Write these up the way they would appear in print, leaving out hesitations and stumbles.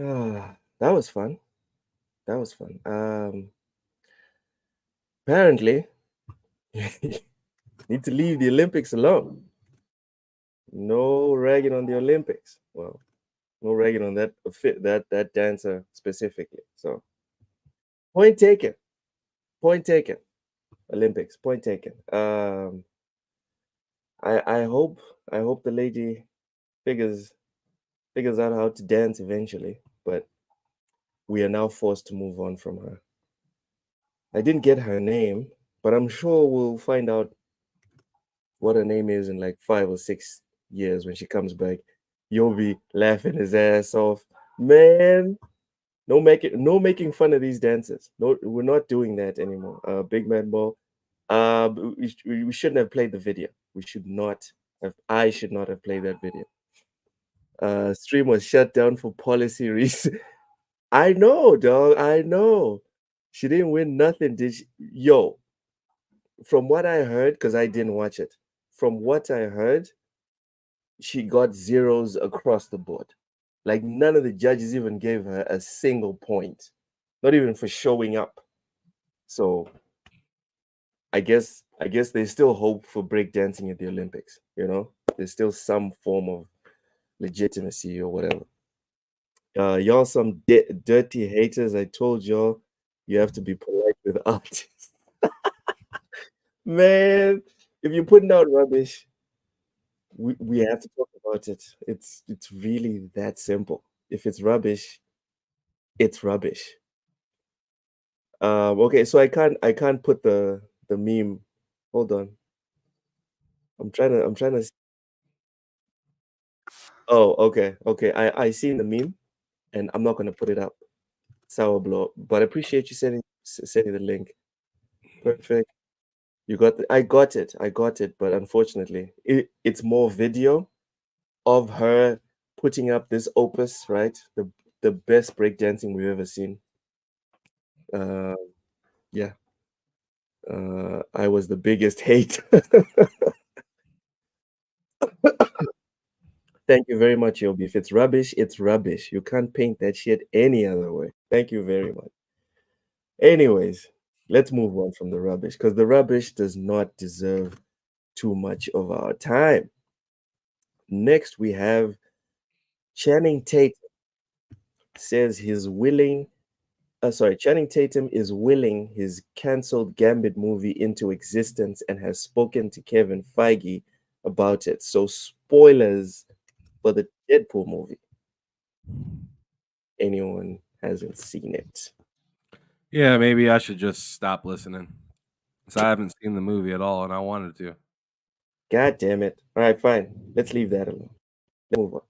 That was fun. That was fun. Apparently, need to leave the Olympics alone. No ragging on the Olympics. Well, no ragging on that dancer specifically. So point taken. Point taken. Olympics. Point taken. I hope the lady figures out how to dance eventually, but we are now forced to move on from her. I didn't get her name, but I'm sure we'll find out what her name is in like 5 or 6 years when she comes back. You'll be laughing his ass off, man. No making fun of these dancers. No, we're not doing that anymore. Big Man Ball. We shouldn't have played the video. We should not have. I should not have played that video. Stream was shut down for policy reasons. I know, dog. I know. She didn't win nothing, did she? Yo, from what I heard, because I didn't watch it. From what I heard, she got zeros across the board. Like none of the judges even gave her a single point, not even for showing up. So I guess there's still hope for breakdancing at the Olympics. There's still some form of legitimacy or whatever. Y'all some dirty haters. I told y'all you have to be polite with artists. Man, if you're putting out rubbish, we have to talk about it. It's really that simple. If it's rubbish, it's rubbish. Okay, so I can't put the meme. Hold on. I'm trying to. Oh, okay. I seen the meme, and I'm not gonna put it up. Sour blow. But I appreciate you sending the link. Perfect. I got it. But unfortunately, it's more video of her putting up this opus, right? The best breakdancing we've ever seen. Uh, yeah. I was the biggest hate. Thank you very much, Yobi. If it's rubbish, it's rubbish. You can't paint that shit any other way. Thank you very much. Anyways, let's move on from the rubbish because the rubbish does not deserve too much of our time. Next, we have Channing Tatum says he's willing. Channing Tatum is willing his cancelled Gambit movie into existence and has spoken to Kevin Feige about it. So, spoilers for the Deadpool movie. Anyone hasn't seen it. Yeah, maybe I should just stop listening. So I haven't seen the movie at all, and I wanted to. God damn it. All right, fine. Let's leave that alone. Let's move on.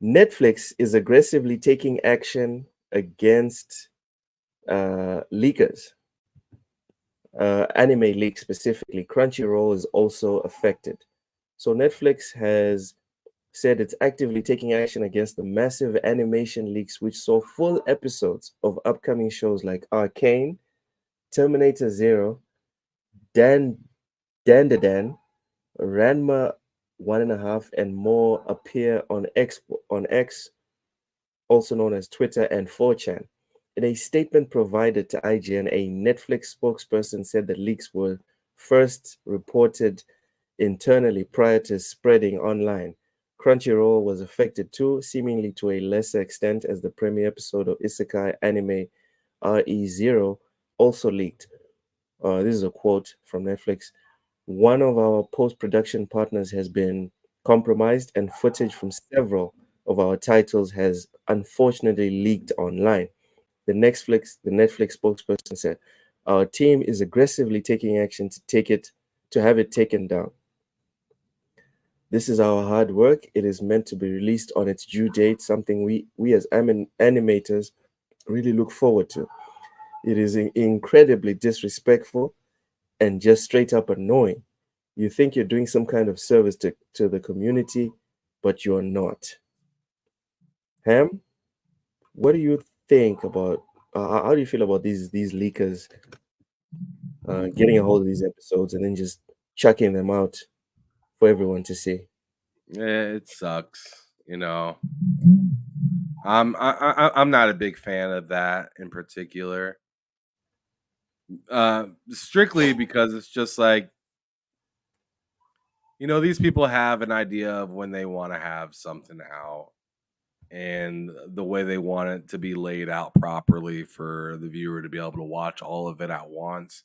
Netflix is aggressively taking action against leakers, anime leaks specifically. Crunchyroll is also affected. So Netflix has said it's actively taking action against the massive animation leaks, which saw full episodes of upcoming shows like Arcane, Terminator Zero, Dandadan, Ranma 1.5, and more appear on X, also known as Twitter and 4chan. In a statement provided to IGN, a Netflix spokesperson said the leaks were first reported internally prior to spreading online. Crunchyroll was affected too, seemingly to a lesser extent, as the premiere episode of isekai anime RE0 also leaked. This is a quote from Netflix. One of our post production partners has been compromised, and footage from several of our titles has unfortunately leaked online. The Netflix spokesperson said, "Our team is aggressively taking action to have it taken down. This is our hard work. It is meant to be released on its due date, something we as animators really look forward to. It is incredibly disrespectful and just straight up annoying. You think you're doing some kind of service to the community, but you're not." Ham, what do you think about how do you feel about these leakers getting a hold of these episodes and then just chucking them out for everyone to see? It sucks, you know. I'm not a big fan of that in particular. Strictly because it's just like, these people have an idea of when they want to have something out and the way they want it to be laid out properly for the viewer to be able to watch all of it at once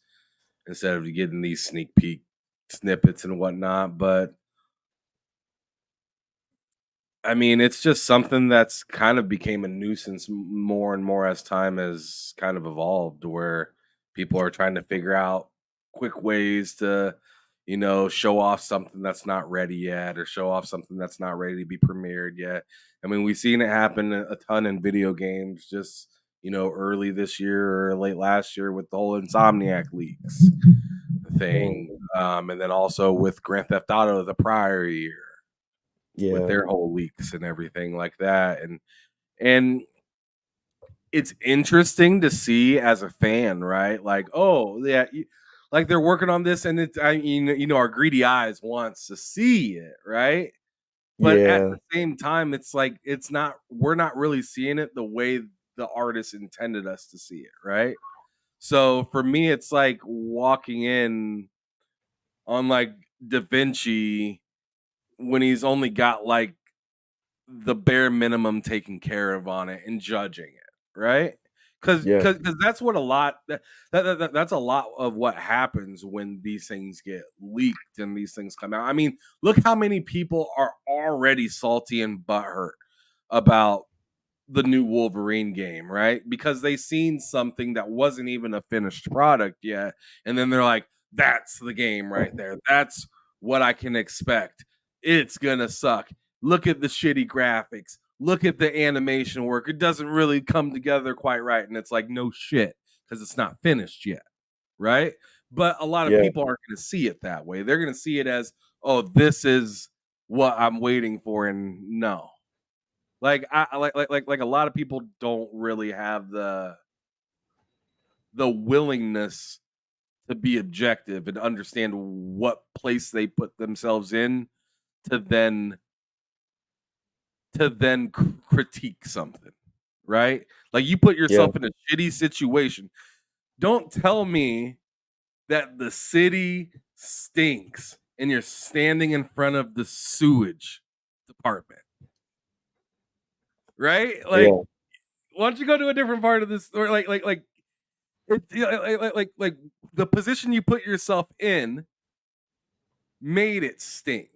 instead of getting these sneak peek snippets and whatnot. But I mean, it's just something that's kind of became a nuisance more and more as time has kind of evolved, where people are trying to figure out quick ways to, show off something that's not ready yet or show off something that's not ready to be premiered yet. I mean, we've seen it happen a ton in video games just, early this year or late last year with the whole Insomniac leaks thing. And then also with Grand Theft Auto the prior year. Yeah. With their whole leaks and everything like that. And it's interesting to see as a fan, right? Like, oh yeah, like they're working on this, and it's our greedy eyes wants to see it, right? But at the same time, it's like we're not really seeing it the way the artist intended us to see it, right? So for me, it's like walking in on like Da Vinci when he's only got like the bare minimum taken care of on it and judging it, right? Because that's what that's a lot of what happens when these things get leaked and these things come out. I mean, look how many people are already salty and butthurt about the new Wolverine game, right? Because they seen something that wasn't even a finished product yet, and then they're like, "That's the game right there. That's what I can expect. It's gonna suck. Look at the shitty graphics. Look at the animation work. It doesn't really come together quite right." And it's like, no shit, because it's not finished yet, right? But a lot of people aren't going to see it that way. They're going to see it as, oh, this is what I'm waiting for, and no. Like I like a lot of people don't really have the willingness to be objective and understand what place they put themselves in to then critique something, right? Like you put yourself in a shitty situation. Don't tell me that the city stinks and you're standing in front of the sewage department, right? Like, why don't you go to a different part of this, or like the position you put yourself in made it stink.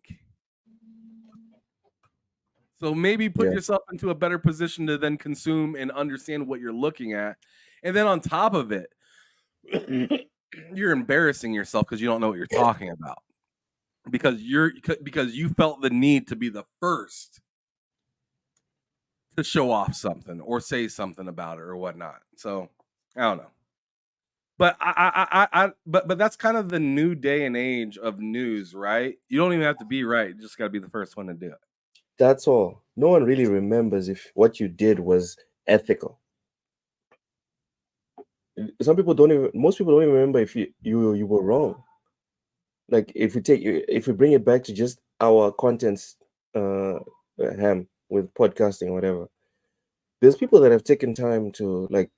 So maybe put yourself into a better position to then consume and understand what you're looking at. And then on top of it, you're embarrassing yourself because you don't know what you're talking about. Because you felt the need to be the first to show off something or say something about it or whatnot. So I don't know. But but that's kind of the new day and age of news, right? You don't even have to be right. You just gotta be the first one to do it. That's all. No one really remembers if what you did was ethical. Most people don't even remember if you were wrong. Like if we bring it back to just our contents ham with podcasting or whatever, there's people that have taken time to like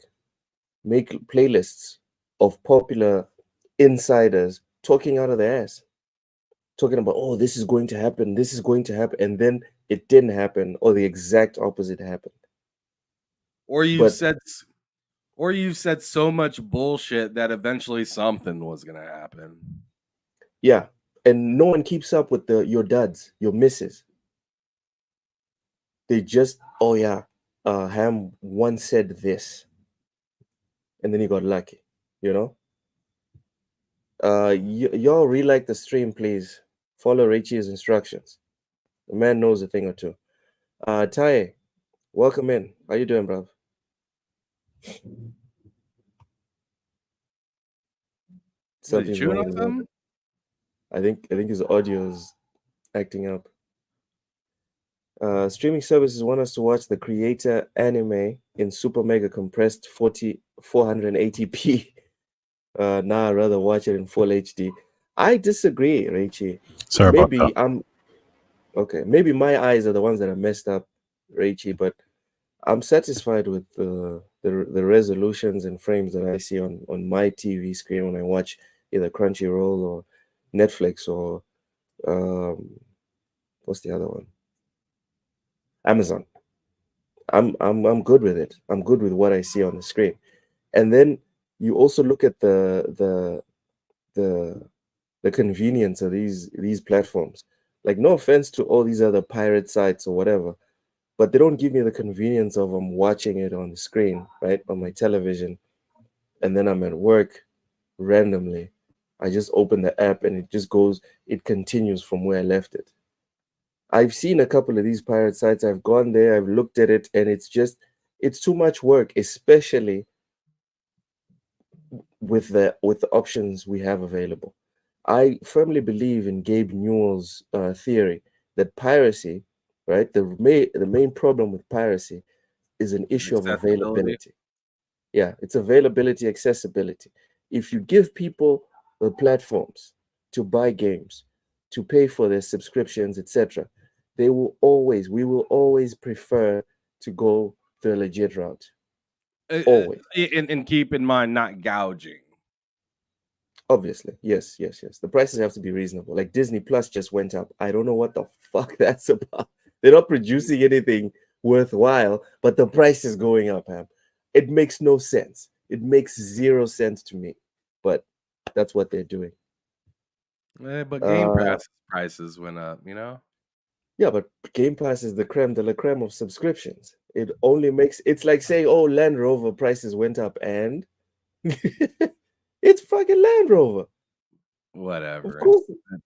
make playlists of popular insiders talking out of their ass, talking about, oh, this is going to happen, and then it didn't happen, or the exact opposite happened. Or you said so much bullshit that eventually something was gonna happen. Yeah, and no one keeps up with your duds, your misses. They just, oh yeah, Ham once said this, and then he got lucky, y'all re-like the stream, please. Follow Richie's instructions. The man knows a thing or two. Ty, welcome in. How you doing, bro? Something's wrong with him. I think his audio is acting up. Streaming services want us to watch the creator anime in super mega compressed 480p. Nah, I'd rather watch it in full HD. I disagree, Richie. Sorry maybe about that. Maybe my eyes are the ones that are messed up, Richie, but I'm satisfied with the resolutions and frames that I see on my TV screen when I watch either Crunchyroll or Netflix or what's the other one? Amazon. I'm good with it. I'm good with what I see on the screen. And then you also look at the the convenience of these platforms. Like, no offense to all these other pirate sites or whatever, but they don't give me the convenience of I'm watching it on the screen, right, on my television, and then I'm at work randomly. I just open the app and it continues from where I left it. I've seen a couple of these pirate sites. I've gone there, I've looked at it, and it's too much work, especially with the options we have available. I firmly believe in Gabe Newell's theory that piracy, right? The main problem with piracy is an issue of Accessibility. availability. Yeah, it's availability, accessibility. If you give people the platforms to buy games, to pay for their subscriptions, etc., we will always prefer to go the legit route. Always. And keep in mind, not gouging. Obviously, yes, yes, yes. The prices have to be reasonable. Like Disney Plus just went up. I don't know what the fuck that's about. They're not producing anything worthwhile, but the price is going up, Ham. It makes no sense. It makes 0 sense to me. But that's what they're doing. But Game Pass prices went up, Yeah, but Game Pass is the creme de la creme of subscriptions. It's like saying, oh, Land Rover prices went up, and it's fucking Land Rover. Whatever. Of course,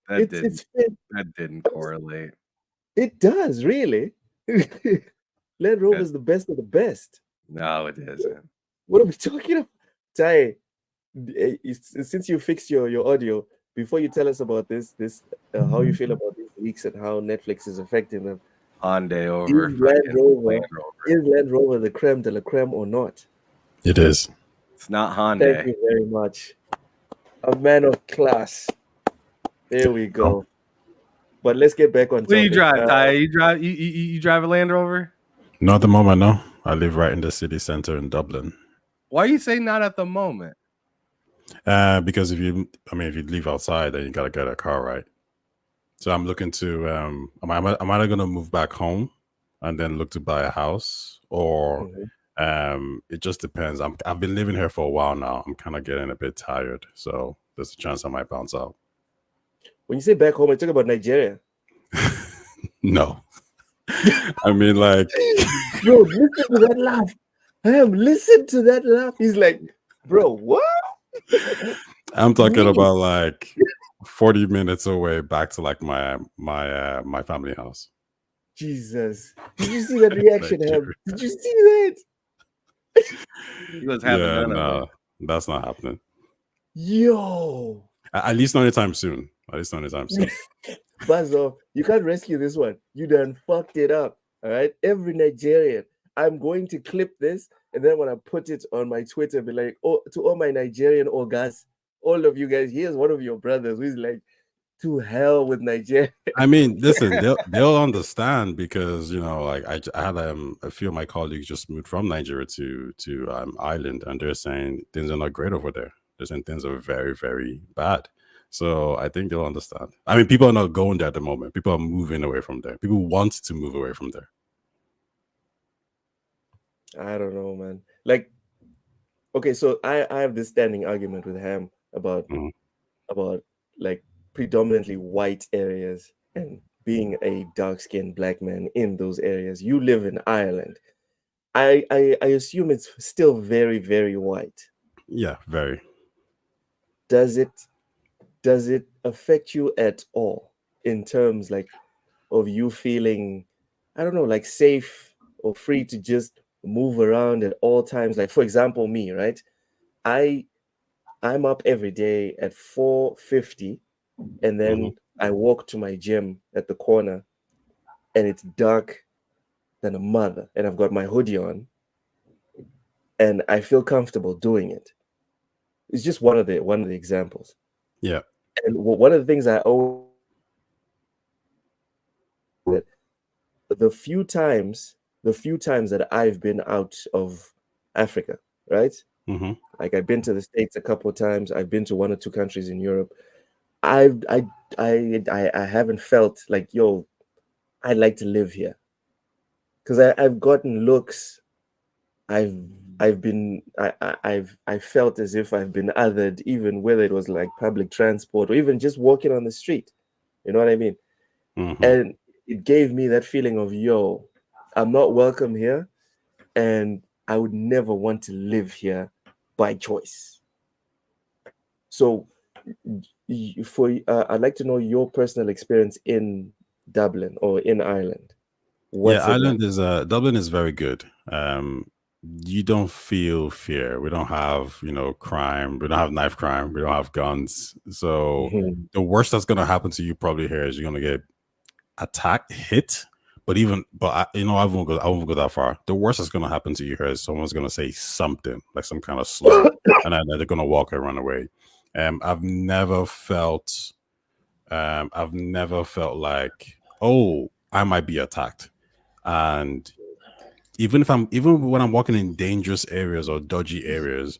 That didn't correlate. It does, really. Land Rover is the best of the best. No, it isn't. What are we talking about? Tai, since you fixed your audio, before you tell us about this how you feel about these leaks and how Netflix is affecting them. Hyundai over. Is Land Rover the creme de la creme or not? It is. It's not Hyundai. Thank you very much. A man of class. There we go. But let's get back on topic. What do you drive, Ty? You drive a Land Rover? Not at the moment, no. I live right in the city center in Dublin. Why you say not at the moment? Because if you leave outside, then you gotta get a car, right? So I'm looking to I'm either gonna move back home and then look to buy a house, or it just depends. I've been living here for a while now. I'm kind of getting a bit tired, so there's a chance I might bounce out. When you say back home, you talk about Nigeria. No. I mean, like, bro, listen to that laugh. Listen to that laugh. He's like, bro, what? I'm talking about like 40 minutes away back to like my family house. Jesus. Did you see that reaction, Ham? Did you see that? No, that's not happening. Yo. At least not anytime soon. Buzz off. You can't rescue this one. You done fucked it up. All right. Every Nigerian, I'm going to clip this, and then when I put it on my Twitter, be like, oh, to all my Nigerian ogas, all of you guys, here's one of your brothers who's like, to hell with Nigeria. I mean, listen, they'll understand, because like I had a few of my colleagues just moved from Nigeria to Ireland, and they're saying things are not great over there. They're saying things are very, very bad. So I think they'll understand. I mean, people are not going there at the moment. People are moving away from there. People want to move away from there. I don't know, man. Like, okay, so I have this standing argument with Ham about like predominantly white areas and being a dark-skinned black man in those areas. You live in Ireland. I assume it's still very, very white. Yeah, very. Does it affect you at all in terms like of you feeling, I don't know, like safe or free to just move around at all times? Like, for example, me, right? I'm up every day at 4:50, and then I walk to my gym at the corner, and it's dark than a mother, and I've got my hoodie on, and I feel comfortable doing it. It's just one of the examples. Yeah. And one of the things I always, that the few times the few times that I've been out of Africa, right? Mm-hmm. Like I've been to the States a couple of times. I've been to 1 or 2 countries in Europe. I haven't felt like, yo, I'd like to live here, because I've gotten looks. I've I felt as if I've been othered, even whether it was like public transport or even just walking on the street. You know what I mean? Mm-hmm. And it gave me that feeling of, yo, I'm not welcome here, and I would never want to live here by choice. So, I'd like to know your personal experience in Dublin or in Ireland. Yeah, What's it like? Ireland is Dublin is very good. You don't feel fear. We don't have, crime. We don't have knife crime. We don't have guns. So Mhm. the worst that's gonna happen to you probably here is you're gonna get attacked, hit. I won't go that far. The worst that's gonna happen to you here is someone's gonna say something like some kind of slur, and then they're gonna walk and run away. I've never felt, like, oh, I might be attacked. And even when I'm walking in dangerous areas or dodgy areas,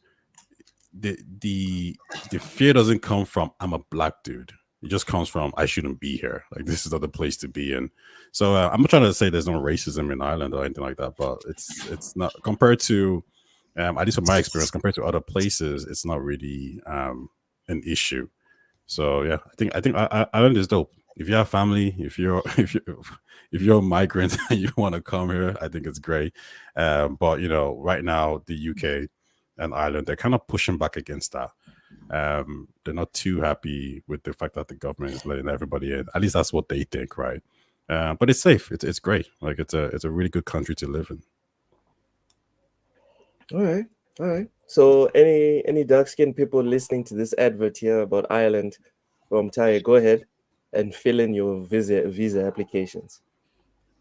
the fear doesn't come from I'm a black dude. It just comes from I shouldn't be here. Like, this is not the place to be in. So I'm not trying to say there's no racism in Ireland or anything like that, but it's not compared to, at least from my experience, compared to other places, it's not really an issue. So yeah, I think Ireland is dope. If you have family, if you're a migrant and you want to come here, I think it's great. But right now the UK and Ireland, they're kind of pushing back against that. They're not too happy with the fact that the government is letting everybody in. At least that's what they think, right? But it's safe. It's great. Like, it's a really good country to live in. All right, all right. So, any dark skinned people listening to this advert here about Ireland from Taya, go ahead and fill in your visa applications.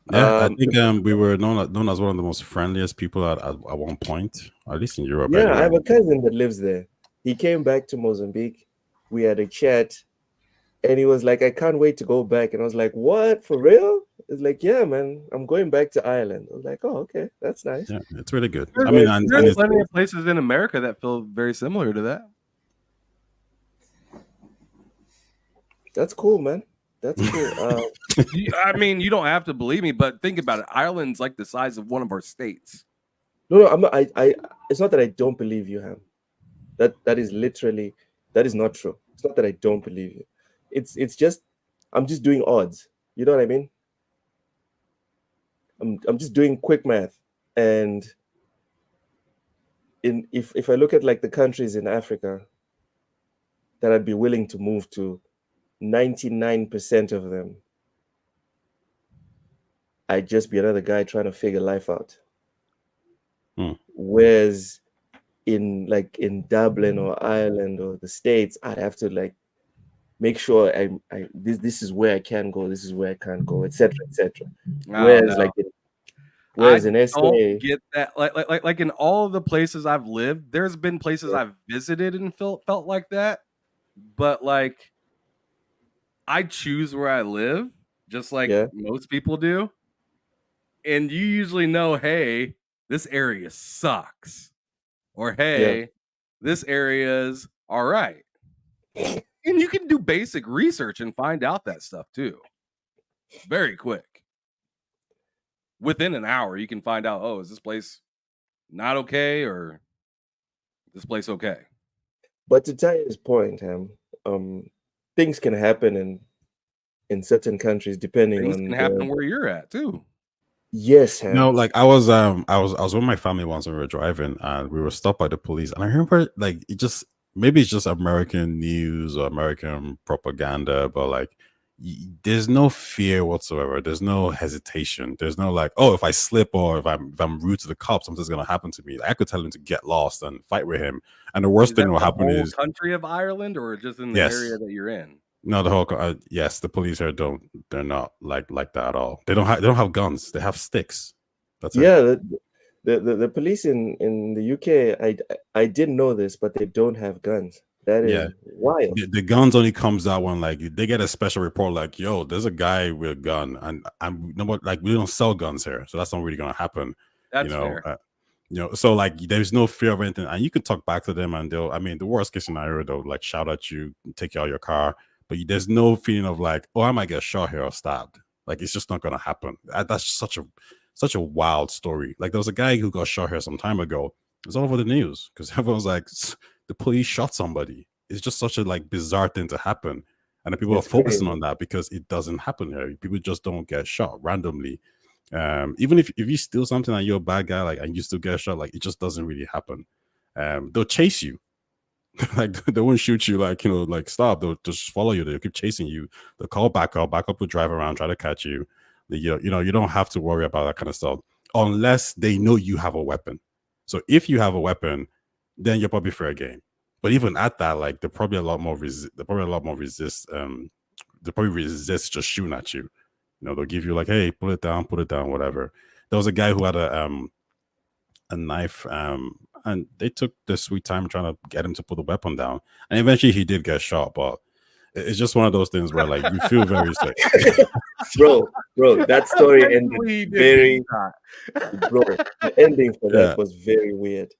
Yeah, I Um, think we were known as one of the most friendliest people at one point, at least in Europe yeah, I anyway. have a cousin that lives there. He came back to Mozambique. We had a chat, and he was like, "I can't wait to go back." And I was like, "What? For real?" It's like, "Yeah, man, I'm going back to Ireland." I was like, "Oh, okay, that's nice." Yeah, it's really good. There's, I mean, Where's and there's it's plenty of places in America that feel very similar to that. That's cool, man. That's cool. I mean, you don't have to believe me, but think about it. Ireland's like the size of one of our states. No, I'm not. It's not that I don't believe you, Ham. That is literally, that is not true. It's not that I don't believe you. It's just, I'm just doing odds. You know what I mean? I'm just doing quick math, and if I look at like the countries in Africa that I'd be willing to move to, 99% of them, I'd just be another guy trying to figure life out. Hmm. Whereas in Dublin or Ireland or the States, I'd have to like make sure this is where I can go, this is where I can't go, etc., etc. Whereas know. whereas I in don't SA, get that. Like in all of the places I've lived, there's been places Yeah. I've visited and felt like that. But like, I choose where I live, just like Yeah. most people do. And you usually know, hey, this area sucks, or hey, this area's all right. And you can do basic research and find out that stuff too. Very quick. Within an hour, you can find out, oh, is this place not okay or this place okay? But to Taya's point, things can happen in certain countries depending Things on can happen the where you're at too. yes, Ham. like I was with my family once when we were driving and we were stopped by the police, and I remember, like, maybe it's just American news or American propaganda, but like there's no fear whatsoever. There's no hesitation. There's no like, oh, if I slip or if I'm rude to the cops, something's gonna happen to me. I could tell him to get lost and fight with him. And the worst Is thing that will the happen whole is, country of Ireland or just in the yes, area that you're in? no, the whole yes, the police here they're not like that at all. They don't have guns. They have sticks. That's it. Yeah, the police in the UK, I didn't know this, but they don't have guns. That Yeah. is wild. The guns only comes out when like they get a special report, like, yo, there's a guy with a gun, and I'm no more like we don't sell guns here, so that's not really gonna happen. That's fair. So like there's no fear of anything, and you can talk back to them, and they'll, I mean, the worst case scenario, they'll like shout at you, take you out of your car, but there's no feeling of like, oh, I might get shot here or stabbed. Like it's just not gonna happen. That's such a wild story. Like there was a guy who got shot here some time ago. It's all over the news because everyone's like, the police shot somebody. It's just such a like bizarre thing to happen, and the people It's are focusing crazy. on that because it doesn't happen here. People just don't get shot randomly. Even if you steal something and you're a bad guy, like, and you still get shot, like it just doesn't really happen. They'll chase you. Like they won't shoot you, like, like stop. They'll just follow you. They'll keep chasing you. They'll call back up will drive around, try to catch you. You don't have to worry about that kind of stuff unless they know you have a weapon. So if you have a weapon, then you're probably fair game. But even at that, like they're probably a lot more resist. They probably resist just shooting at you. They'll give you like, hey, put it down, whatever. There was a guy who had a knife, and they took their sweet time trying to get him to put the weapon down, and eventually he did get shot. But it's just one of those things where like you feel very safe. Bro, that story ended He did very, get shot. bro. The ending for that Yeah. was very weird.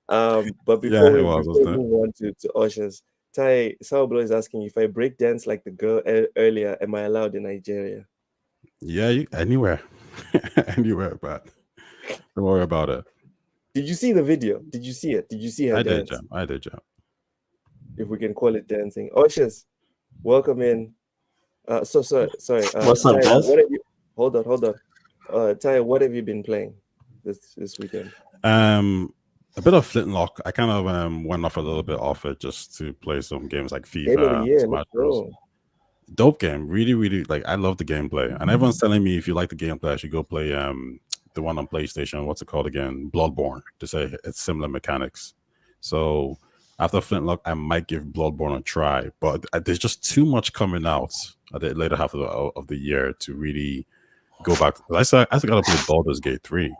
But Yeah, before it we was, before we wasn't it? move on to Oceans, Tai Saublo is asking, if I break dance like the girl earlier, am I allowed in Nigeria? Yeah, anywhere, anywhere, but don't worry about it. Did you see the video? Did you see it? Did you see her I did, dance? Jam. I did, Jam. If we can call it dancing. Oceans, welcome in. Sorry. What's up, Tai, guys? what have you? Hold on. Tai, what have you been playing this weekend? A bit of Flintlock. I kind of went off a little bit off it just to play some games like End of the FIFA, year, Smash let's Bros. go. Dope game, really, really. Like I love the gameplay, and everyone's telling me if you like the gameplay, I should go play the one on PlayStation. What's it called again? Bloodborne. To say it's similar mechanics. So after Flintlock, I might give Bloodborne a try, but there's just too much coming out at the later half of the year to really go back. I still got to play Baldur's Gate 3.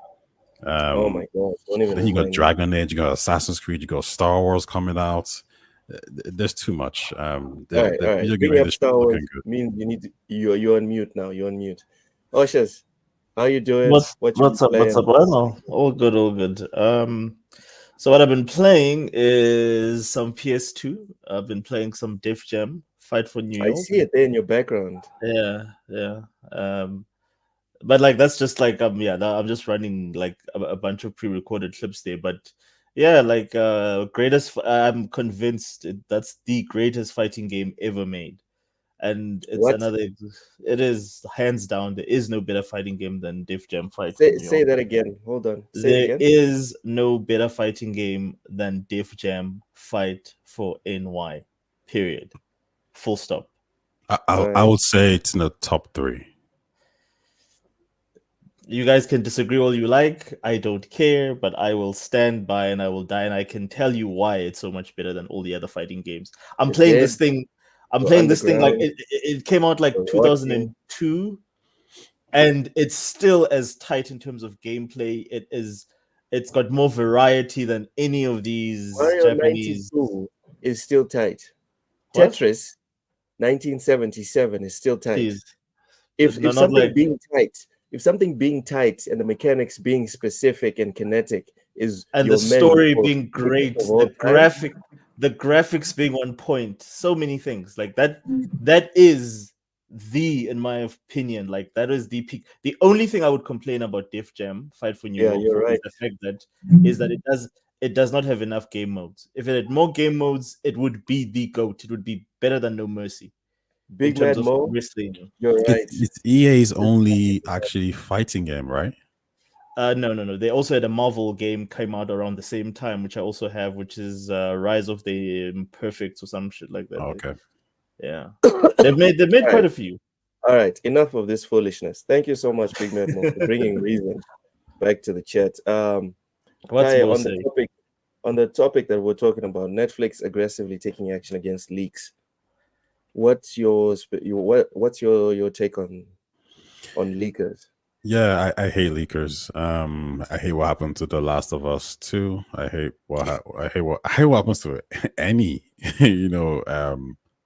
Oh my god! Don't even. Then you got remind me. Dragon Age, you got Assassin's Creed, you got Star Wars coming out. There's too much. All right. Bring up Star Wars means you need to, you're on mute now. You're on mute. Oshas, how you doing? What's you up? playing? What's up? Well, all good. So what I've been playing is some PS2. I've been playing some Def Jam, Fight for New York. I see it there in your background. Yeah. But like that's just like I'm just running like a bunch of pre-recorded clips there. But yeah, like greatest. I'm convinced that's the greatest fighting game ever made, and it's What? another. It is hands down. There is no better fighting game than Def Jam Fight. Say that again. Hold on. Say it There again. is no better fighting game than Def Jam Fight for NY. Period. Full stop. I would say it's in the top 3. You guys can disagree all you like. I don't care, but I will stand by and I will die, and I can tell you why it's so much better than all the other fighting games. I'm playing this thing like it came out like 2002, and it's still as tight in terms of gameplay. It's got more variety than any of these Mario Japanese. 92 is still tight. What? Tetris 1977 is still tight. Please. If something like, being tight, if something being tight and the mechanics being specific and kinetic is, and the story being great, the graphics being on point, so many things like that. That is in my opinion, like that is the peak. The only thing I would complain about Def Jam Fight for New York is the fact that it does not have enough game modes. If it had more game modes, it would be the GOAT. It would be better than No Mercy. Big Mad Mo, you're right. It's EA's only actually fighting game, right? No. They also had a Marvel game came out around the same time, which I also have, which is Rise of the Imperfects or some shit like that. Okay. Yeah, they've made quite a few. All right, enough of this foolishness. Thank you so much, Big Mad Mo, for bringing reason back to the chat. On the topic that we're talking about, Netflix aggressively taking action against leaks. What's your take on leakers? Yeah, I hate leakers. I hate what happened to The Last of Us 2. I hate what happens to any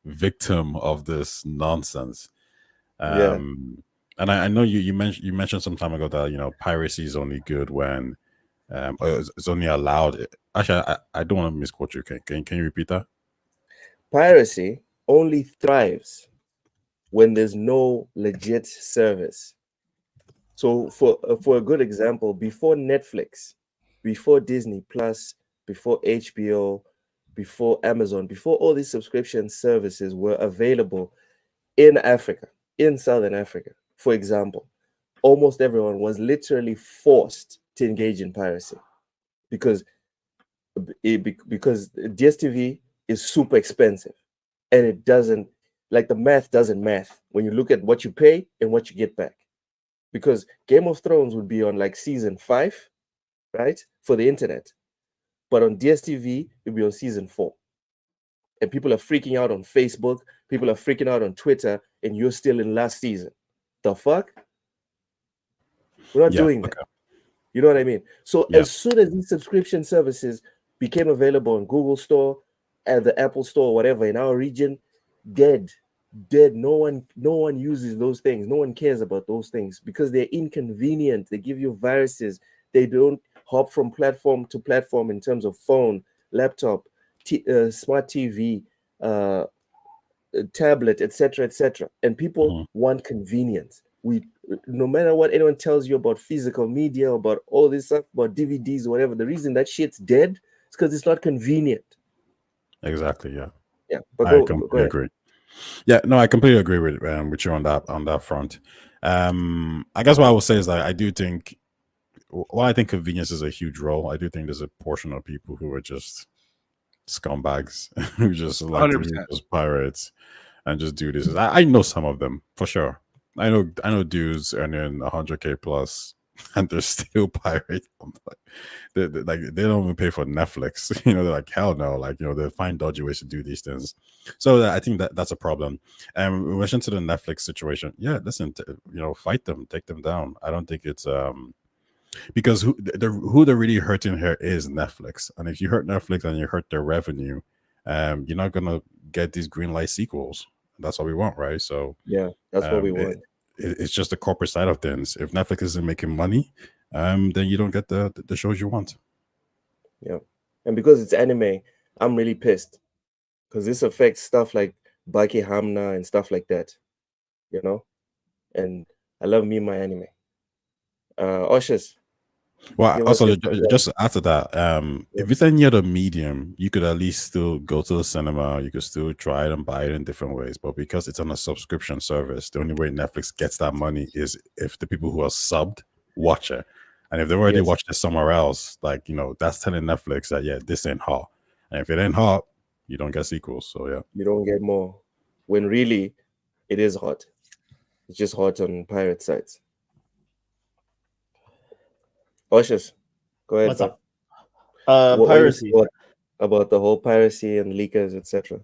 victim of this nonsense. Yeah. And I know you mentioned some time ago that piracy is only good when or it's only allowed. Actually, I don't want to misquote you. Can you repeat that? Piracy only thrives when there's no legit service. So for a good example, before Netflix, before Disney Plus, before HBO, before Amazon, before all these subscription services were available in Africa, in Southern Africa, for example, almost everyone was literally forced to engage in piracy because because DSTV is super expensive and it doesn't, like, the math doesn't math when you look at what you pay and what you get back. Because Game of Thrones would be on like season 5, right, for the internet, but on DSTV it'd be on season 4, and people are freaking out on Facebook, people are freaking out on Twitter, and you're still in last season. The fuck? We're not Yeah. doing that. Okay. You know what I mean? So Yeah. as soon as these subscription services became available on Google Store and the Apple Store, whatever, in our region, dead. No one uses those things. No one cares about those things because they're inconvenient. They give you viruses. They don't hop from platform to platform in terms of phone, laptop, smart TV, tablet, etc. And people Mhm. want convenience. No matter what anyone tells you about physical media, about all this stuff, about DVDs, or whatever, the reason that shit's dead is because it's not convenient. Exactly. Yeah. Yeah, but I go completely ahead. agree. Yeah, no, I completely agree with you on that front. I guess what I will say is that I do think, while I think convenience is a huge role, I do think there's a portion of people who are just scumbags who just like to be 100%. just pirates and just do this. I know some of them for sure. I know dudes earning 100K plus and they're still pirates. They don't even pay for Netflix. They're like, hell no. Like, they find dodgy ways to do these things. So I think that's a problem. And in relation to the Netflix situation, yeah, listen, fight them, take them down. I don't think it's because who they're really hurting here is Netflix. And if you hurt Netflix and you hurt their revenue, you're not gonna get these green light sequels. That's what we want, right? So Yeah, that's what we want. it's just the corporate side of things. If Netflix isn't making money, then you don't get the shows you want. Yeah, and because it's anime, I'm really pissed because this affects stuff like Baki Hamna and stuff like that. And I love me my anime. Oshus, Well, give us also your just after that, if it's any other medium, you could at least still go to the cinema. You could still try it and buy it in different ways. But because it's on a subscription service, the only way Netflix gets that money is if the people who are subbed watch it. And if they already Yes. watched it somewhere else, like, that's telling Netflix that, yeah, this ain't hot. And if it ain't hot, you don't get sequels. So yeah. You don't get more when really it is hot. It's just hot on pirate sites. Oshus, go ahead. What's bud. up? What you Piracy. thought about the whole piracy and leakers, etc.?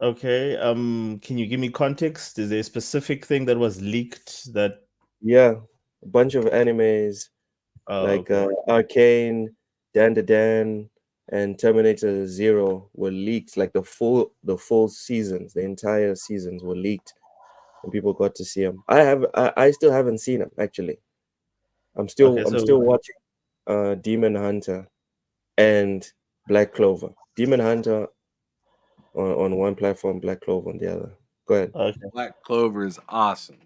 Okay. Can you give me context? Is there a specific thing that was leaked that Yeah, a bunch of animes like okay. Arcane, Dan to Dan, and Terminator Zero were leaked. Like the full seasons, the entire seasons were leaked, and people got to see them. I still haven't seen them actually. I'm still watching Demon Hunter and Black Clover. Demon Hunter on one platform, Black Clover on the other. Go ahead. Okay. Black Clover is awesome.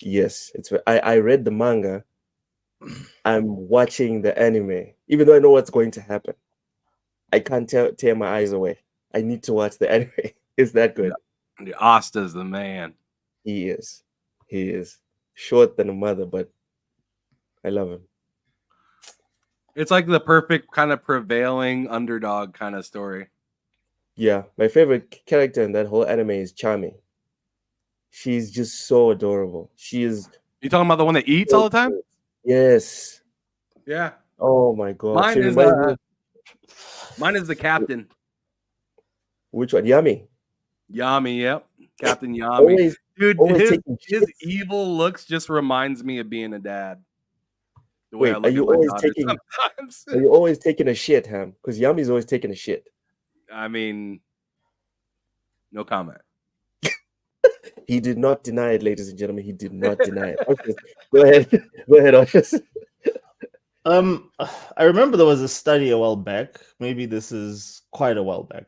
Yes, I read the manga. I'm watching the anime, even though I know what's going to happen. I can't tear my eyes away. I need to watch the anime. It's that good. The Asta's the man. He is short than a mother, but I love him. It's like the perfect kind of prevailing underdog kind of story. Yeah, my favorite character in that whole anime is Chami. She's just so adorable. She is. You talking about the one that eats all the time? Yes. Yeah. Oh my god. Mine She is reminds me. mine is the captain. Which one? Yummy. Yami, yep. Captain Yami. Always, Dude, always his taking shits. evil looks just reminds me of being a dad. The way Wait, I are look you at my always daughter taking? sometimes. Are you always taking a shit, Ham? Because Yami's always taking a shit. I mean, no comment. He did not deny it, ladies and gentlemen. He did not deny it. Okay, go ahead. Go ahead, Oshus. I remember there was a study a while back. Maybe this is quite a while back.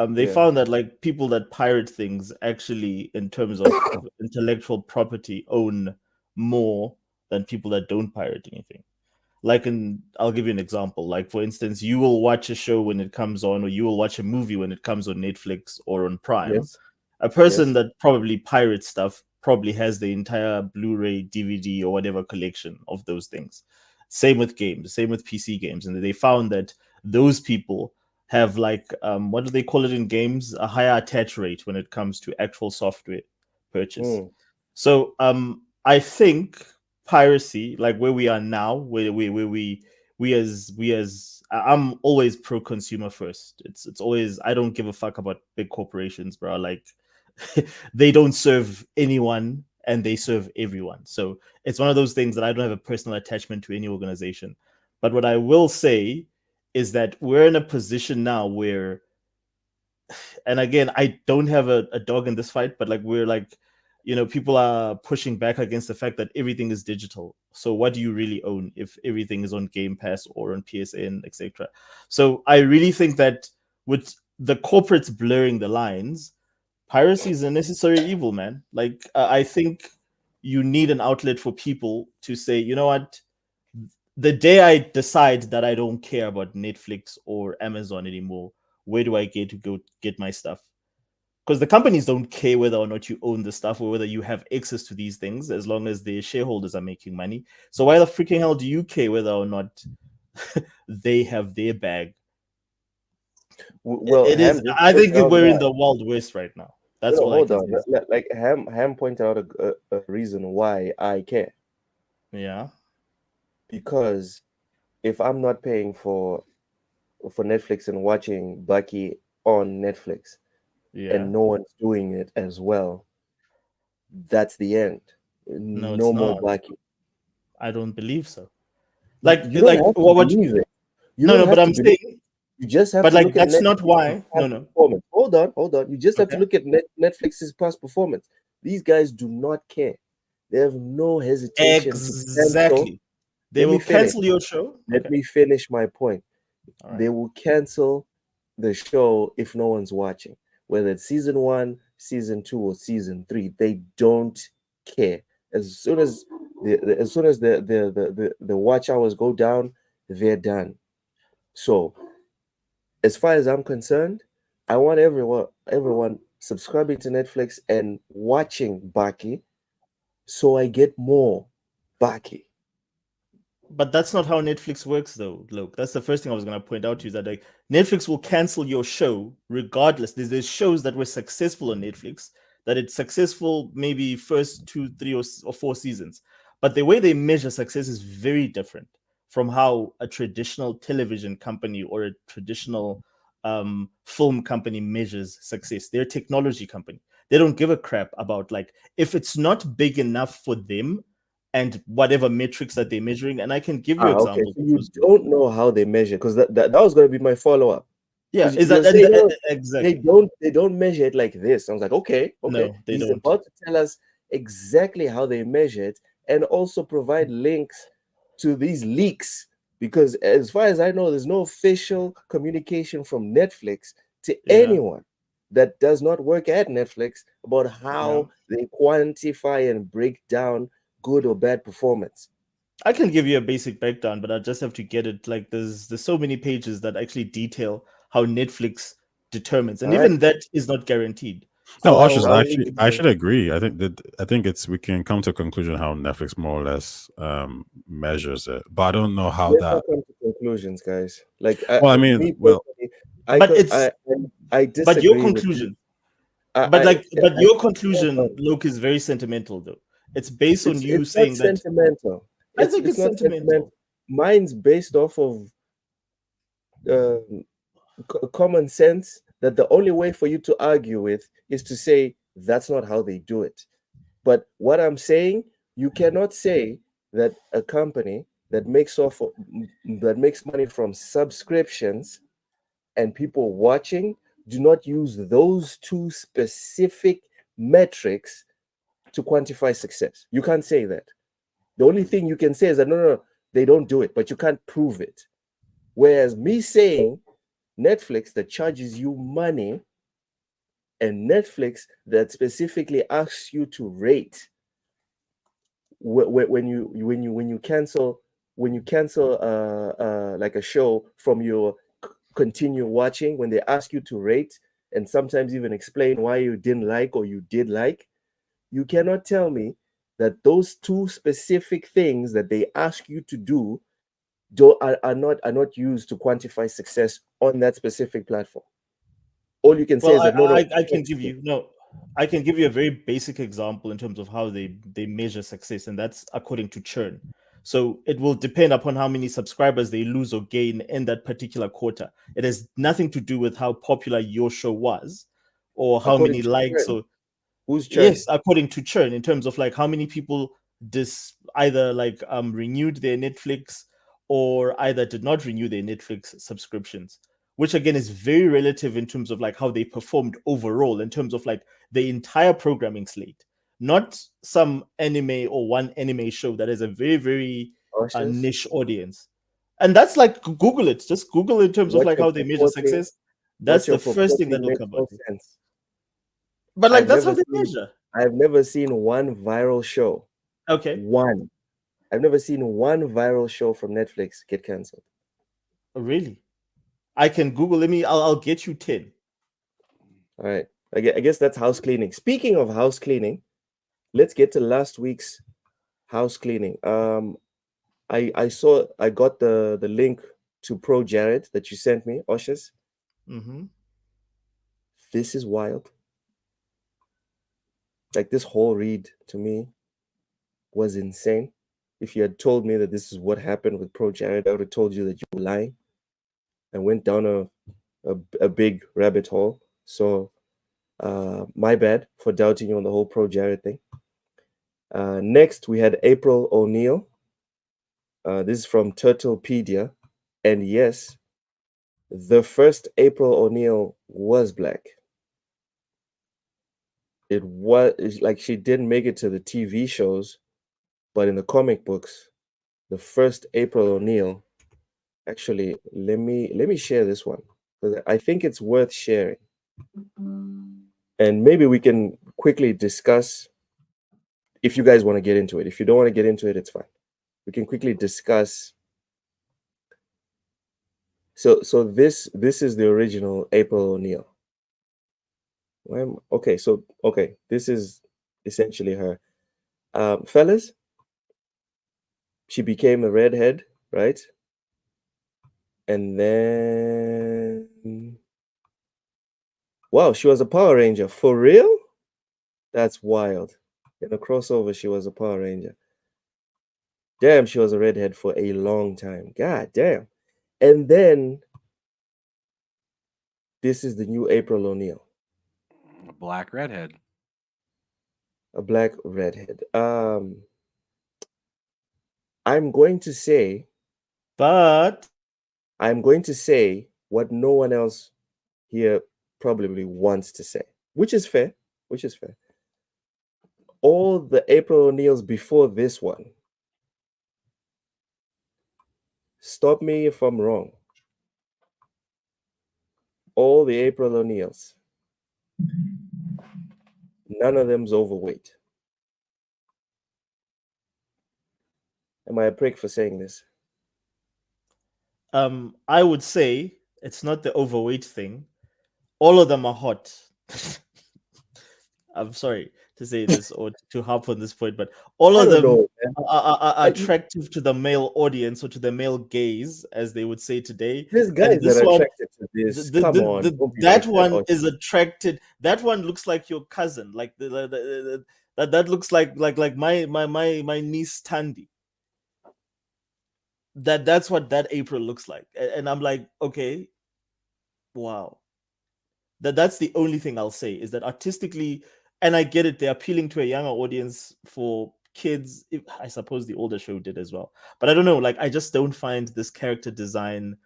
They Yeah. found that like people that pirate things actually, in terms of intellectual property, own more than people that don't pirate anything. Like, I'll give you an example. Like, for instance, you will watch a show when it comes on, or you will watch a movie when it comes on Netflix or on Prime. Yes. A person Yes. that probably pirates stuff probably has the entire Blu-ray, DVD, or whatever collection of those things. Same with games, same with PC games. And they found that those people have like, what do they call it in games? A higher attach rate when it comes to actual software purchase. So I think piracy, like where we are now, where we as I'm always pro consumer first. It's always, I don't give a fuck about big corporations, bro. Like they don't serve anyone and they serve everyone. So it's one of those things that I don't have a personal attachment to any organization. But what I will say is that we're in a position now where, and again, I don't have a dog in this fight, but like we're like, you know, people are pushing back against the fact that everything is digital. So what do you really own if everything is on Game Pass or on PSN, etc.? So I really think that with the corporates blurring the lines, piracy is a necessary evil, man. Like I think you need an outlet for people to say, you know what, the day I decide that I don't care about Netflix or Amazon anymore, where do I get to go get my stuff? Because the companies don't care whether or not you own the stuff or whether you have access to these things, as long as their shareholders are making money. So why the freaking hell do you care whether or not they have their bag? Well, it Ham is. just I think pointed out we're in that- the Wild West right now. That's No, all I hold can on. say. Like Ham pointed out a reason why I care. Yeah. Because if I'm not paying for Netflix and watching Bucky on Netflix, Yeah. and no one's doing it as well, that's the end. No, No it's more not. Bucky. I don't believe so. Like, you don't have to what? believe it. You No, don't no, have but to I'm believe saying, You just have but to like look at that's not Netflix's why. past No. performance. Hold on. You just have to Okay. look at Netflix's past performance. These guys do not care. They have no hesitation to cancel. Exactly. They Let me will finish. cancel your show. Let Okay. me finish my point. All right. They will cancel the show if no one's watching, whether it's season 1, season 2, or season 3. They don't care. As soon as the watch hours go down, they're done. So, as far as I'm concerned, I want everyone subscribing to Netflix and watching Baki, so I get more Baki. But that's not how Netflix works, though. Look, that's the first thing I was going to point out to you, that like Netflix will cancel your show regardless. There's shows that were successful on Netflix, that it's successful maybe first 2, 3, or 4 seasons, but the way they measure success is very different from how a traditional television company or a traditional film company measures success. They're a technology company. They don't give a crap about, like, if it's not big enough for them and whatever metrics that they're measuring. And I can give you Okay, examples. so you don't know how they measure, because that was going to be my follow-up. Yeah, 'Cause is you're that saying, "Oh, exactly? they don't measure it like this." I was like, okay. No, they He's don't. about to tell us exactly how they measure it, and also provide links to these leaks, because as far as I know, there's no official communication from Netflix to anyone that does not work at Netflix about how they quantify and break down good or bad performance. I can give you a basic breakdown, but I just have to get it. Like, there's so many pages that actually detail how Netflix determines, and even that is not guaranteed. No, So I should agree. I think we can come to a conclusion how Netflix more or less measures it, but I don't know how Let's that. not come to conclusions, guys. Like, Well, I mean, well, I disagree. But your conclusion, but your conclusion, Luke, is very sentimental, though. It's based on you saying that. Sentimental. I think it's not sentimental. Mine's based off of common sense, that the only way for you to argue with is to say That's not how they do it. But what I'm saying, you cannot say that a company that makes money from subscriptions and people watching do not use those two specific metrics to quantify success. You can't say that. The only thing you can say is that no, they don't do it, but you can't prove it. Whereas me saying Netflix that charges you money and Netflix that specifically asks you to rate when you cancel like a show from your continue watching, when they ask you to rate and sometimes even explain why you didn't like or you did like, you cannot tell me that those two specific things that they ask you to do are not used to quantify success on that specific platform. All you can say is that I can give you I can give you a very basic example in terms of how they measure success, and that's according to churn. So it will depend upon how many subscribers they lose or gain in that particular quarter. It has nothing to do with how popular your show was or how According many to likes churn. or Who's churn? yes, according to churn, in terms of like how many people either like renewed their Netflix or either did not renew their Netflix subscriptions, which again is very relative in terms of like how they performed overall in terms of like the entire programming slate, not some anime or one anime show that is a very, very niche audience. And that's like Google it. Just Google in terms of like how they measure success. That's the first thing that will come up. Sense. But like that's how they measure. I've never seen one viral show. Okay. One. I've never seen one viral show from Netflix get cancelled. Oh, really? I can Google. I'll get you 10. All right. I guess that's house cleaning. Speaking of house cleaning, let's get to last week's house cleaning. I got the link to Pro Jared that you sent me, Oshas. Mm-hmm. This is wild. Like, this whole read to me was insane. If you had told me that this is what happened with Pro Jared, I would have told you that you were lying. I went down a big rabbit hole. So my bad for doubting you on the whole Pro Jared thing. Next, we had April O'Neil. This is from Turtlepedia. And yes, the first April O'Neil was black. It's like she didn't make it to the TV shows, but in the comic books, the first April O'Neil. Actually, let me share this one because I think it's worth sharing. And maybe we can quickly discuss if you guys want to get into it. If you don't want to get into it, it's fine. We can quickly discuss. So this is the original April O'Neil. Okay, this is essentially her. Fellas, she became a redhead, right? And then, wow, she was a Power Ranger. For real? That's wild. In a crossover, she was a Power Ranger. Damn, she was a redhead for a long time. God damn. And then, this is the new April O'Neil. A black redhead. A black redhead. I'm going to say what no one else here probably wants to say, which is fair. All the April O'Neils before this one, stop me if I'm wrong, all the April O'Neils, none of them's overweight. Am I a prick for saying this? I would say it's not the overweight thing. All of them are hot. I'm sorry to say this or to harp on this point, but all of them are attractive to the male audience or to the male gaze, as they would say today. There's guys that are attracted to this. Come on. That one is attracted. That one looks like your cousin. Like that looks like my niece Tandy. That's what that April looks like. And I'm like, okay, wow. That's the only thing I'll say is that artistically and I get it, they're appealing to a younger audience for kids. I suppose the older show did as well, but I don't know. Like, I just don't find this character design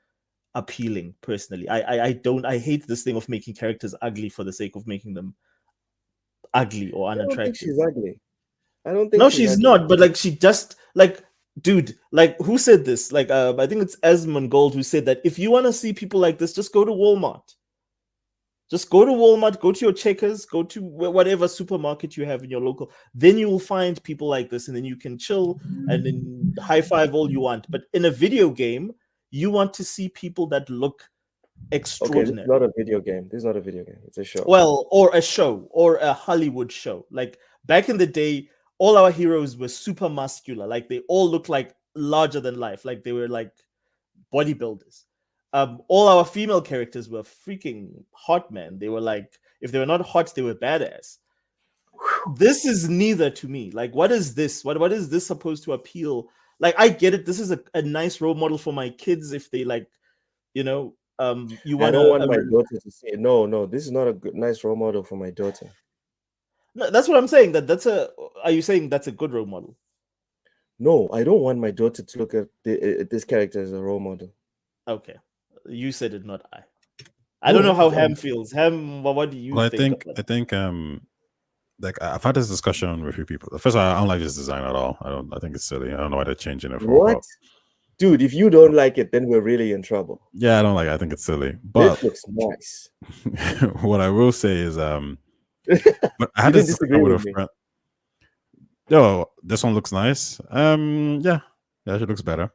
appealing personally. I hate this thing of making characters ugly for the sake of making them ugly or I don't think unattractive. she's ugly. I don't think No, she's ugly. not. But like, she just like, dude, like, who said this? Like, I think it's Esmond Gold who said that if you want to see people like this, just go to Walmart. Just go to Walmart, go to your Checkers, go to whatever supermarket you have in your local. Then you will find people like this, and then you can chill and then high five all you want. But in a video game, you want to see people that look Okay, extraordinary. this is not a video game. This is not a video game. It's a show. Well, or a show, or a Hollywood show. Like, back in the day, all our heroes were super muscular. Like, they all looked like larger than life. Like, they were like bodybuilders. All our female characters were freaking hot, man. They were like, if they were not hot, they were badass. This is neither to me. Like, what is this? What is this supposed to appeal? Like, I get it. This is a nice role model for my kids if they like, you know, you I want don't want my daughter to see it. No, this is not a nice role model for my daughter. No, that's what I'm saying. Are you saying that's a good role model? No, I don't want my daughter to look at this character as a role model. Okay, you said it, not I. I don't know how Ham feels. Ham, what do you think? I think like I've had this discussion with a few people. First of all, I don't like this design at all. I think it's silly. I don't know why they're changing it for. What? Dude, if you don't like it, then we're really in trouble. Yeah, I don't like it. I think it's silly. But this looks nice. What I will say is but I had this discussion with a friend. Yo, this one looks nice. Yeah, it looks better.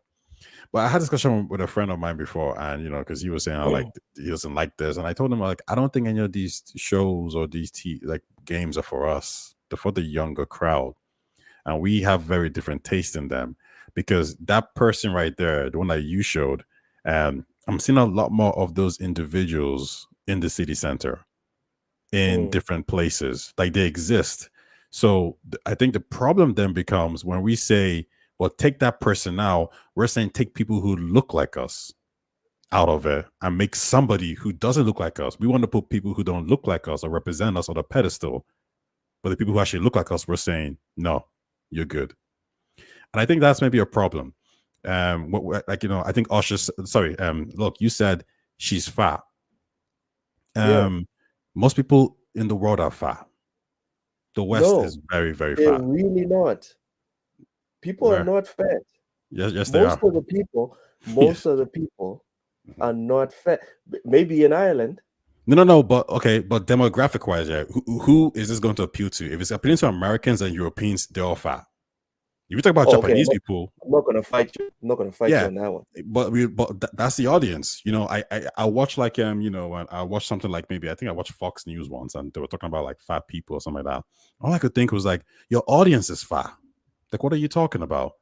But I had a discussion with a friend of mine before, and because he was saying how like he doesn't like this, and I told him like I don't think any of these shows or these like games are for us. They're for the younger crowd, and we have very different taste in them. Because that person right there, the one that you showed, I'm seeing a lot more of those individuals in the city center, in different places, like they exist. So I think the problem then becomes when we say, well, take that person out, we're saying take people who look like us out of it and make somebody who doesn't look like us. We want to put people who don't look like us or represent us on a pedestal. But the people who actually look like us, we're saying, no, you're good. And I think that's maybe a problem. I think Usher, sorry, look, you said she's fat. Most people in the world are fat. The West is very, very fat. They're really not. People are not fat. Yes, they are. Most of the people are not fat. Maybe in Ireland. No, but okay, but demographic wise, who is this going to appeal to? If it's appealing to Americans and Europeans, they're all fat. If you talk about Japanese people, I'm not gonna fight you. I'm not gonna fight you on that one. But that's the audience. I watch like when I watched something like maybe I think I watched Fox News once, and they were talking about like fat people or something like that. All I could think was like, your audience is fat. Like, what are you talking about?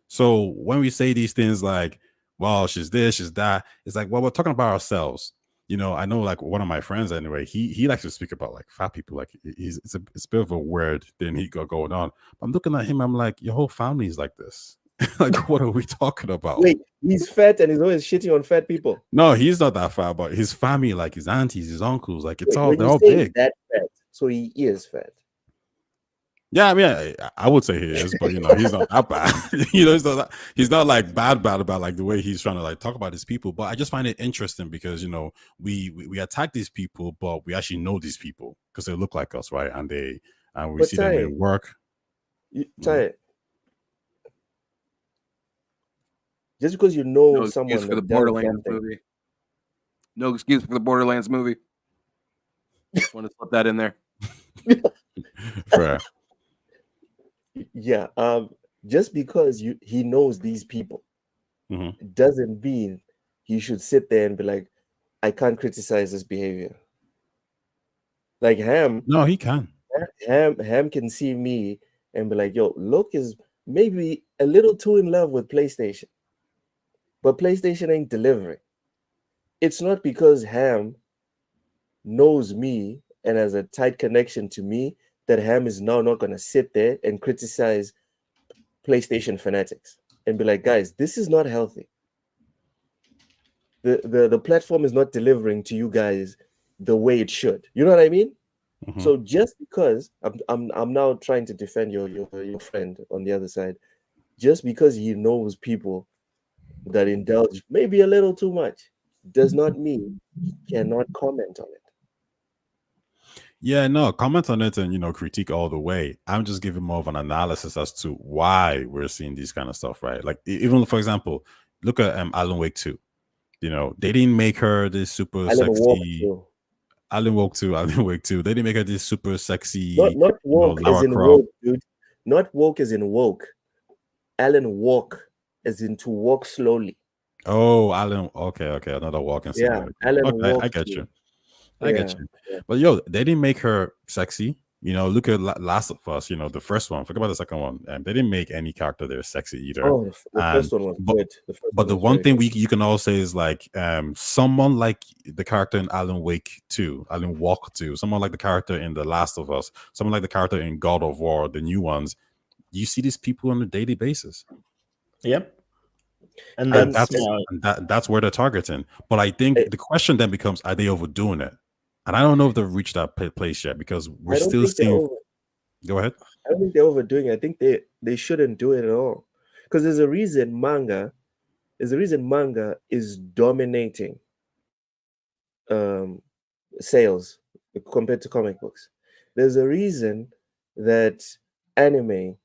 So when we say these things like, well, she's this, she's that, it's like, well, we're talking about ourselves. I know like one of my friends anyway, he likes to speak about like fat people. Like it's a bit of a weird thing he got going on. I'm looking at him, I'm like, your whole family is like this. Like, what are we talking about? Wait, he's fat and he's always shitting on fat people. No, he's not that fat, but his family, like his aunties, his uncles, like they're all big. That fat, so he is fat. Yeah, I mean, I would say he is, but he's not that bad. He's not like bad about like the way he's trying to like talk about his people. But I just find it interesting because we attack these people, but we actually know these people because they look like us, right? And we see them in work. Just because you know no someone excuse for the Borderlands movie. No excuse for the Borderlands movie. Just want to slip that in there. Fair. Yeah, just because he knows these people doesn't mean he should sit there and be like, I can't criticize this behavior. Like Ham. No, he can. Ham can see me and be like, yo, Luke is maybe a little too in love with PlayStation. But PlayStation ain't delivering. It's not because Ham knows me and has a tight connection to me that Ham is now not going to sit there and criticize PlayStation fanatics and be like, guys, this is not healthy. The platform is not delivering to you guys the way it should. You know what I mean? Mhm. So just because I'm now trying to defend your friend on the other side, just because he knows people that indulge maybe a little too much, does not mean he cannot comment on it. Yeah, no, comment on it and critique all the way. I'm just giving more of an analysis as to why we're seeing these kind of stuff, right? Like even for example, look at Alan Wake 2. They didn't make her this super Alan Walk sexy too. Alan Wake 2, Alan Wake 2. They didn't make her this super sexy, Not woke as Lara in Croft. woke, dude. Not woke as in woke. Alan Walk as in to walk slowly. Oh, Alan. Okay, another walking Yeah, simulator. Alan Okay, Walk I get too. you. I get Yeah, you. yeah. But yo, they didn't make her sexy. Look at Last of Us. The first one. Forget about the second one. They didn't make any character there sexy either. Oh, the And first one was but good. The first but the was one very thing good. you can all say is like someone like the character in Alan Wake 2, Alan Walk 2, someone like the character in The Last of Us, someone like the character in God of War, the new ones. You see these people on a daily basis. Yep. And And that's that's where they're targeting. But I think the question then becomes: are they overdoing it? And I don't know if they've reached that place yet because we're I don't still think they're seeing. over. Go ahead. I don't think they're overdoing it. I think they shouldn't do it at all. Because there's a reason manga is dominating sales compared to comic books. There's a reason that anime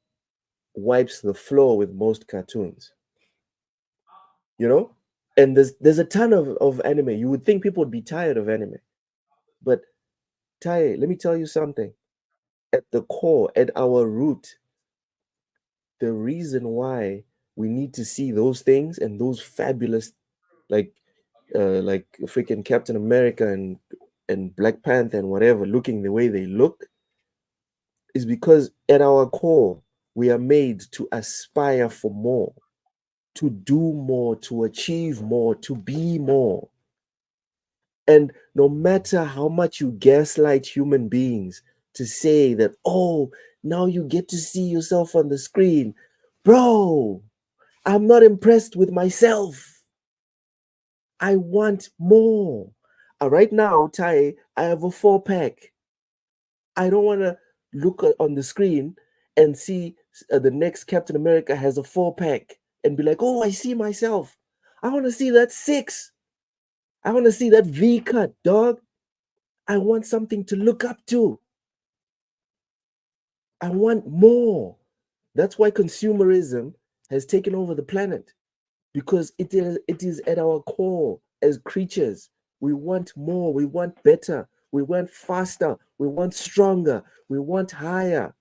wipes the floor with most cartoons. And there's a ton of anime. You would think people would be tired of anime, but Tai, let me tell you something. At the core, at our root, the reason why we need to see those things and those fabulous, like freaking Captain America and Black Panther and whatever, looking the way they look, is because at our core we are made to aspire for more, to do more, to achieve more, to be more. And no matter how much you gaslight human beings to say that, oh, now you get to see yourself on the screen, bro, I'm not impressed with myself. I want more. Right now, Tai, I have a 4-pack. I don't want to look on the screen and see the next Captain America has a 4-pack and be like, oh, I see myself. I want to see that 6. I want to see that V cut, dog. I want something to look up to. I want more. That's why consumerism has taken over the planet, because it is at our core as creatures. We want more, we want better, we want faster, we want stronger, we want higher.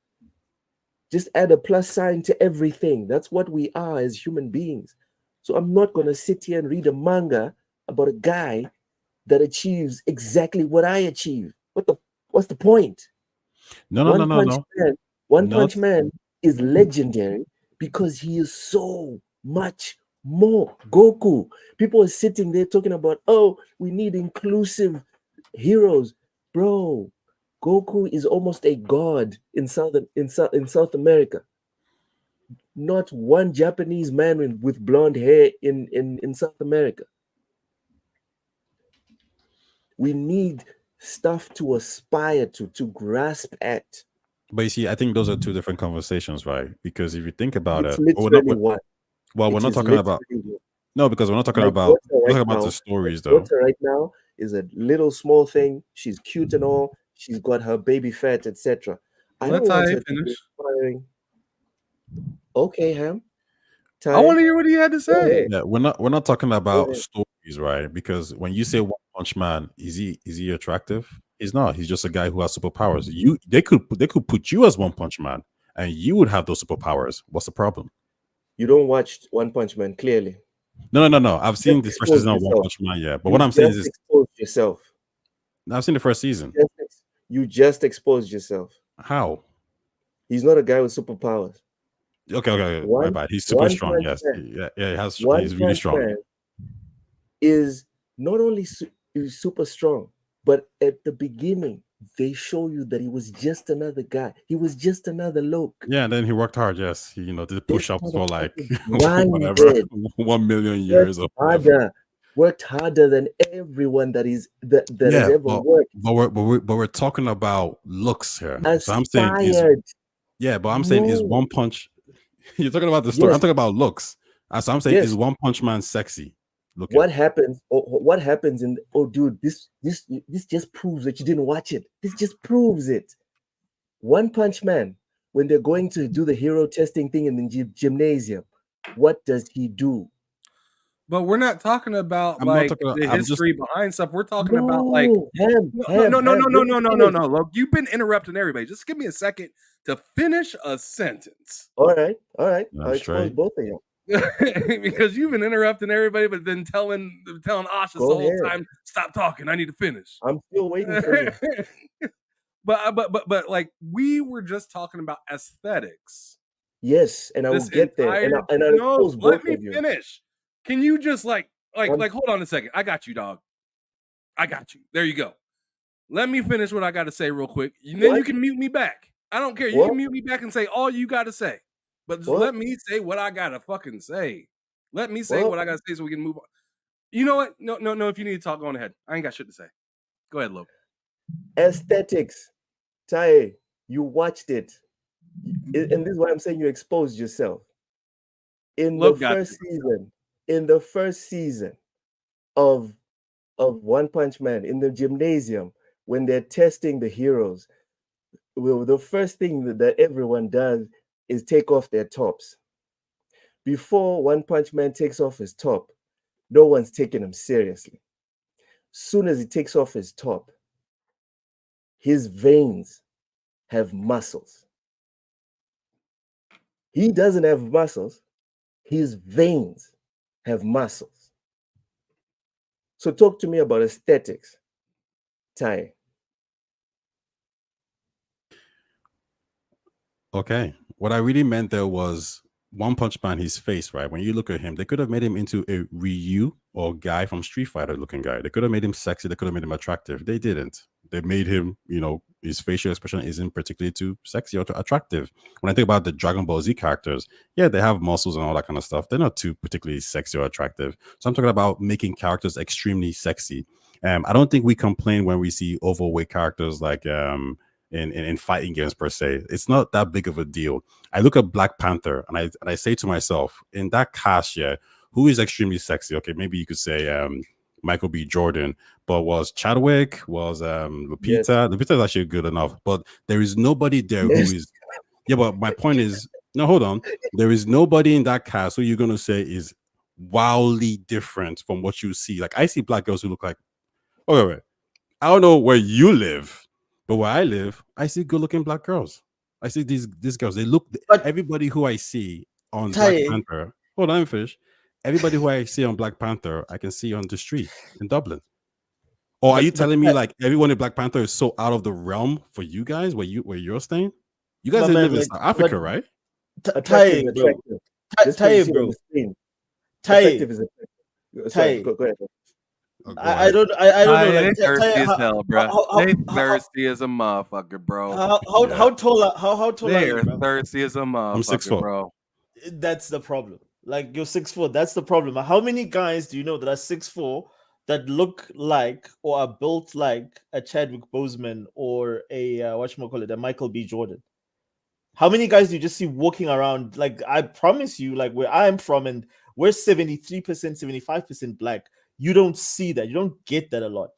Just add a plus sign to everything. That's what we are as human beings. So I'm not going to sit here and read a manga about a guy that achieves exactly what I achieve. What's the point? No. One Punch Man is legendary because he is so much more. Goku. People are sitting there talking about, oh, we need inclusive heroes. Bro, Goku is almost a god in South America. Not one Japanese man with blonde hair in South America. We need stuff to aspire to grasp at. But you see, I think those are two different conversations, right? Because if you think about It's it, literally what. we're not talking about. No, because we're not talking about. We're talking about the stories, though. Daughter right now is a little small thing. She's cute and all. She's got her baby fat, etc. I don't want her to be inspiring. Okay, Ham. I want to hear what he had to say. Yeah, we're not talking about stories, right? Because when you say One Punch Man, is he attractive? He's not. He's just a guy who has superpowers. They could put you as One Punch Man, and you would have those superpowers. What's the problem? You don't watch One Punch Man, clearly. No. I've seen the first season of One Punch Man, yeah. But what I'm saying is, expose yourself. I've seen the first season. You just exposed yourself. How? He's not a guy with superpowers. Okay. My bad. He's super strong. Yes. Yeah. He's really strong. Man is not only super strong, but at the beginning they show you that he was just another guy. He was just another loke. Yeah, and then he worked hard. Yes, he did push-ups for like whatever 1 million years. Harder. worked harder than everyone that has Yeah, ever but worked. we're talking about looks here. So I'm saying is Aspired. but I'm saying is No. One Punch. You're talking about the story. I'm Yes. talking about looks. So I'm saying Yes. is One Punch Man sexy looking? What happens? What happens in? Oh, dude, this just proves that you didn't watch it. This just proves it. One Punch Man, when they're going to do the hero testing thing in the gymnasium, what does he do? But we're not talking about I'm not like talking about- the I'm just- history behind stuff. We're talking about like Ham. no. Look, you've been interrupting everybody. Just give me a second to finish a sentence. All right. I'll expose straight. both of you. Because you've been interrupting everybody, but then telling Asha the Go whole ahead. time, stop talking. I need to finish. I'm still waiting for you. but like we were just talking about aesthetics. Yes, and I will This get there, and I'll no, expose let both me of you. finish. Can you just like hold on a second? I got you, dog. I got you. There you go. Let me finish what I got to say real quick. Then you can mute me back. I don't care. You can mute me back and say all you got to say. But just let me say what I got to fucking say. Let me say what I got to say so we can move on. You know what? No. If you need to talk, go on ahead. I ain't got shit to say. Go ahead, Lo. Aesthetics. Taye, you watched it. And this is why I'm saying you exposed yourself. In the first season of One Punch Man, in the gymnasium, when they're testing the heroes, the first thing that everyone does is take off their tops. Before One Punch Man takes off his top, no one's taking him seriously. Soon as he takes off his top, his veins have muscles. He doesn't have muscles. His veins have muscles. So talk to me about aesthetics, Taye. Okay. What I really meant there was One Punch Man, his face, right? When you look at him, they could have made him into a Ryu or guy from Street Fighter looking guy. They could have made him sexy. They could have made him attractive. They didn't. They made him, his facial expression isn't particularly too sexy or too attractive. When I think about the Dragon Ball Z characters, yeah, they have muscles and all that kind of stuff. They're not too particularly sexy or attractive. So I'm talking about making characters extremely sexy. I don't think we complain when we see overweight characters like in fighting games per se. It's not that big of a deal. I look at Black Panther and I say to myself, in that cast, who is extremely sexy? Okay, maybe you could say Michael B. Jordan, but was Chadwick, was Lupita. Yes. Lupita is actually good enough, but there is nobody there who is. Yeah, but my point is, no, hold on. There is nobody in that cast who you're gonna say is wildly different from what you see. Like I see black girls who look like, wait. I don't know where you live, but where I live, I see good-looking black girls. I see these girls. They look. But everybody who I see on Black Panther. Hold on, let me finish. Everybody who I see on Black Panther, I can see on the street in Dublin. Or are you telling me like everyone in Black Panther is so out of the realm for you guys where you're staying? You guys live in South Africa, right? Taye, bro. Taye, bro. Taye. Go ahead. I don't know. Like, thirsty as hell, bro. They thirsty as a motherfucker, bro. How tall are you, bro? Thirsty as a motherfucker, I'm 6'4", bro. That's the problem. Like you're 6'4". That's the problem. How many guys do you know that are 6'4" that look like or are built like a Chadwick Boseman or a a Michael B. Jordan? How many guys do you just see walking around? Like I promise you, like where I'm from, and we're 73%, 75% black. You don't see that. You don't get that a lot.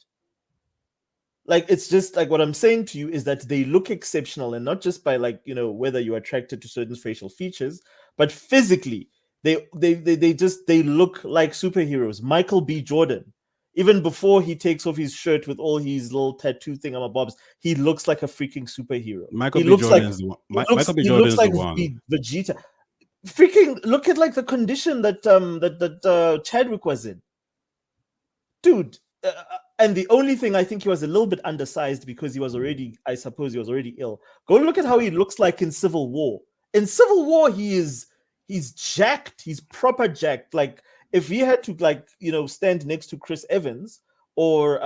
Like it's just like what I'm saying to you is that they look exceptional, and not just by like whether you're attracted to certain facial features, but physically they look like superheroes. Michael B. Jordan, even before he takes off his shirt with all his little tattoo thingamabobs, he looks like a freaking superhero. Michael B. Jordan is the one. Michael B. Jordan is the one. Vegeta. Freaking look at like the condition that Chadwick was in. Dude, and the only thing I think he was a little bit undersized because he was already ill. Go look at how he looks like in Civil War. In Civil War, he's jacked. He's proper jacked. Like if he had to stand next to Chris Evans or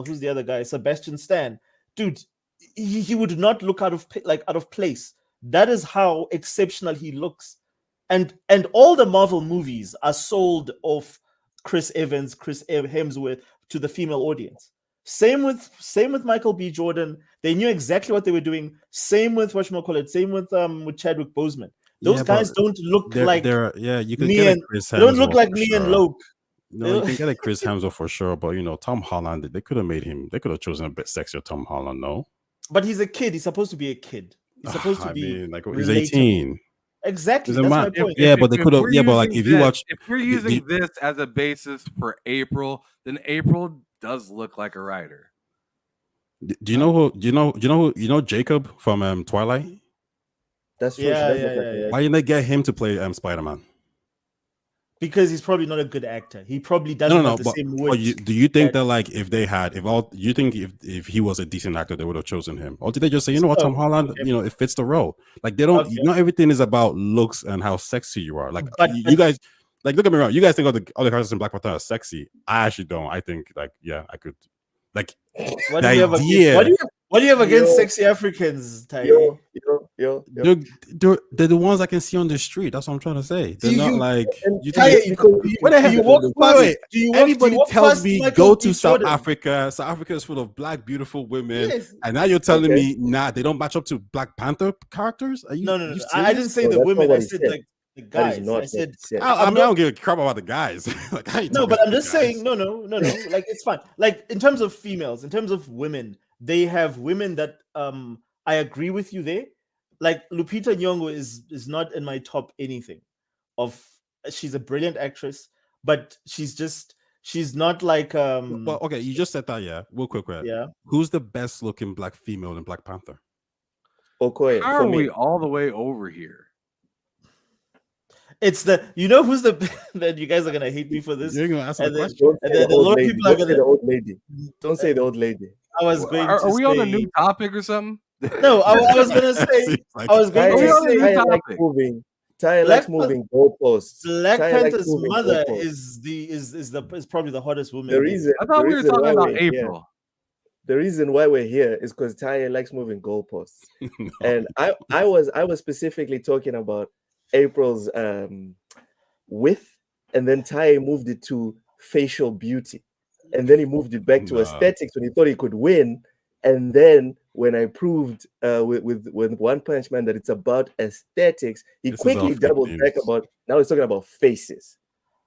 who's the other guy, Sebastian Stan, dude, he would not look out of place. That is how exceptional he looks. And all the Marvel movies are sold off Chris Evans, Hemsworth to the female audience. Same with Michael B. Jordan. They knew exactly what they were doing. Same with Same with Chadwick Boseman. Those guys don't look like you could me get a and Chris they don't look Hemsworth like for me and sure. Loke. No, you can get a Chris Hemsworth for sure, but Tom Holland, they could have made him. They could have chosen a bit sexier Tom Holland. No, but he's a kid. He's supposed to be a kid. He's supposed to I be mean, like he's relatable. 18. Exactly. He's a That's man. my point. Yeah, but they could have. Yeah, but like if you watch, if we're using this as a basis for April, then April does look like a writer. Do you know who? Do you know Jacob from Twilight? That's true. Yeah. Why didn't they get him to play Spider-Man? Because he's probably not a good actor. He probably doesn't have the same wit. Do you think that like if he was a decent actor, they would have chosen him? Or did they just say, you know what, Tom Holland, it fits the role? Like they don't. Not everything is about looks and how sexy you are. Like you guys, like look at me wrong. You guys think all the characters in Black Panther are sexy. I actually don't. I think like I could. Like what do you have against sexy Africans, Ty? They're the ones I can see on the street. That's what I'm trying to say. They're not like anybody tells me go to South Africa. South Africa is full of black, beautiful women, and now you're telling me they don't match up to Black Panther characters? Are you? No. I didn't say the women. I said like the guys. I said I don't give a crap about the guys. Like, but I'm just saying no. Like it's fine. Like in terms of females, in terms of women, they have women that I agree with you there. Like Lupita Nyong'o is not in my top anything. She's a brilliant actress, but she's not like Well, okay, you just said that, yeah. Real quick, yeah. Who's the best looking black female in Black Panther? Okoye. How are we all the way over here? It's who's the that you guys are gonna hate me for this. You're gonna ask a question. And then a lot of people are gonna the old lady. Don't say the old lady. I was going to Are we say, on a new topic or something? No, I was gonna say Tyre likes moving goalposts. Black Panther's mother is probably the hottest woman. I thought we were talking about April. The reason why we're here is because Tyre likes moving goalposts. No. And I was specifically talking about April's width, and then Tyre moved it to facial beauty, and then he moved it back to aesthetics when he thought he could win. And then when I proved with One Punch Man that it's about aesthetics, he quickly doubled back about now he's talking about faces.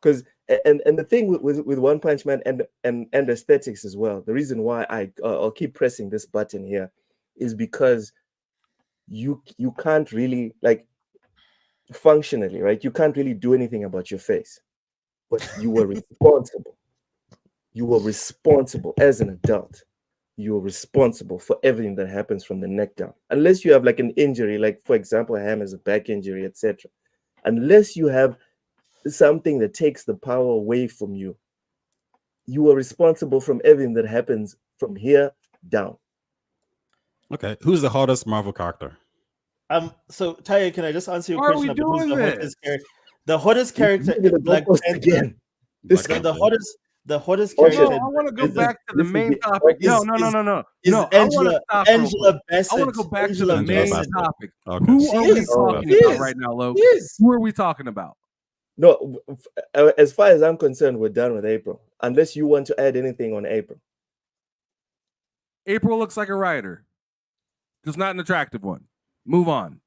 Because and the thing with One Punch Man and aesthetics as well, the reason why I'll keep pressing this button here is because you can't really, like, functionally, right? You can't really do anything about your face, but you were responsible. You were responsible as an adult. You are responsible for everything that happens from the neck down. Unless you have like an injury, like for example, Ham has a back injury, etc. Unless you have something that takes the power away from you, you are responsible from everything that happens from here down. Okay, who's the hottest Marvel character? So Tyre, can I just answer your question about who's the hottest character? The hottest character in Black Panther again. The hottest character. No, I want to go back to the main topic. No. Is Angela Bassett. I want to go back to the main topic. Okay. Who are we talking about right now, Lo? Who are we talking about? No, as far as I'm concerned, we're done with April. Unless you want to add anything on April. April looks like a writer. Just not an attractive one. Move on.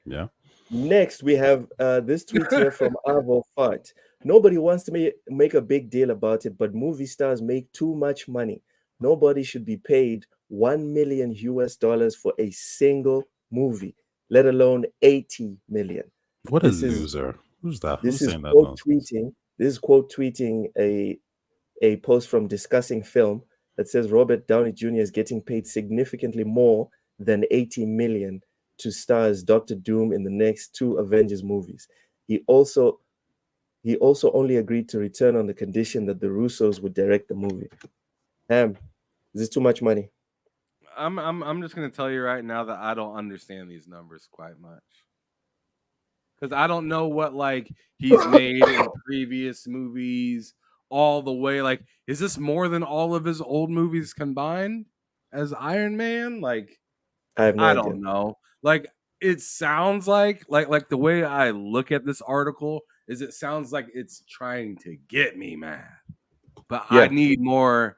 Yeah. Next, we have this tweet here from Avo Fart. Nobody wants to make a big deal about it, but movie stars make too much money. Nobody should be paid $1 million for a single movie, let alone 80 million. What a loser. Who's that? This is quote tweeting a post from Discussing Film that says Robert Downey Jr. is getting paid significantly more than 80 million to star as Dr. Doom in the next 2 Avengers movies. He also only agreed to return on the condition that the Russos would direct the movie. Ham, is this too much money? I'm just gonna tell you right now that I don't understand these numbers quite much. Because I don't know what like he's made in previous movies all the way. Like, is this more than all of his old movies combined as Iron Man? Like, I don't know. Like, it sounds like the way I look at this article, is it sounds like it's trying to get me mad. But Yeah. I need more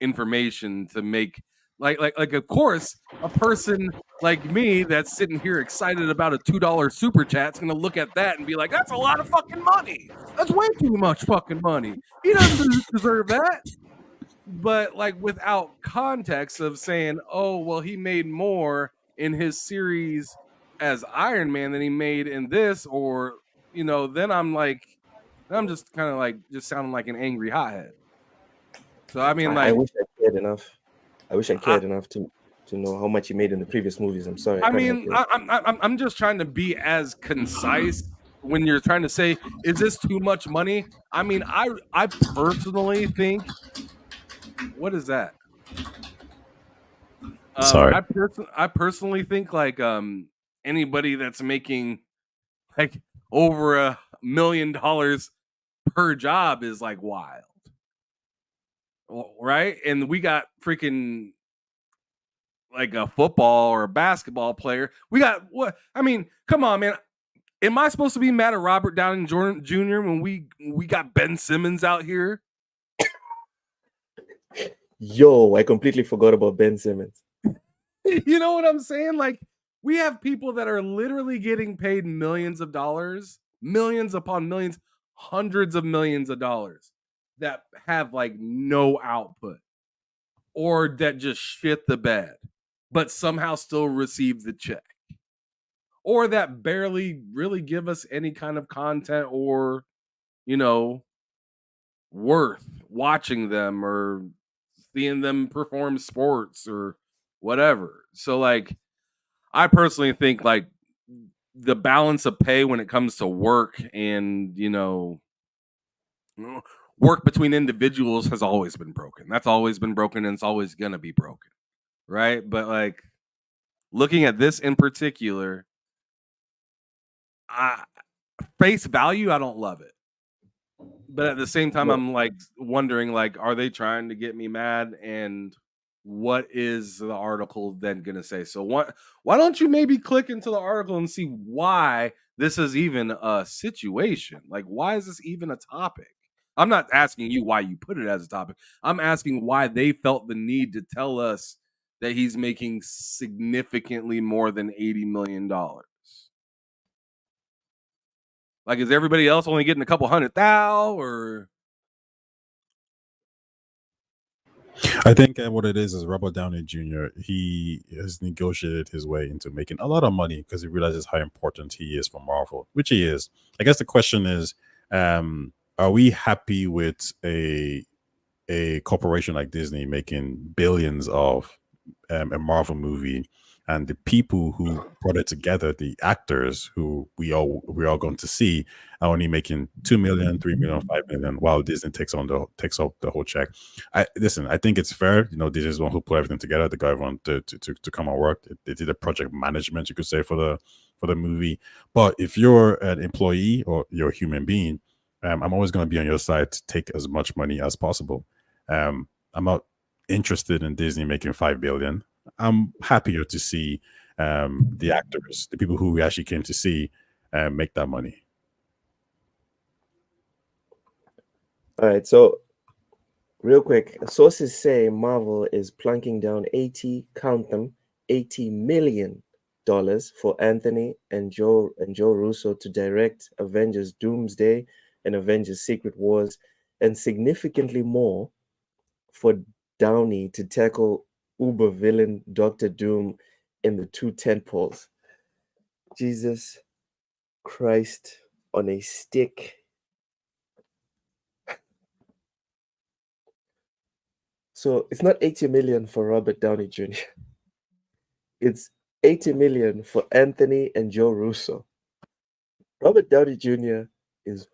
information to make like of course a person like me that's sitting here excited about a $2 super chat's gonna look at that and be like, that's a lot of fucking money. That's way too much fucking money. He doesn't deserve that. But like without context of saying, oh well, he made more in his series as Iron Man than he made in this, or then I'm just kind of like just sounding like an angry hothead. So I mean, I like, wish I cared enough. I wish I cared enough to know how much he made in the previous movies. I'm sorry. I'm just trying to be as concise when you're trying to say, is this too much money? I mean, I personally think, what is that? Sorry. I personally think like anybody that's making like over $1 million per job is like wild, right? And we got freaking like a football or a basketball player. We got what? I mean, come on, man. Am I supposed to be mad at Robert Downey Jr. when we got Ben Simmons out here? Yo, I completely forgot about Ben Simmons. You know what I'm saying? Like, we have people that are literally getting paid millions of dollars, millions upon millions, hundreds of millions of dollars that have like no output or that just shit the bed, but somehow still receive the check, or that barely really give us any kind of content or, worth watching them or seeing them perform sports or whatever. So like, I personally think like the balance of pay when it comes to work and, work between individuals has always been broken. That's always been broken and it's always going to be broken. Right? But like looking at this in particular, face value, I don't love it. But at the same time, I'm like wondering, like, are they trying to get me mad? And what is the article then gonna say? So why don't you maybe click into the article and see why this is even a situation? Like, why is this even a topic? I'm not asking you why you put it as a topic. I'm asking why they felt the need to tell us that he's making significantly more than $80 million. Like, is everybody else only getting a couple $100,000 or? I think what it is Robert Downey Jr. He has negotiated his way into making a lot of money because he realizes how important he is for Marvel, which he is. I guess the question is, are we happy with a corporation like Disney making billions of a Marvel movie, and the people who brought it together, the actors who we're all going to see, are only making 2 million, 3 million, 5 million, while Disney takes up the whole check. I think it's fair. Disney's the one who put everything together. They got everyone to come and work. They did the project management, you could say, for the movie. But if you're an employee or you're a human being, I'm always going to be on your side to take as much money as possible. I'm not interested in Disney making 5 billion. I'm happier to see the actors, the people who we actually came to see, make that money. All right, so real quick, sources say Marvel is plunking down $80 million for Anthony and Joe Russo to direct Avengers Doomsday and Avengers Secret Wars, and significantly more for Downey to tackle uber villain Doctor Doom in the 2 tentpoles. Jesus Christ on a stick. So it's not 80 million for Robert Downey Jr. It's 80 million for Anthony and Joe Russo. Robert Downey Jr. is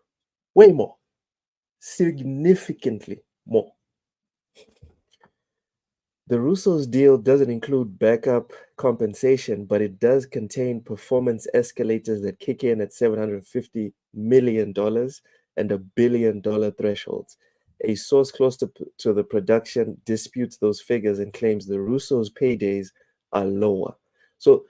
way more, significantly more. The Russo's deal doesn't include backup compensation, but it does contain performance escalators that kick in at $750 million and $1 billion thresholds. A source close to the production disputes those figures and claims the Russo's paydays are lower. So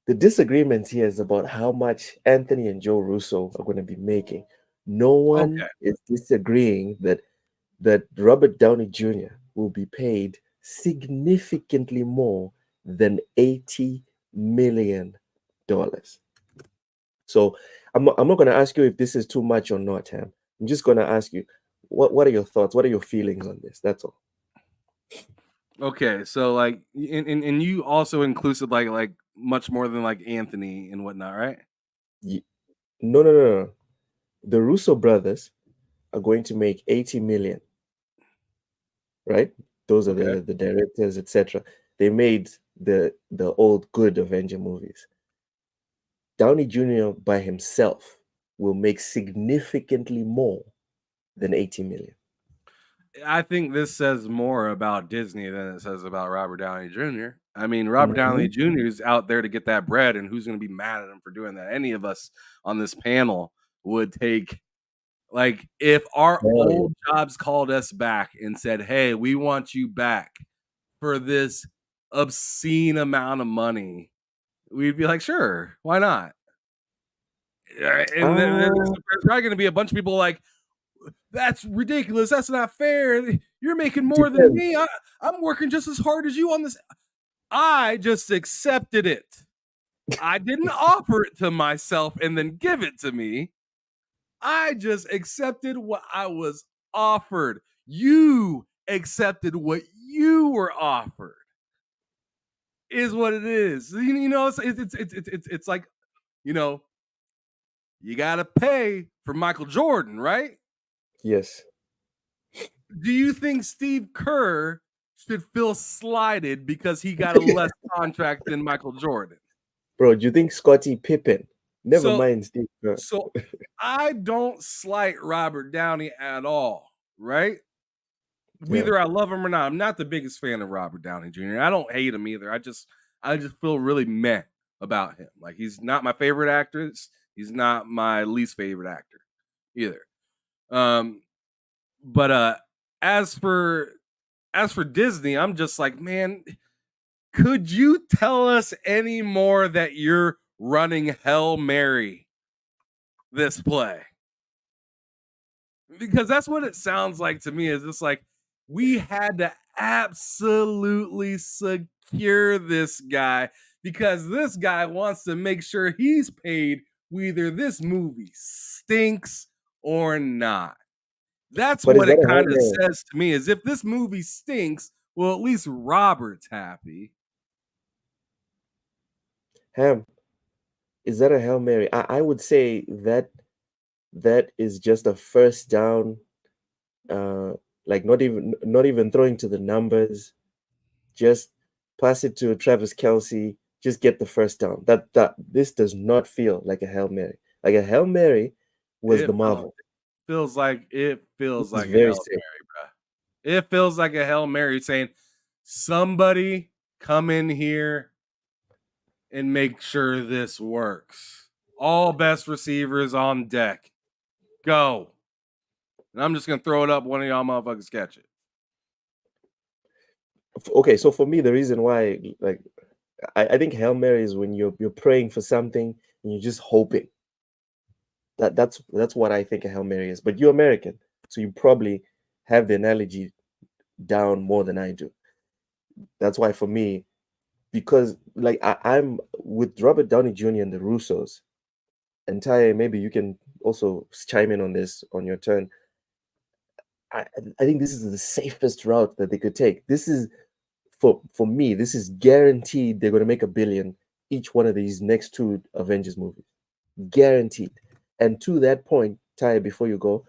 The disagreement here is about how much Anthony and Joe Russo are going to be making. No one Okay. is disagreeing that Robert Downey Jr. will be paid significantly more than $80 million. So I'm not going to ask you if this is too much or not, Ham. I'm just going to ask you, what are your thoughts? What are your feelings on this? That's all. Okay, so like, and you also inclusive like much more than like Anthony and whatnot, right? No. The Russo brothers are going to make 80 million, right? Those are Okay. the directors, etc. They made the old good Avenger movies. Downey Jr. by himself will make significantly more than 80 million. I think this says more about Disney than it says about Robert Downey Jr. I mean, Robert Downey Jr. is out there to get that bread, and who's going to be mad at him for doing that? Any of us on this panel would take, like, if our old jobs called us back and said, "Hey, we want you back for this obscene amount of money," we'd be like, "Sure, why not?" And then there's probably going to be a bunch of people like, "That's ridiculous. That's not fair. You're making more than me. I'm working just as hard as you on this." I just accepted it. I didn't offer it to myself and then give it to me. I just accepted what I was offered. You accepted what you were offered. Is what it is. You know, it's like, you know, you gotta pay for Michael Jordan, right? Yes. Do you think Steve Kerr should feel slighted because he got a less contract than Michael Jordan? Bro, do you think Scottie Pippen? Never mind Steve Kerr. So I don't slight Robert Downey at all, right? Whether I love him or not. I'm not the biggest fan of Robert Downey Jr. I don't hate him either. I just feel really meh about him. Like, he's not my favorite actor. He's not my least favorite actor either. But as for Disney, I'm just like, man, could you tell us any more that you're running Hail Mary this play? Because that's what it sounds like to me. Is just like, we had to absolutely secure this guy because this guy wants to make sure he's paid whether this movie stinks or not. That's what it kind of says to me, is if this movie stinks, well, at least Robert's happy. Ham, is that a Hail Mary? I would say that is just a first down, like not even throwing to the numbers, just pass it to Travis Kelce, just get the first down. That this does not feel like a Hail Mary. Like a Hail Mary was the Marvel. It feels like a Hail Mary, bro. It feels like a Hail Mary saying, somebody come in here and make sure this works. All best receivers on deck. Go. And I'm just going to throw it up. One of y'all motherfuckers catch it. Okay, so for me, the reason why, like, I think Hail Mary is when you're praying for something and you're just hoping. That's what I think a Hail Mary is. But you're American, so you probably have the analogy down more than I do. That's why for me, because like I'm with Robert Downey Jr. and the Russos, and Ty, maybe you can also chime in on this on your turn. I think this is the safest route that they could take. This is for me, this is guaranteed they're going to make $1 billion each one of these next 2 Avengers movies. Guaranteed. And to that point, Ty, before you go,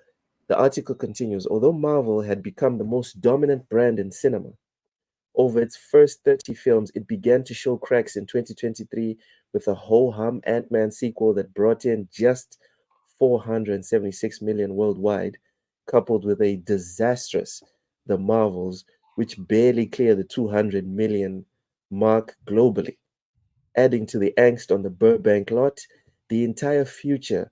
the article continues. Although Marvel had become the most dominant brand in cinema, over its first 30 films, it began to show cracks in 2023 with a ho-hum Ant-Man sequel that brought in just $476 million worldwide, coupled with a disastrous The Marvels, which barely cleared the 200 million mark globally. Adding to the angst on the Burbank lot, the entire future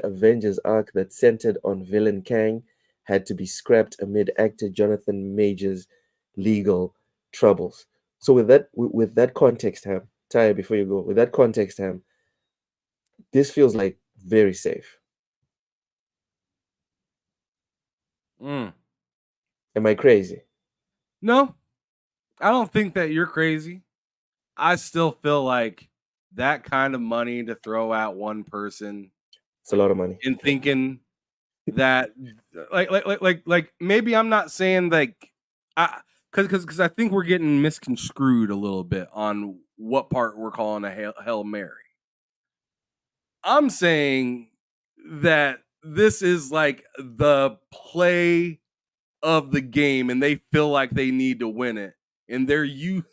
Avengers arc that centered on villain Kang had to be scrapped amid actor Jonathan Majors' legal troubles. So with that context, Ham, Ty, before you go, with that context, Ham, this feels like very safe. Mm. Am I crazy? No, I don't think that you're crazy. I still feel like that kind of money to throw at one person It's a lot of money. and thinking that like maybe I'm not saying like because I think we're getting misconstrued a little bit on what part we're calling a Hail Mary. I'm saying that this is like the play of the game and they feel like they need to win it and they're using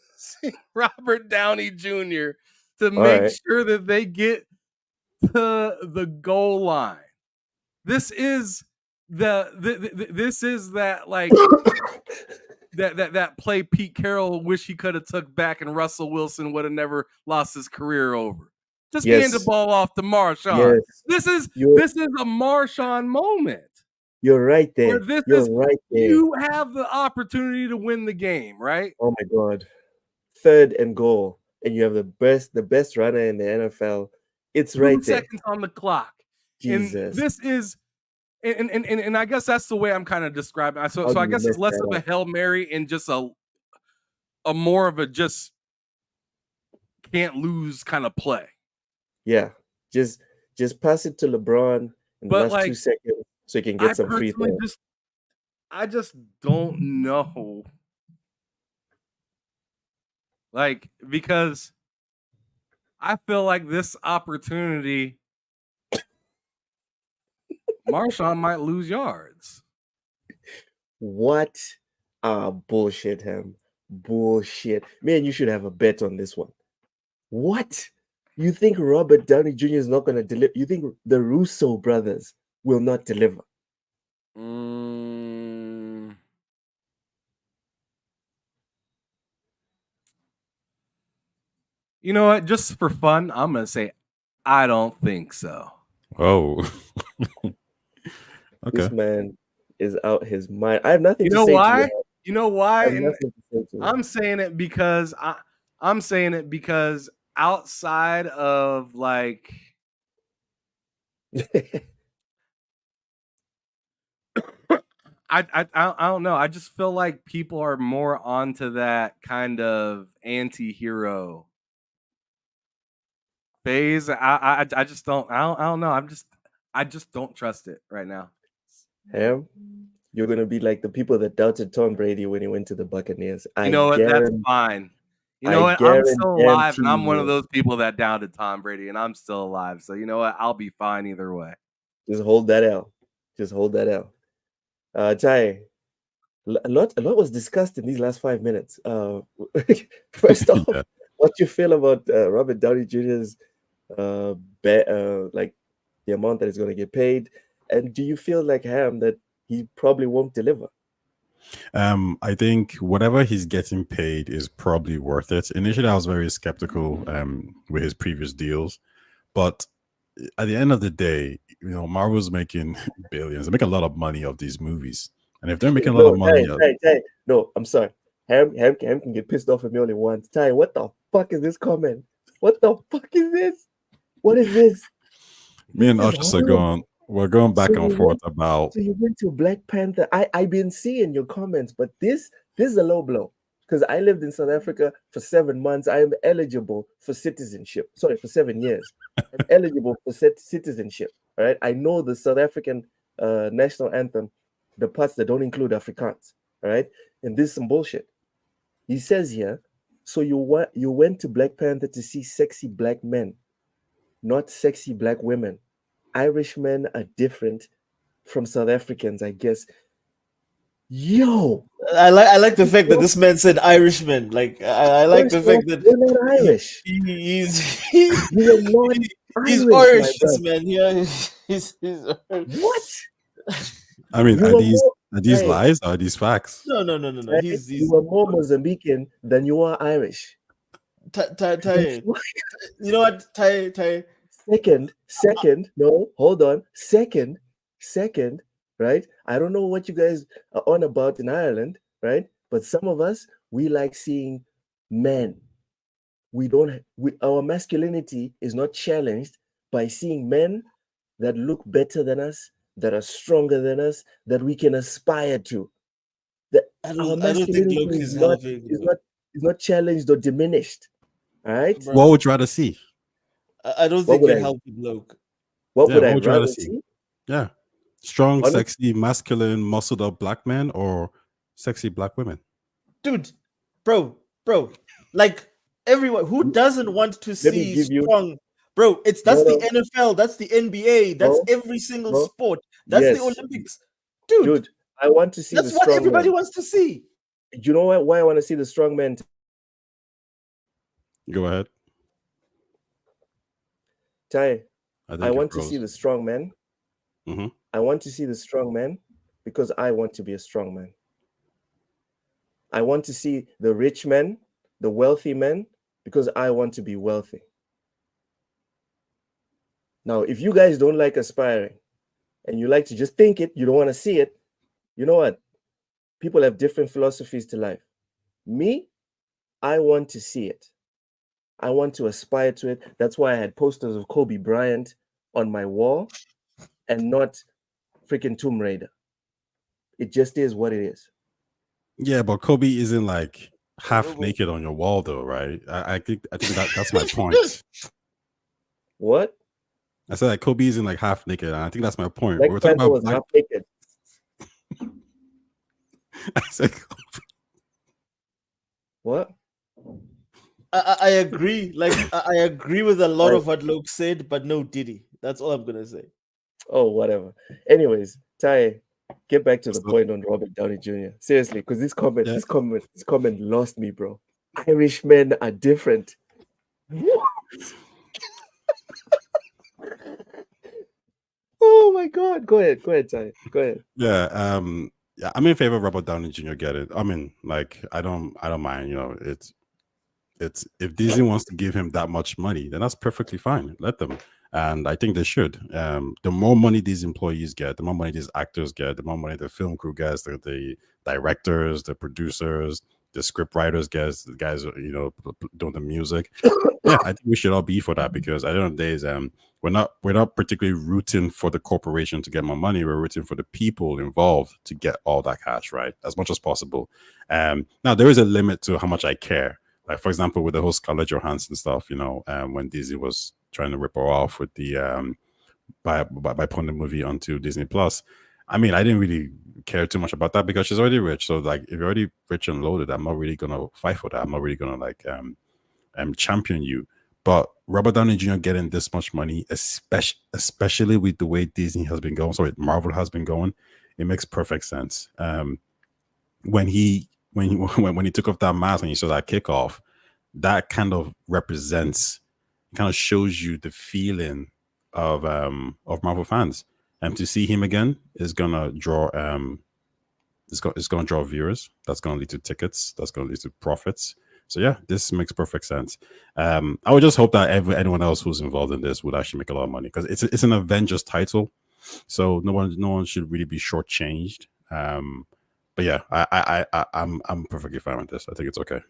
Robert Downey Jr. to make right. sure that they get to the goal line. This is this is that like that play Pete Carroll wish he could have took back and Russell Wilson would have never lost his career over. Just hand the Yes. ball off to Marshawn. Yes. This is You're, a Marshawn moment. you're right there. Where this You're is right there. you have the opportunity to win the game, right? Oh my God. 3rd and goal. And you have the best runner in the NFL. It's 2 right there. seconds on the clock. Jesus. And this is and I guess that's the way I'm kind of describing it. So How do I you guess it's mess less that of a up? Hail Mary and just a more of a just can't lose kind of play. Yeah. Just pass it to LeBron in the But, last 2 like, seconds so he can get some free personally throws. I just don't know. Like, because I feel like this opportunity Marshawn might lose yards. What? Bullshit, Ham. Bullshit. Man, you should have a bet on this one. What? You think Robert Downey Jr. is not going to deliver? You think the Russo brothers will not deliver? You know what? Just for fun, I'm going to say I don't think so. Oh. Okay. This man is out his mind. I have nothing You to know say why? to you. You know why? I have And nothing to say to you. I'm saying it because I'm saying it because outside of like I don't know. I just feel like people are more onto that kind of anti-hero phase. I just don't I don't know. I just don't trust it right now. Ham, you're gonna be like the people that doubted Tom Brady when he went to the Buccaneers. You know what? That's fine. You know I what? I'm still alive, and guarantee I'm one of you. those people that doubted Tom Brady, and I'm still alive. So you know what? I'll be fine either way. Just hold that L. Just hold that L. Ty, a lot was discussed in these last 5 minutes. First off, Yeah. what you feel about Robert Downey Jr.'s like the amount that is going to get paid, and do you feel like Ham that he probably won't deliver? I think whatever he's getting paid is probably worth it. Initially, I was very skeptical with his previous deals, but at the end of the day, you know, Marvel's making billions. They make a lot of money of these movies, and if they're making a lot of money, Ty, no, I'm sorry. Ham can get pissed off at me only once. Ty, what the fuck is this comment? What the fuck is this? What is this? me and This is Usher are horrible. going. We're going back So and you forth about. So you went to Black Panther. I've been seeing your comments, but this is a low blow because I lived in South Africa for 7 months. I am eligible for citizenship. Sorry, for 7 years. I'm eligible for citizenship. All right. I know the South African national anthem, the parts that don't include Afrikaans. All right. And this is some bullshit. He says here, so you went to Black Panther to see sexy black men, not sexy black women. Irishmen are different from South Africans, I guess. Yo, I like the fact that this man said Irishman. Like I like the fact that you're not Irish. he's You're not he's Irish, Irish. my This brother. man, yeah, he's What? I mean, You are were these more, are these hey, lies or are these facts? no. hey, He's you were more Mozambican than you are Irish. Ty. You know what, Ty? Second, no, hold on. Second, right? I don't know what you guys are on about in Ireland, right? But some of us, we like seeing men. our masculinity is not challenged by seeing men that look better than us, that are stronger than us, that we can aspire to. I Our don't think masculinity Loki's helping. is not challenged or diminished. All right. Bro, What would you rather see? I don't What think would you're I helping Loki. what Yeah, would what I would you rather rather see? see? Yeah. Strong, Honest, sexy, masculine, muscled up black men or sexy black women? Dude, bro, like everyone who doesn't want to let me see give you strong, bro, that's no the no NFL, that's the NBA, that's no every single no. sport, that's the Yes, Olympics. Dude, dude. I want to see the that's what strong everybody man. wants to see. You know why I want to see the strong man? Go ahead. Tai, I I think you want to see froze. the strong man. Mhm. I want to see the strong man because I want to be a strong man. I want to see the rich man, the wealthy man, because I want to be wealthy. Now, if you guys don't like aspiring and you like to just think it, you don't want to see it, you know what? People have different philosophies to life. Me, I want to see it. I want to aspire to it. That's why I had posters of Kobe Bryant on my wall and not freaking Tomb Raider. It just is what it is. Yeah, but Kobe isn't like half Robo. naked on your wall, though, right? I think that's my point. What? I said like Kobe isn't like half naked, and I think that's my point. Black We're talking Panther about was black. half naked. I said, What? I agree. Like I agree with a lot Like, of what Luke said, but no Diddy. That's all I'm gonna say. oh, whatever. Anyways, Ty, get back to the So- point on Robert Downey Jr. Seriously, because this Yeah. comment lost me, bro. Irish men are different. Oh my god. Go ahead, Ty. Go ahead. yeah, yeah, I'm in favor of Robert Downey Jr. Get it? I mean, like, I don't mind. You know, it's if Disney wants to give him that much money, then that's perfectly fine. Let them, and I think they should. The more money these employees get, the more money these actors get, the more money the film crew gets, the directors, the producers, the script writers gets, the guys doing the music. Yeah, I think we should all be for that because at the end of the day, we're not particularly rooting for the corporation to get more money. We're rooting for the people involved to get all that cash, right, as much as possible. Now there is a limit to how much I care. Like, for example, with the whole Scarlett Johansson stuff, when Disney was trying to rip her off with the by putting the movie onto Disney Plus. I mean, I didn't really care too much about that because she's already rich. So, like, if you're already rich and loaded, I'm not really gonna fight for that. I'm not really gonna champion you. But Robert Downey Jr. getting this much money, especially with the way Disney has been going, sorry, Marvel has been going, it makes perfect sense. When he took off that mask and you saw that kickoff, that kind of represents, kind of shows you the feeling of Marvel fans. And to see him again is gonna draw it's gonna draw viewers. That's gonna lead to tickets. That's gonna lead to profits. So yeah, this makes perfect sense. I would just hope that anyone else who's involved in this would actually make a lot of money because it's an Avengers title, so no one should really be shortchanged. But yeah, I'm perfectly fine with this. I think it's okay.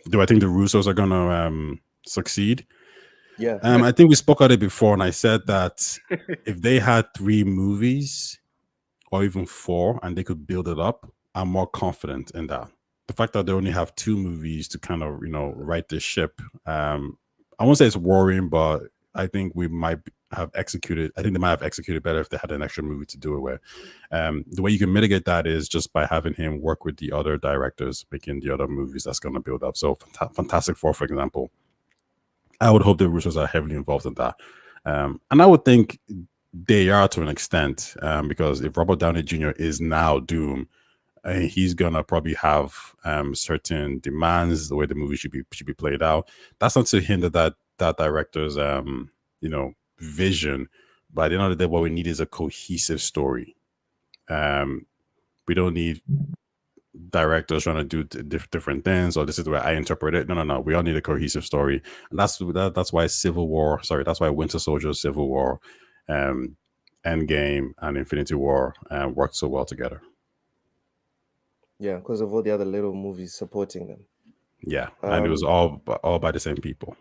Do I think the Russos are gonna succeed? Yeah. I think we spoke about it before, and I said that if they had 3 movies or even 4, and they could build it up, I'm more confident in that. The fact that they only have 2 movies to kind of right this ship, I won't say it's worrying, but I think we might have executed. I think they might have executed better if they had an extra movie to do it with. The way you can mitigate that is just by having him work with the other directors making the other movies that's going to build up. So Fantastic Four, for example, I would hope the Russos are heavily involved in that. And I would think they are to an extent, because if Robert Downey Jr. is now Doom, he's gonna probably have certain demands the way the movie should be played out. That's not to hinder that director's vision, but at the end of the day, what we need is a cohesive story. We don't need directors trying to do different things, or this is the way I interpret it. No. We all need a cohesive story, and that's why That's why Winter Soldier, Civil War, Endgame, and Infinity War worked so well together. Yeah, because of all the other little movies supporting them. Yeah, and it was all by the same people.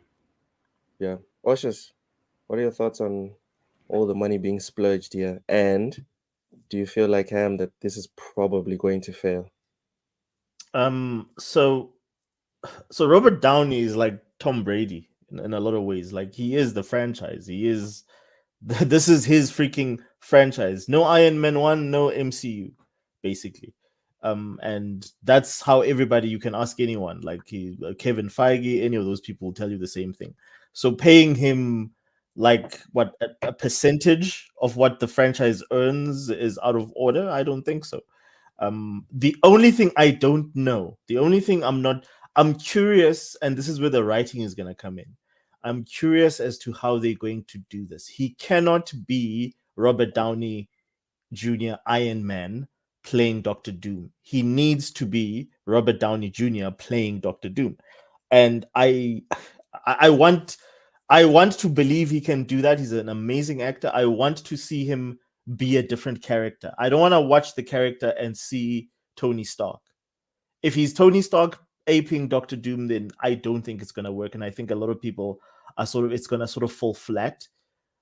Yeah. Oshus, what are your thoughts on all the money being splurged here? And do you feel like Ham that this is probably going to fail? So Robert Downey is like Tom Brady in a lot of ways. Like he is the franchise. He is this is his freaking franchise. No Iron Man 1, no MCU, basically. And that's how everybody, you can ask anyone, like Kevin Feige, any of those people will tell you the same thing. So paying him like what a percentage of what the franchise earns is out of order. I don't think so. The only thing I don't know, the only thing I'm curious, and this is where the writing is going to come in. I'm curious as to how they're going to do this. He cannot be Robert Downey Jr. Iron Man playing Doctor Doom. He needs to be Robert Downey Jr. playing Doctor Doom. And I want to believe he can do that. He's an amazing actor. I want to see him be a different character. I don't want to watch the character and see Tony Stark. If he's Tony Stark aping Doctor Doom, then I don't think it's going to work. And I think a lot of people are it's going to sort of fall flat.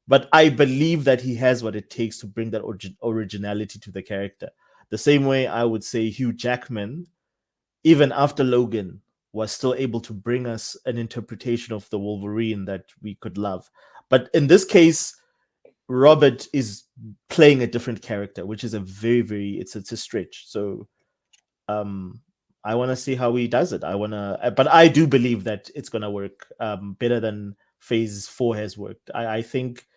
But I believe that he has what it takes to bring that originality to the character. The same way I would say Hugh Jackman, even after Logan, was still able to bring us an interpretation of the Wolverine that we could love. But in this case, Robert is playing a different character, which is a very, it's a stretch. So I want to see how he does it. But I do believe that it's going to work better than Phase 4 has worked. I think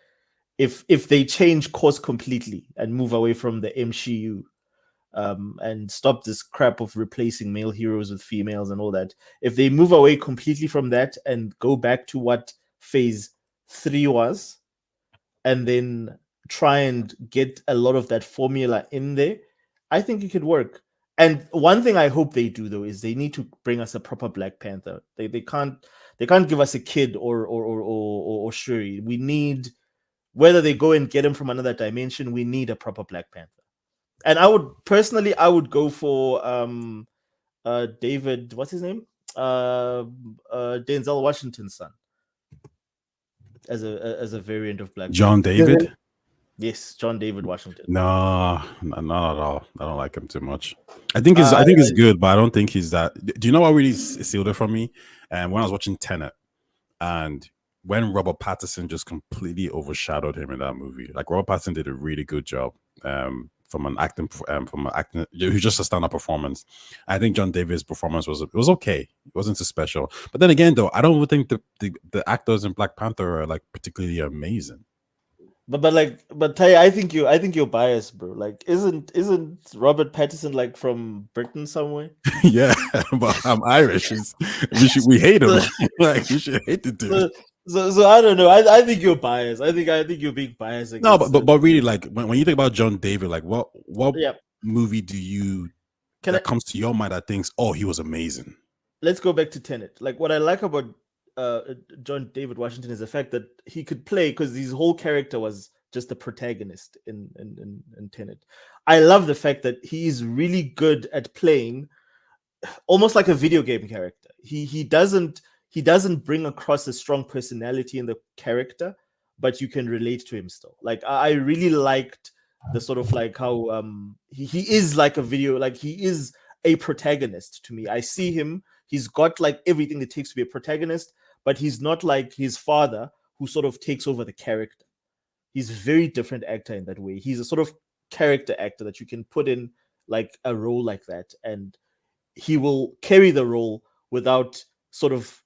if they change course completely and move away from the MCU and stop this crap of replacing male heroes with females and all that, if they move away completely from that and go back to what Phase 3 was, and then try and get a lot of that formula in there, I think it could work. And one thing I hope they do though is they need to bring us a proper Black Panther. They can't give us a kid or Shuri. We need, whether they go and get him from another dimension, we need a proper Black Panther. And I would go for David, what's his name? Denzel Washington's son, as a variant of Black John Panther. David? Yes, John David Washington. No, not at all. I don't like him too much. I think he's good, but I don't think he's that. Do you know what really sealed it for me? And when I was watching Tenet, and when Robert Pattinson just completely overshadowed him in that movie, like Robert Pattinson did a really good job from an acting, it was just a stand-up performance. I think John David's performance was okay. It wasn't so special. But then again, though, I don't think the actors in Black Panther are like particularly amazing. But Ty, I think you're biased, bro. Like, isn't Robert Pattinson like from Britain somewhere? Yeah, but I'm Irish. We hate him. Like, we should hate the dude. So I don't know. I think you're biased. I think you're being biased. No, but really, like when you think about John David, like what movie that comes to your mind that thinks, oh, he was amazing? Let's go back to Tenet. Like, what I like about John David Washington is the fact that he could play, because his whole character was just the protagonist in Tenet. I love the fact that he is really good at playing almost like a video game character. He doesn't bring across a strong personality in the character, but you can relate to him still. Like, I really liked the sort of like how he is like a video, like he is a protagonist to me. I see him, he's got like everything it takes to be a protagonist, but he's not like his father who sort of takes over the character. He's a very different actor in that way. He's a sort of character actor that you can put in like a role like that, and he will carry the role without sort of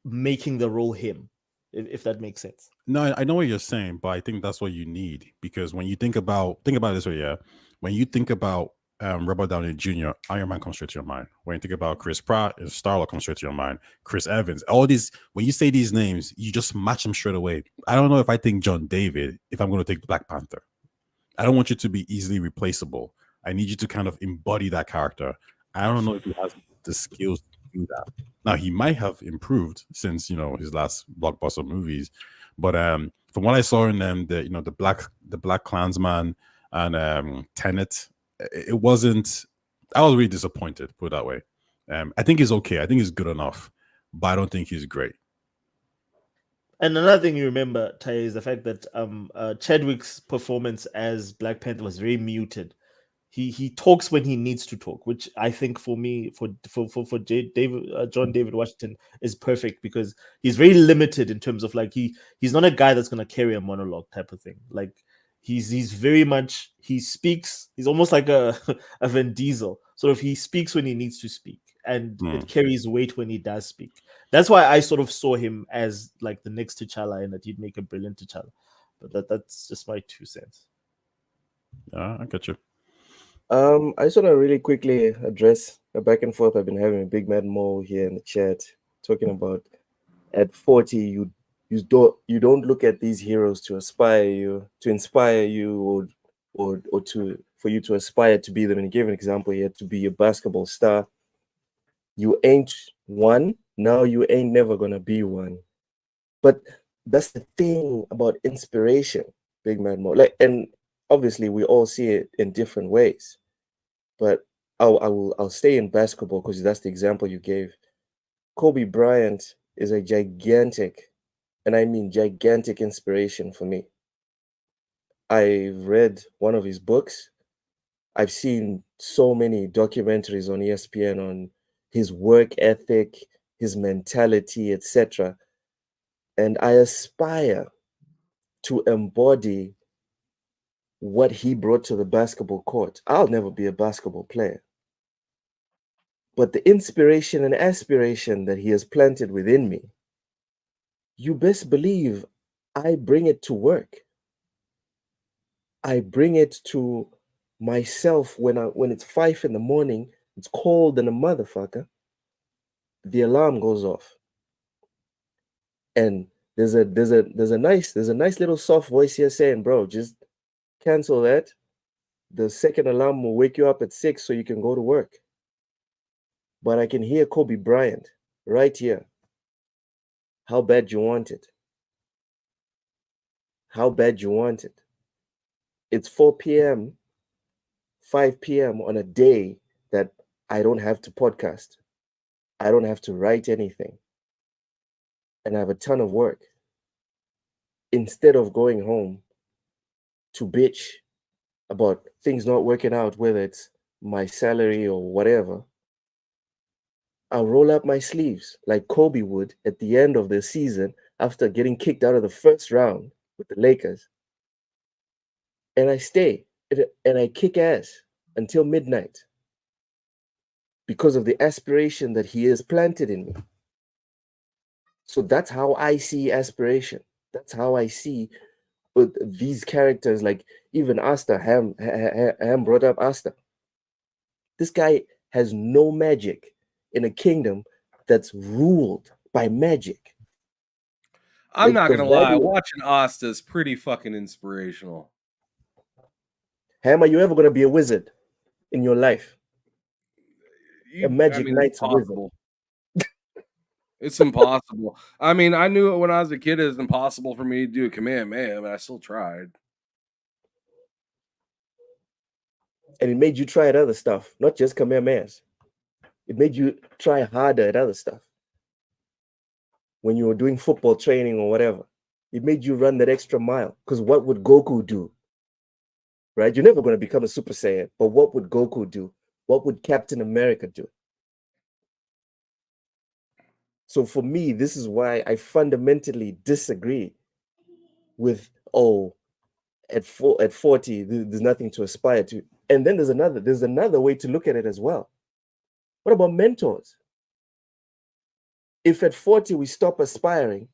making the role him, if that makes sense. No, I know what you're saying, but I think that's what you need, because when you think about it this way, yeah, when you think about Robert Downey Jr., Iron Man comes straight to your mind. When you think about Chris Pratt, Star-Lord comes straight to your mind. Chris Evans, all these, when you say these names, you just match them straight away. I don't know if I think John David, if I'm going to take Black Panther. I don't want you to be easily replaceable. I need you to kind of embody that character. I don't know if he has the skills to do that. Now, he might have improved since, his last blockbuster movies, but from what I saw in them, the Black Klansman and Tenet, it wasn't. I was really disappointed, put it that way. I think he's okay. I think he's good enough, but I don't think he's great. And another thing you remember, Ty, is the fact that Chadwick's performance as Black Panther was very muted. He talks when he needs to talk, which I think for me, for John David Washington is perfect, because he's very limited in terms of, like, he's not a guy that's gonna carry a monologue type of thing. Like, he's very much, he speaks. He's almost like a a Vin Diesel. Sort of, he speaks when he needs to speak, and it carries weight when he does speak. That's why I sort of saw him as like the next T'Challa, and that he'd make a brilliant T'Challa. But that's just my 2 cents. I get you. I just want to really quickly address a back and forth I've been having with Big Mad Mo here in the chat, talking about at 40 you don't look at these heroes to inspire you or to for you to aspire to be them. And give an example here, to be a basketball star. You ain't one, now you ain't never gonna be one. But that's the thing about inspiration, Big Mad Mo. Like, and obviously we all see it in different ways, but I'll stay in basketball because that's the example you gave. Kobe Bryant is a gigantic, and I mean gigantic, inspiration for me. I've read one of his books. I've seen so many documentaries on ESPN on his work ethic, his mentality, etc. And I aspire to embody what he brought to the basketball court. I'll never be a basketball player, but the inspiration and aspiration that he has planted within me, you best believe I bring it to work. I bring it to myself when it's 5 in the morning, it's cold than a motherfucker. The alarm goes off, and there's a nice little soft voice here saying, "Bro, just cancel that. The second alarm will wake you up at 6 so you can go to work." But I can hear Kobe Bryant right here. How bad you want it? How bad you want it? It's 4 p.m., 5 p.m. on a day that I don't have to podcast. I don't have to write anything. And I have a ton of work. Instead of going home to bitch about things not working out, whether it's my salary or whatever, I'll roll up my sleeves like Kobe would at the end of the season after getting kicked out of the first round with the Lakers. And I stay and I kick ass until midnight because of the aspiration that he has planted in me. So that's how I see aspiration. That's how I see these characters, like even Asta. Ham brought up Asta. This guy has no magic in a kingdom that's ruled by magic. I'm not gonna lie, watching Asta is pretty fucking inspirational. Ham, are you ever gonna be a wizard in your life? A magic knight's wizard. It's impossible. I mean, I knew it when I was a kid. It's impossible for me to do a Kamehameha, but I still tried. And it made you try at other stuff, not just Kamehamehas. It made you try harder at other stuff. When you were doing football training or whatever, it made you run that extra mile. Because what would Goku do? Right? You're never going to become a Super Saiyan, but what would Goku do? What would Captain America do? So for me, this is why I fundamentally disagree with, at 40, there's nothing to aspire to. And then there's another way to look at it as well. What about mentors? If at 40 we stop aspiring,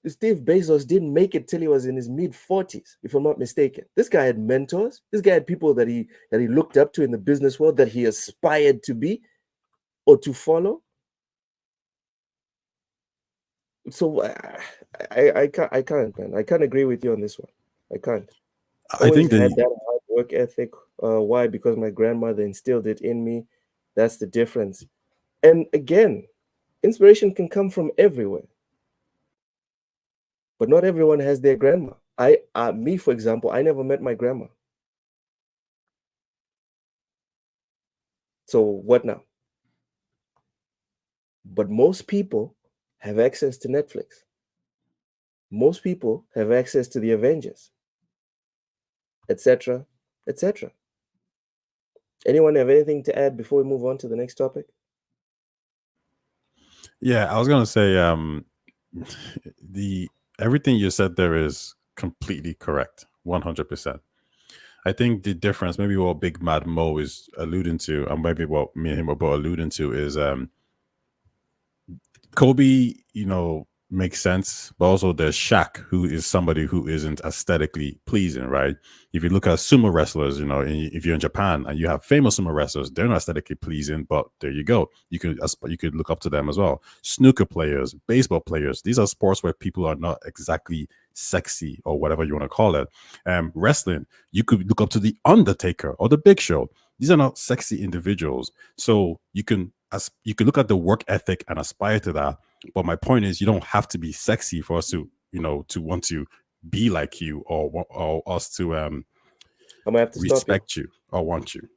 Steve Bezos didn't make it till he was in his mid-40s, if I'm not mistaken. This guy had mentors. This guy had people that he looked up to in the business world, that he aspired to be or to follow. So I can't, man. I can't agree with you on this one. I can't. I think had that hard work ethic. Why? Because my grandmother instilled it in me. That's the difference. And again, inspiration can come from everywhere, but not everyone has their grandma. Me, for example, I never met my grandma. So what now? But most people have access to Netflix. Most people have access to the Avengers, etc., etc. Anyone have anything to add before we move on to the next topic? Yeah, I was gonna say the everything you said there is completely correct, 100%. I think the difference, maybe what Big Mad Mo is alluding to, and maybe what me and him are both alluding to, is Kobe, makes sense, but also there's Shaq, who is somebody who isn't aesthetically pleasing, right? If you look at sumo wrestlers, if you're in Japan and you have famous sumo wrestlers, they're not aesthetically pleasing, but there you go. You could look up to them as well. Snooker players, baseball players, these are sports where people are not exactly sexy or whatever you want to call it. Wrestling, you could look up to the Undertaker or the Big Show. These are not sexy individuals, so you can look at the work ethic and aspire to that. But my point is, you don't have to be sexy for us to, to want to be like you, or us to I'm gonna have to respect you or want you.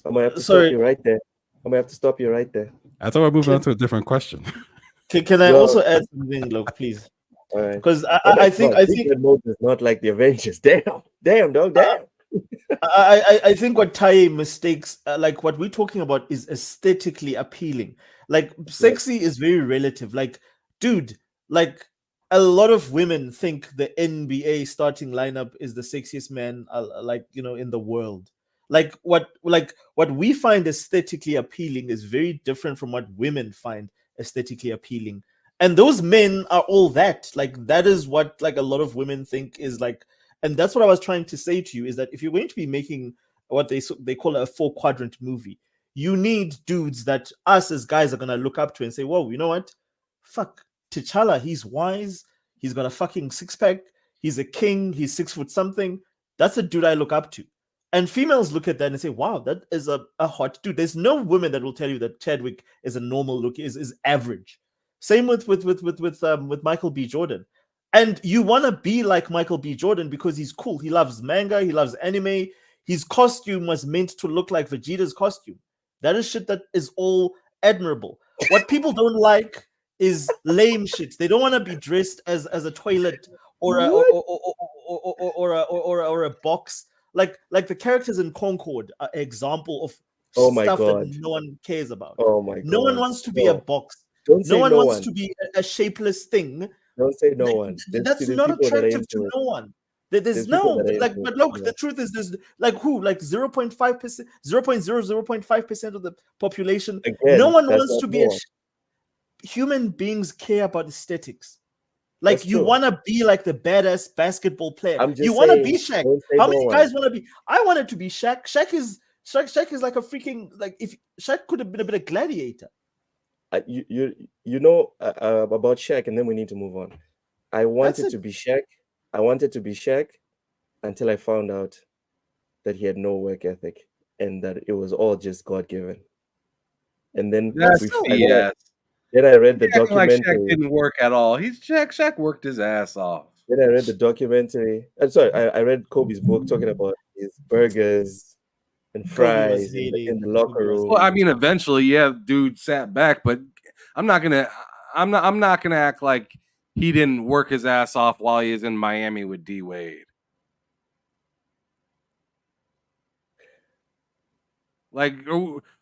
I'm gonna have to stop you right there. I'm gonna have to stop you right there. I thought we're moving on to a different question. Can I also add something, look, please? All right. Because I think mode is not like the Avengers. Damn, dog, damn. I think what Taye mistakes, like what we're talking about, is aesthetically appealing. Like sexy is very relative. Like, dude, like a lot of women think the NBA starting lineup is the sexiest man, in the world. Like what we find aesthetically appealing is very different from what women find aesthetically appealing. And those men are all that. Like that is what like a lot of women think is like. And that's what I was trying to say to you, is that if you're going to be making what they call a 4-quadrant movie, you need dudes that us as guys are going to look up to and say, whoa, you know what? Fuck, T'Challa, he's wise. He's got a fucking six-pack. He's a king. He's 6 foot something. That's a dude I look up to. And females look at that and say, wow, that is a hot dude. There's no woman that will tell you that Chadwick is a normal look, is average. Same with Michael B. Jordan. And you want to be like Michael B. Jordan because he's cool. He loves manga. He loves anime. His costume was meant to look like Vegeta's costume. That is shit that is all admirable. What people don't like is lame shit. They don't want to be dressed as a toilet or a box. Like the characters in Concord are an example of stuff that no one cares about. Oh my God. No one wants to be a box. No one wants to be a shapeless thing. Don't say no one. That's not attractive to no one. There's no like, but look, the truth is, there's like 0.5%, 0.005% of the population. Again, no one wants to be human beings care about aesthetics. Like you want to be like the badass basketball player. You want to be Shaq. How many guys want to be? I wanted to be Shaq. Shaq is like a freaking, like, if Shaq could have been a bit of gladiator. You know about Shaq, and then we need to move on. I wanted to be Shaq. I wanted to be Shaq until I found out that he had no work ethic and that it was all just God-given. And then then I read the documentary. Like Shaq didn't work at all. Shaq worked his ass off. Then I read the documentary. I read Kobe's book talking about his burgers and fries in the locker room. Well, I mean, eventually, yeah, dude sat back, but I'm not gonna act like he didn't work his ass off while he was in Miami with D Wade. Like,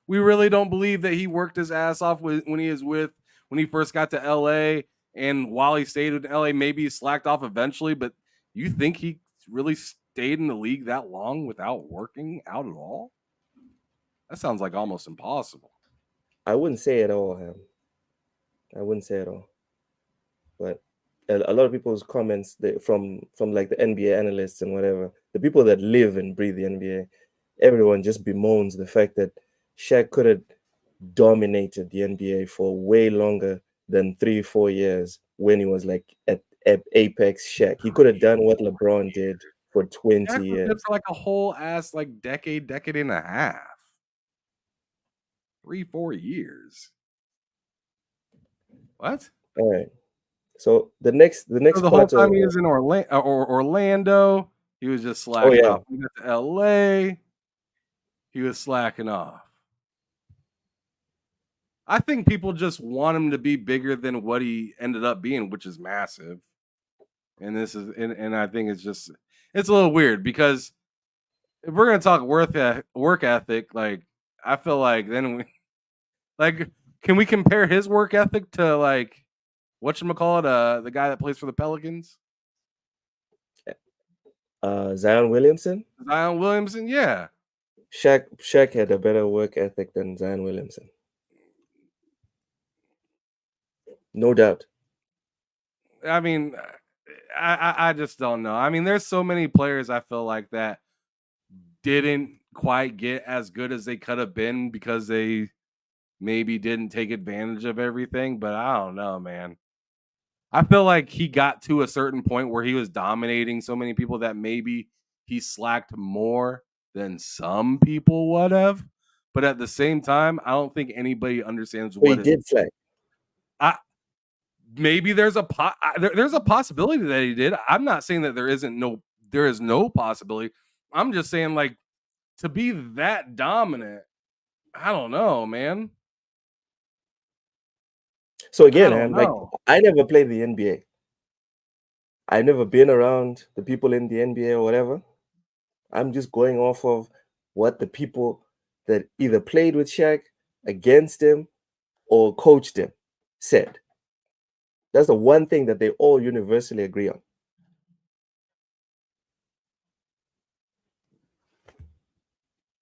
we really don't believe that he worked his ass off when he first got to LA, and while he stayed in LA, maybe he slacked off eventually. But you think he really stayed in the league that long without working out at all? That sounds like almost impossible. I wouldn't say at all, Ham. I wouldn't say at all. But a lot of people's comments from like the NBA analysts and whatever, the people that live and breathe the NBA, everyone just bemoans the fact that Shaq could have dominated the NBA for way longer than 3-4 years when he was like at apex Shaq. He could have done what LeBron did for 20 years. It's like a whole ass like decade and a half. 3-4 years. What? All right. So the next the whole time he was in Orlando, he was just slacking off. He got to LA, he was slacking off. I think people just want him to be bigger than what he ended up being, which is massive. And this is, and I think it's a little weird because if we're gonna talk work ethic, like I feel like then we like can we compare his work ethic to like whatchamacallit, the guy that plays for the Pelicans? Zion Williamson. Zion Williamson, yeah. Shaq had a better work ethic than Zion Williamson. No doubt. I mean, I just don't know. I mean, there's so many players I feel like that didn't quite get as good as they could have been because they maybe didn't take advantage of everything. But I don't know, man. I feel like he got to a certain point where he was dominating so many people that maybe he slacked more than some people would have. But at the same time, I don't think anybody understands what he did slack. Maybe there's a possibility that he did. I'm not saying that there is no possibility. I'm just saying, like, to be that dominant, I don't know, man. So again, man, like I never played the NBA. I've never been around the people in the NBA or whatever. I'm just going off of what the people that either played with Shaq, against him, or coached him said. That's the one thing that they all universally agree on.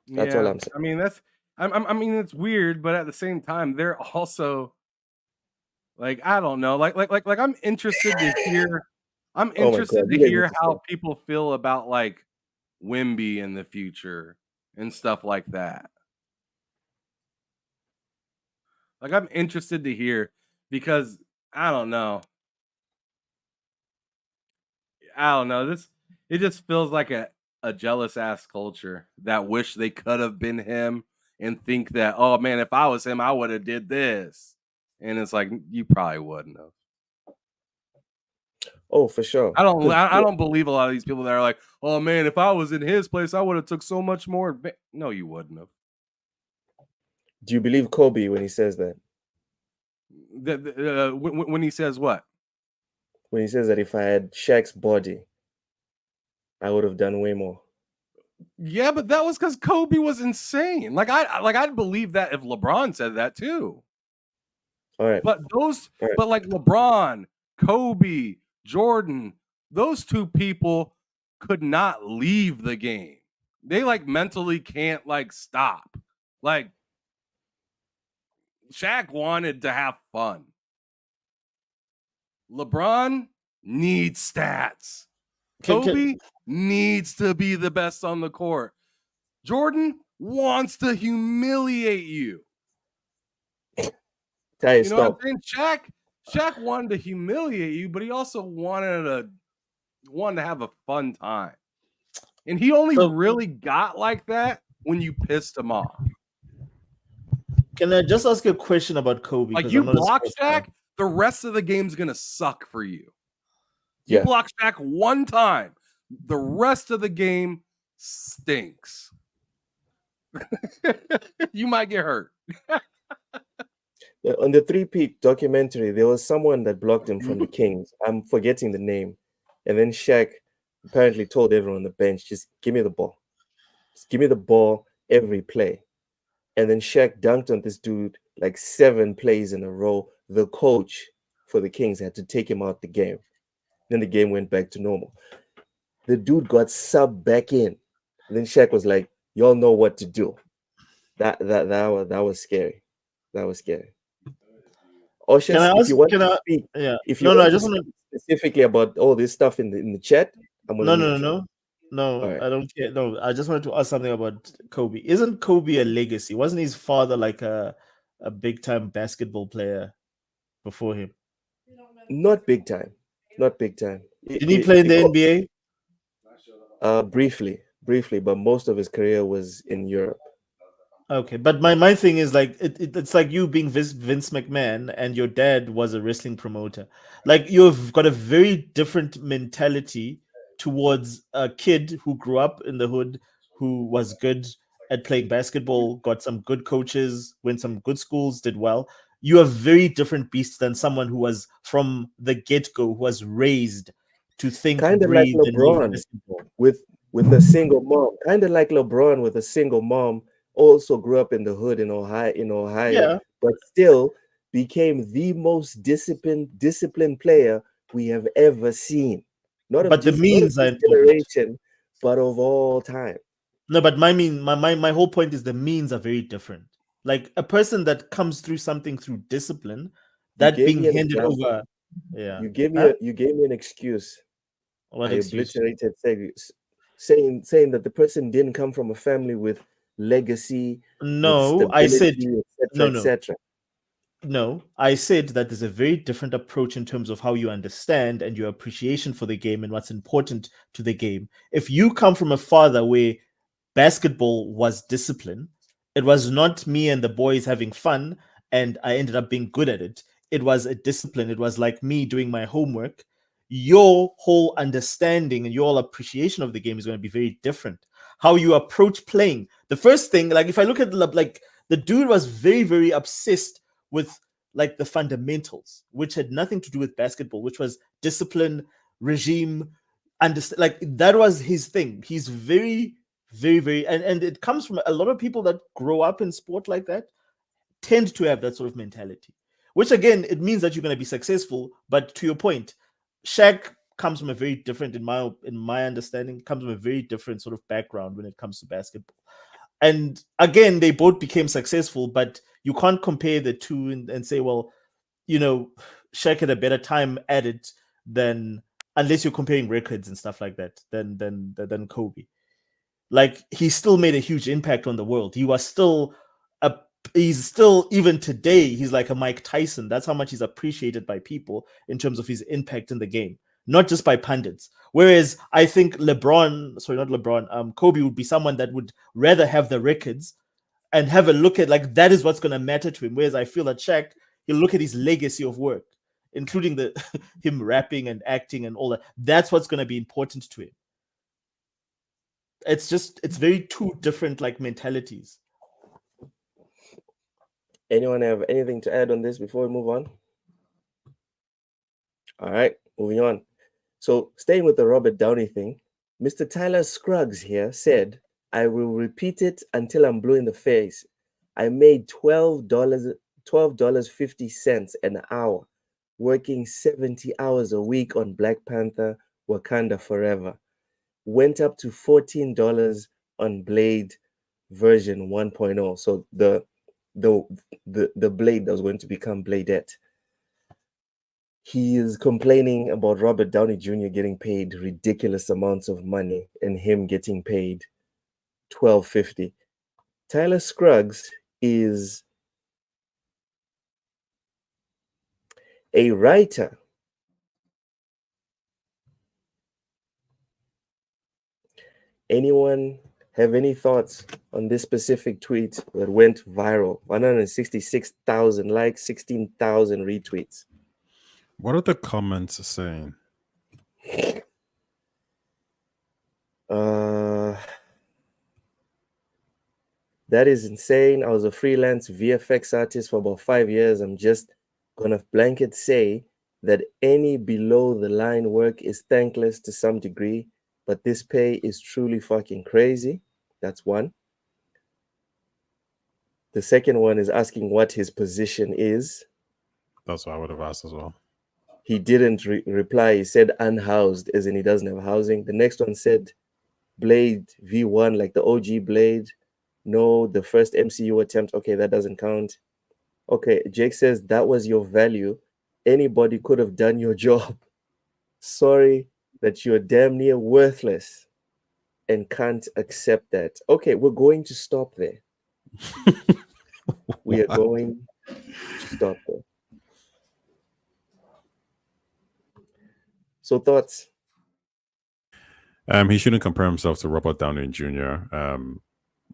That's all I'm saying. I mean, I mean, it's weird, but at the same time, they're also like, I don't know, like I'm interested to hear. I'm interested to hear how people feel about like Wemby in the future and stuff like that. Like, I'm interested to hear because I don't know. It just feels like a jealous ass culture that wish they could have been him and think that, oh man, if I was him, I would have did this. And it's like, you probably wouldn't have. Oh, for sure. I don't believe a lot of these people that are like, oh man, if I was in his place, I would have took so much more. No, you wouldn't have. Do you believe Kobe when he says that? When he says what? When he says that if I had Shaq's body, I would have done way more. Yeah, but that was because Kobe was insane. Like I'd believe that if LeBron said that too. All right. But but like LeBron, Kobe, Jordan, those two people could not leave the game. They like mentally can't like stop. Like Shaq wanted to have fun. LeBron needs stats. Kobe needs to be the best on the court. Jordan wants to humiliate you. You know what I'm saying? Shaq wanted to humiliate you, but he also wanted to have a fun time. And he only really got like that when you pissed him off. Can I just ask you a question about Kobe? Like, you block Shaq, the rest of the game's gonna suck for you. You block Shaq one time, the rest of the game stinks. You might get hurt. On the 3-peat documentary, there was someone that blocked him from the Kings. I'm forgetting the name. And then Shaq apparently told everyone on the bench, just give me the ball. Just give me the ball every play. And then Shaq dunked on this dude like 7 plays in a row. The coach for the Kings had to take him out the game. Then the game went back to normal. The dude got subbed back in. And then Shaq was like, y'all know what to do. That was scary. That was scary. Ocean, if you want to speak, if you I just want to specifically about all this stuff in the chat, I'm gonna No, right. I don't care. No, I just wanted to ask something about Kobe. Isn't Kobe a legacy? Wasn't his father like a big time basketball player before him? Not big time. Not big time. Did he play in the NBA? Briefly, but most of his career was in Europe. Okay, but my thing is like it's like you being Vince McMahon and your dad was a wrestling promoter. Like, you've got a very different mentality towards a kid who grew up in the hood, who was good, at playing basketball, got some good coaches, went some good schools, did well. You are very different beasts than someone who was from the get-go, who was raised to think, Kind of like breathe, and live LeBron basketball. with a single mom. Kind of like LeBron with a single mom. Also grew up in the hood in Ohio, Yeah, but still became the most disciplined player we have ever seen. Not of but the just not of means are this important. generation, but of all time. No, but my whole point is the means are very different. Like a person that comes through something through discipline, You that gave being me an handed example. over. Yeah. You gave me an excuse. What I excuse? obliterated saying that the person didn't come from a family with legacy, with No, I said stability, no, etc., no, etc. no. I said that there's a very different approach in terms of how you understand and your appreciation for the game and what's important to the game. If you come from a father where basketball was discipline, it was not me and the boys having fun and I ended up being good at it. It was a discipline. It was like me doing my homework. Your whole understanding and your whole appreciation of the game is going to be very different. How you approach playing. The first thing, like if I look at like the dude was very, very obsessed with like the fundamentals, which had nothing to do with basketball, which was discipline, regime, understand. Like that was his thing. He's very, very, very, and it comes from a lot of people that grow up in sport like that tend to have that sort of mentality. Which again, it means that you're going to be successful. But to your point, Shaq comes from a very different, in my understanding, comes from a very different sort of background when it comes to basketball. And again, they both became successful, but you can't compare the two and say, well, you know, Shaq had a better time at it than, unless you're comparing records and stuff like that, than Kobe. Like he still made a huge impact on the world. He's still, even today, he's like a Mike Tyson. That's how much he's appreciated by people in terms of his impact in the game, not just by pundits. Whereas I think Kobe would be someone that would rather have the records and have a look at, like, that is what's going to matter to him. Whereas I feel that Shaq, he'll look at his legacy of work, including the him rapping and acting and all that. That's what's going to be important to him. It's very two different like mentalities. Anyone have anything to add on this before we move on? All right, moving on. So staying with the Robert Downey thing, Mr. Tyler Scruggs here said, I will repeat it until I'm blue in the face. I made $12.50 an hour, working 70 hours a week on Black Panther, Wakanda Forever. Went up to $14 on Blade version 1.0. So the Blade that was going to become Bladette. He is complaining about Robert Downey Jr. getting paid ridiculous amounts of money and him getting paid $12.50. Tyler Scruggs is a writer. Anyone have any thoughts on this specific tweet that went viral? 166,000 likes, 16,000 retweets. What are the comments saying? That is insane. I was a freelance VFX artist for about 5 years. I'm just gonna blanket say that any below the line work is thankless to some degree, but this pay is truly fucking crazy. That's one. The second one is asking what his position is. That's what I would have asked as well. He didn't reply. He said unhoused, as in he doesn't have housing. The next one said Blade V1, like the OG Blade. No, the first MCU attempt. Okay, that doesn't count. Okay, Jake says that was your value. Anybody could have done your job. Sorry that you're damn near worthless and can't accept that. Okay, we're going to stop there. We are going to stop there. So thoughts? He shouldn't compare himself to Robert Downey Jr.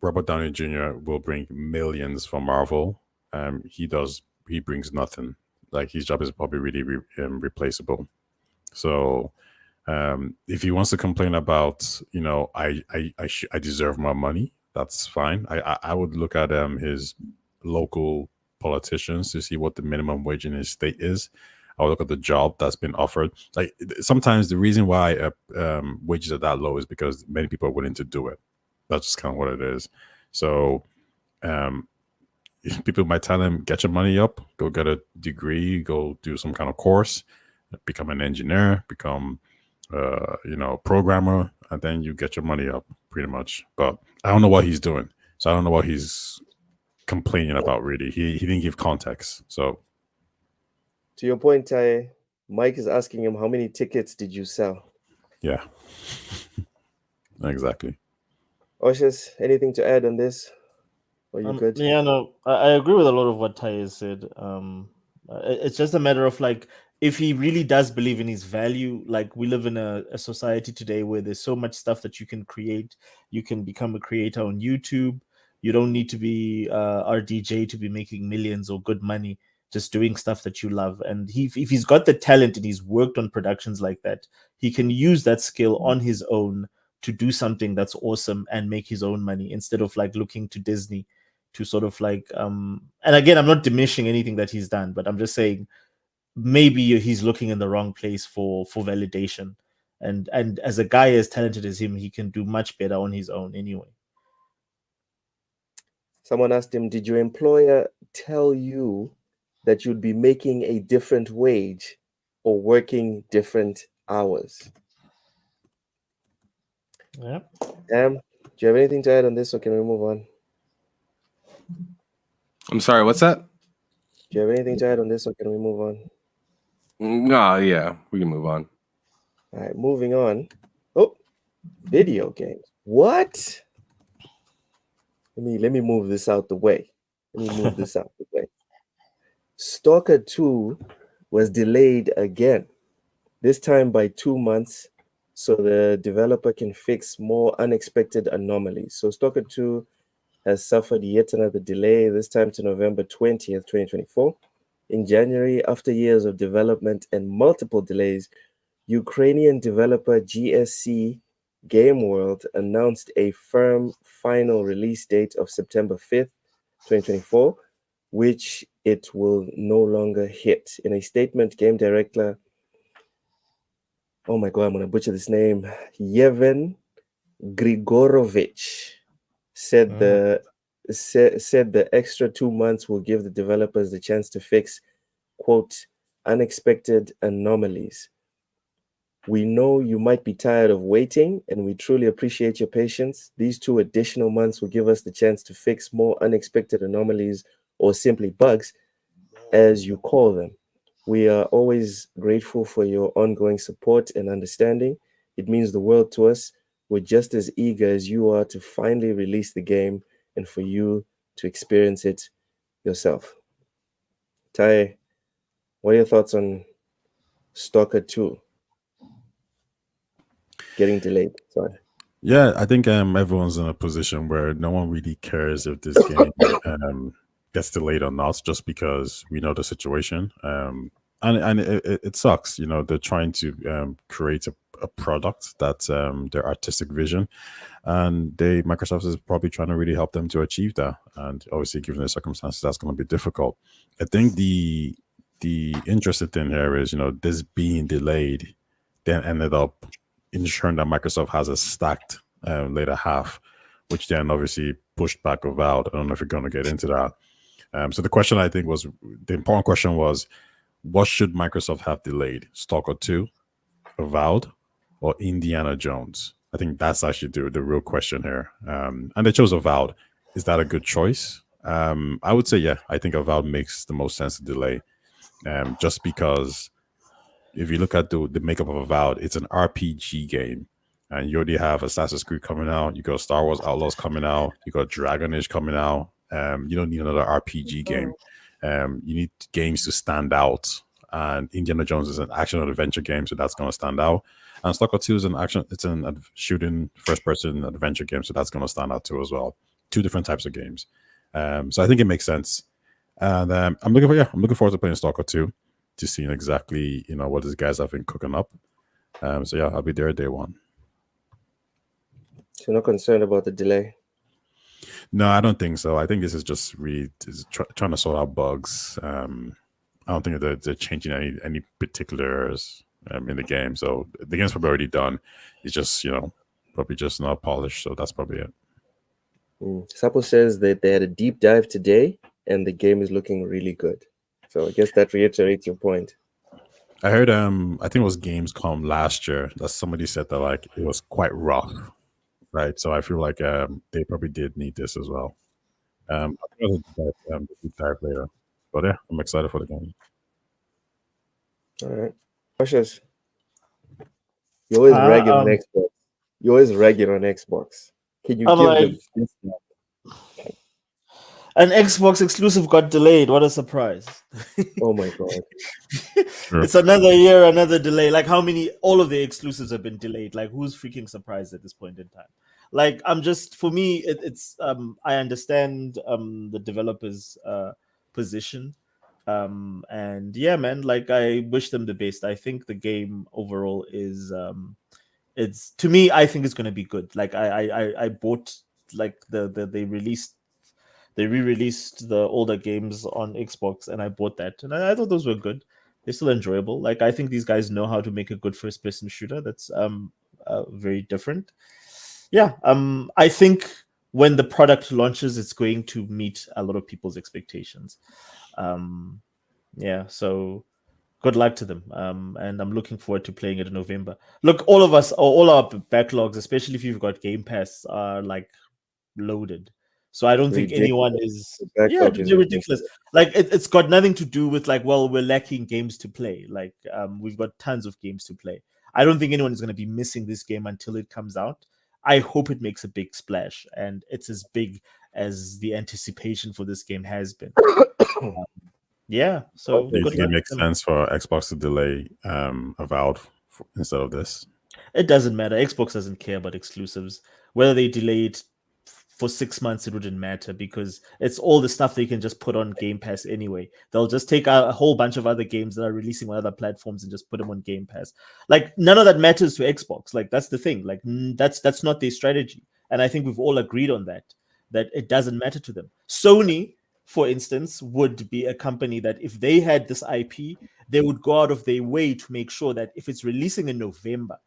Robert Downey Jr. will bring millions for Marvel. He brings nothing. Like his job is probably really replaceable. So if he wants to complain about, I deserve more money, that's fine. I would look at his local politicians to see what the minimum wage in his state is. I would look at the job that's been offered. Like sometimes the reason why wages are that low is because many people are willing to do it. That's just kind of what it is. So people might tell him, get your money up, go get a degree, go do some kind of course, become an engineer, become programmer, and then you get your money up pretty much. But I don't know what he's doing. So I don't know what he's complaining about really. He didn't give context. So to your point, Ty, Mike is asking him, how many tickets did you sell? yeah. Exactly. Oshas, anything to add on this? Are you good? Yeah, no, I agree with a lot of what Ty has said. It's just a matter of like, if he really does believe in his value, like we live in a society today where there's so much stuff that you can create. You can become a creator on YouTube. You don't need to be RDJ to be making millions or good money, just doing stuff that you love. And if he's got the talent and he's worked on productions like that, he can use that skill on his own to do something that's awesome and make his own money instead of like looking to Disney to sort of like and again, I'm not diminishing anything that he's done, but I'm just saying maybe he's looking in the wrong place for validation. And as a guy as talented as him, he can do much better on his own anyway. Someone asked him, did your employer tell you that you'd be making a different wage or working different hours? Yeah. Do you have anything to add on this, or can we move on? I'm sorry, what's that? Do you have anything to add on this, or can we move on? No, yeah, we can move on. All right, moving on. Oh, video games. What? Let me move this out the way. Stalker 2 was delayed again, this time by 2 months, so the developer can fix more unexpected anomalies. So Stalker 2 has suffered yet another delay, this time to November 20th, 2024. In January, after years of development and multiple delays, Ukrainian developer GSC Game World announced a firm final release date of September 5th, 2024, which it will no longer hit. In a statement, game director, oh my God, I'm going to butcher this name, Yevhen Grigorovich, said the extra 2 months will give the developers the chance to fix, quote, unexpected anomalies. We know you might be tired of waiting, and we truly appreciate your patience. These 2 additional months will give us the chance to fix more unexpected anomalies, or simply bugs, as you call them. We are always grateful for your ongoing support and understanding. It means the world to us. We're just as eager as you are to finally release the game and for you to experience it yourself. Ty, what are your thoughts on Stalker 2 getting delayed? Sorry. Yeah, I think everyone's in a position where no one really cares if this game gets delayed or not, just because we know the situation. And it sucks. You know, they're trying to create a product that's their artistic vision, and Microsoft is probably trying to really help them to achieve that. And obviously, given the circumstances, that's going to be difficult. I think the interesting thing here is, you know, this being delayed then ended up ensuring that Microsoft has a stacked later half, which then obviously pushed back Avowed. I don't know if you're going to get into that. So the question, I think, was the important question was, what should Microsoft have delayed? Stalker 2, Avowed, or Indiana Jones? I think that's actually the real question here. And they chose Avowed. Is that a good choice? I would say, yeah. I think Avowed makes the most sense to delay, just because if you look at the makeup of Avowed, it's an RPG game. And you already have Assassin's Creed coming out. You got Star Wars Outlaws coming out. You got Dragon Age coming out. You don't need another RPG game. You need games to stand out. And Indiana Jones is an action adventure game, so that's going to stand out. And Stalker 2 is it's an shooting first-person adventure game, so that's going to stand out too as well. 2 different types of games. So I think it makes sense. And I'm looking forward to playing Stalker 2, to seeing exactly, you know, what these guys have been cooking up. So yeah, I'll be there day one. So you're not concerned about the delay? No, I don't think so. I think this is just trying to sort out bugs. I don't think that they're changing any particulars in the game. So the game's probably already done. It's just probably just not polished. So that's probably it. Sapo says that they had a deep dive today, and the game is looking really good. So I guess that reiterates your point. I heard I think it was Gamescom last year that somebody said that like it was quite rough, right? So I feel like they probably did need this as well. I think I'll deep dive later, but yeah, I'm excited for the game. All right, Cautious. You always ragging on Xbox. You always ragging on Xbox. Can you give them an Xbox exclusive got delayed? What a surprise! Oh my god! It's another year, another delay. Like how many? All of the exclusives have been delayed. Like who's freaking surprised at this point in time? Like I'm just for me, it's I understand the developers' position, and yeah, man. Like I wish them the best. I think the game overall is it's to me. I think it's going to be good. Like I bought like they re-released the older games on Xbox, and I bought that, and I thought those were good. They're still enjoyable. Like I think these guys know how to make a good first-person shooter. That's very different. Yeah, I think when the product launches, it's going to meet a lot of people's expectations. Yeah, so good luck to them. And I'm looking forward to playing it in November. Look, all of us, all our backlogs, especially if you've got Game Pass, are like loaded. So I don't think anyone is. Yeah, they're ridiculous. Like it's got nothing to do with like, well, we're lacking games to play. Like we've got tons of games to play. I don't think anyone is going to be missing this game until it comes out. I hope it makes a big splash, and it's as big as the anticipation for this game has been. Yeah, so do you think it makes sense for Xbox to delay Avowed instead of this? It doesn't matter. Xbox doesn't care about exclusives. Whether they delay it for 6 months, it wouldn't matter because it's all the stuff they can just put on Game Pass anyway. They'll just take a whole bunch of other games that are releasing on other platforms and just put them on Game Pass. Like none of that matters to Xbox. Like that's the thing. Like that's not their strategy. And I think we've all agreed on that it doesn't matter to them. Sony, for instance, would be a company that if they had this IP, they would go out of their way to make sure that if it's releasing in November,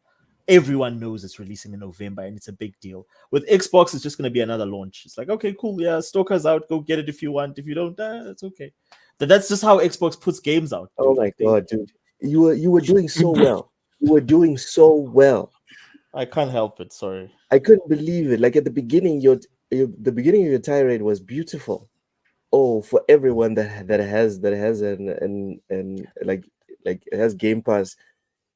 everyone knows it's releasing in November and it's a big deal. With Xbox, it's just going to be another launch. It's like, okay, cool. Yeah, Stalker's out. Go get it if you want. If you don't, it's okay. That's just how Xbox puts games out. Dude. Oh my god, dude. You were doing so well. You were doing so well. I can't help it. Sorry. I couldn't believe it. Like at the beginning, the beginning of your tirade was beautiful. Oh, for everyone that has and like it has Game Pass,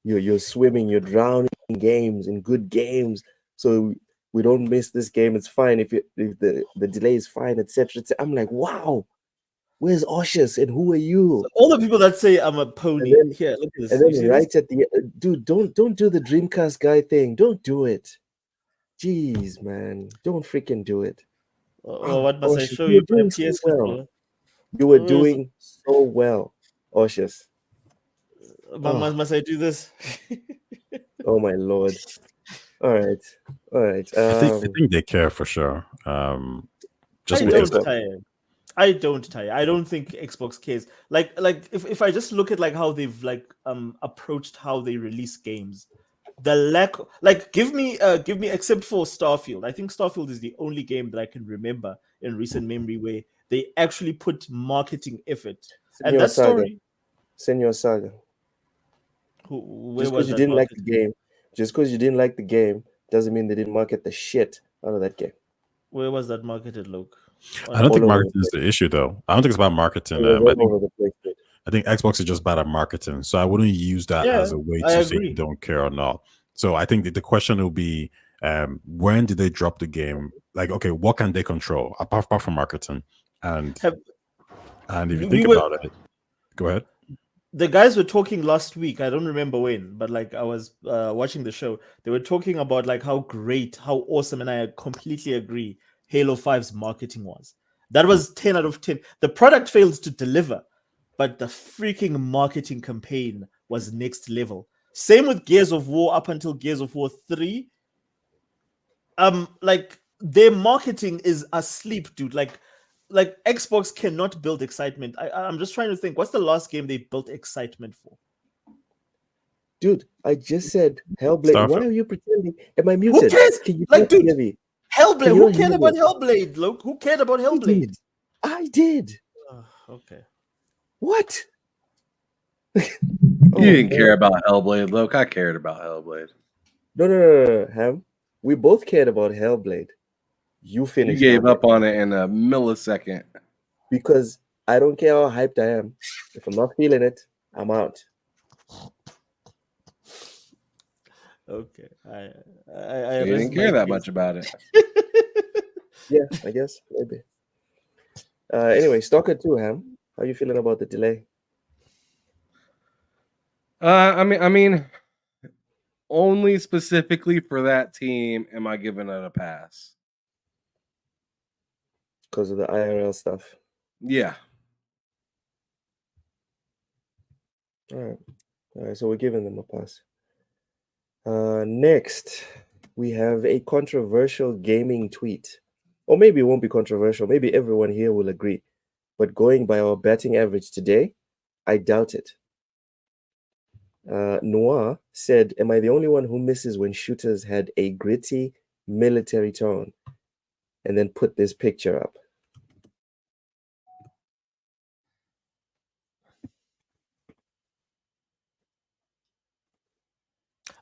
you're swimming, you're drowning in games, in good games. So we don't miss this game. It's fine if the delay is fine, etc. I'm like, wow, where's Oshus and who are you? So all the people that say I'm a pony. And then, here, look at this. And then right at the dude, don't do the Dreamcast guy thing. Don't do it. Jeez, man, don't freaking do it. What must I show you? So well. You were doing so well, Oshus. Must I do this? Oh my lord! All right. I think they care for sure. I don't tire. I don't think Xbox cares. Like if I just look at like how they've like approached how they release games, the lack like give me except for Starfield. I think Starfield is the only game that I can remember in recent memory where they actually put marketing effort. And that story, Senua Saga. Just because you didn't like the game, doesn't mean they didn't market the shit out of that game. Where was that marketed, Luke? I don't think marketing is the issue, though. I don't think it's about marketing. I think Xbox is just bad at marketing, so I wouldn't use that as a way to say you don't care or not. So I think the question will be, when did they drop the game? Like, okay, what can they control apart from marketing? And if you think about it, go ahead. The guys were talking last week. I don't remember when, but like I was watching the show. They were talking about like how great, how awesome, and I completely agree. Halo 5's marketing was. That was 10 out of 10. The product failed to deliver, but the freaking marketing campaign was next level. Same with Gears of War up until Gears of War 3. Like their marketing is asleep, dude. Like Xbox cannot build excitement. I'm just trying to think. What's the last game they built excitement for? Dude, I just said Hellblade. Why Starfield. are you pretending? Am I muted? cares? Can you Like, not dude, hear me? Hellblade. Can you Who not cared hear about me? Hellblade, Luke? Who cared about I Hellblade? did. I did. Okay. What? You didn't care about Hellblade, Luke. I cared about Hellblade. No, Ham. We both cared about Hellblade. You You finished. gave Hellblade up on it in a millisecond. because I don't care how hyped I am. If I'm not feeling it, I'm out. Okay. I You didn't rest care my that case. much about it. Yeah, I guess maybe. Anyway, Stalker 2, Ham. How you feeling about the delay? I mean, only specifically for that team am I giving it a pass. Because of the IRL stuff. Yeah. All right. So we're giving them a pass. Next, we have a controversial gaming tweet. Or maybe it won't be controversial. Maybe everyone here will agree. But going by our batting average today, I doubt it. Noir said, "Am I the only one who misses when shooters had a gritty military tone?" And then put this picture up.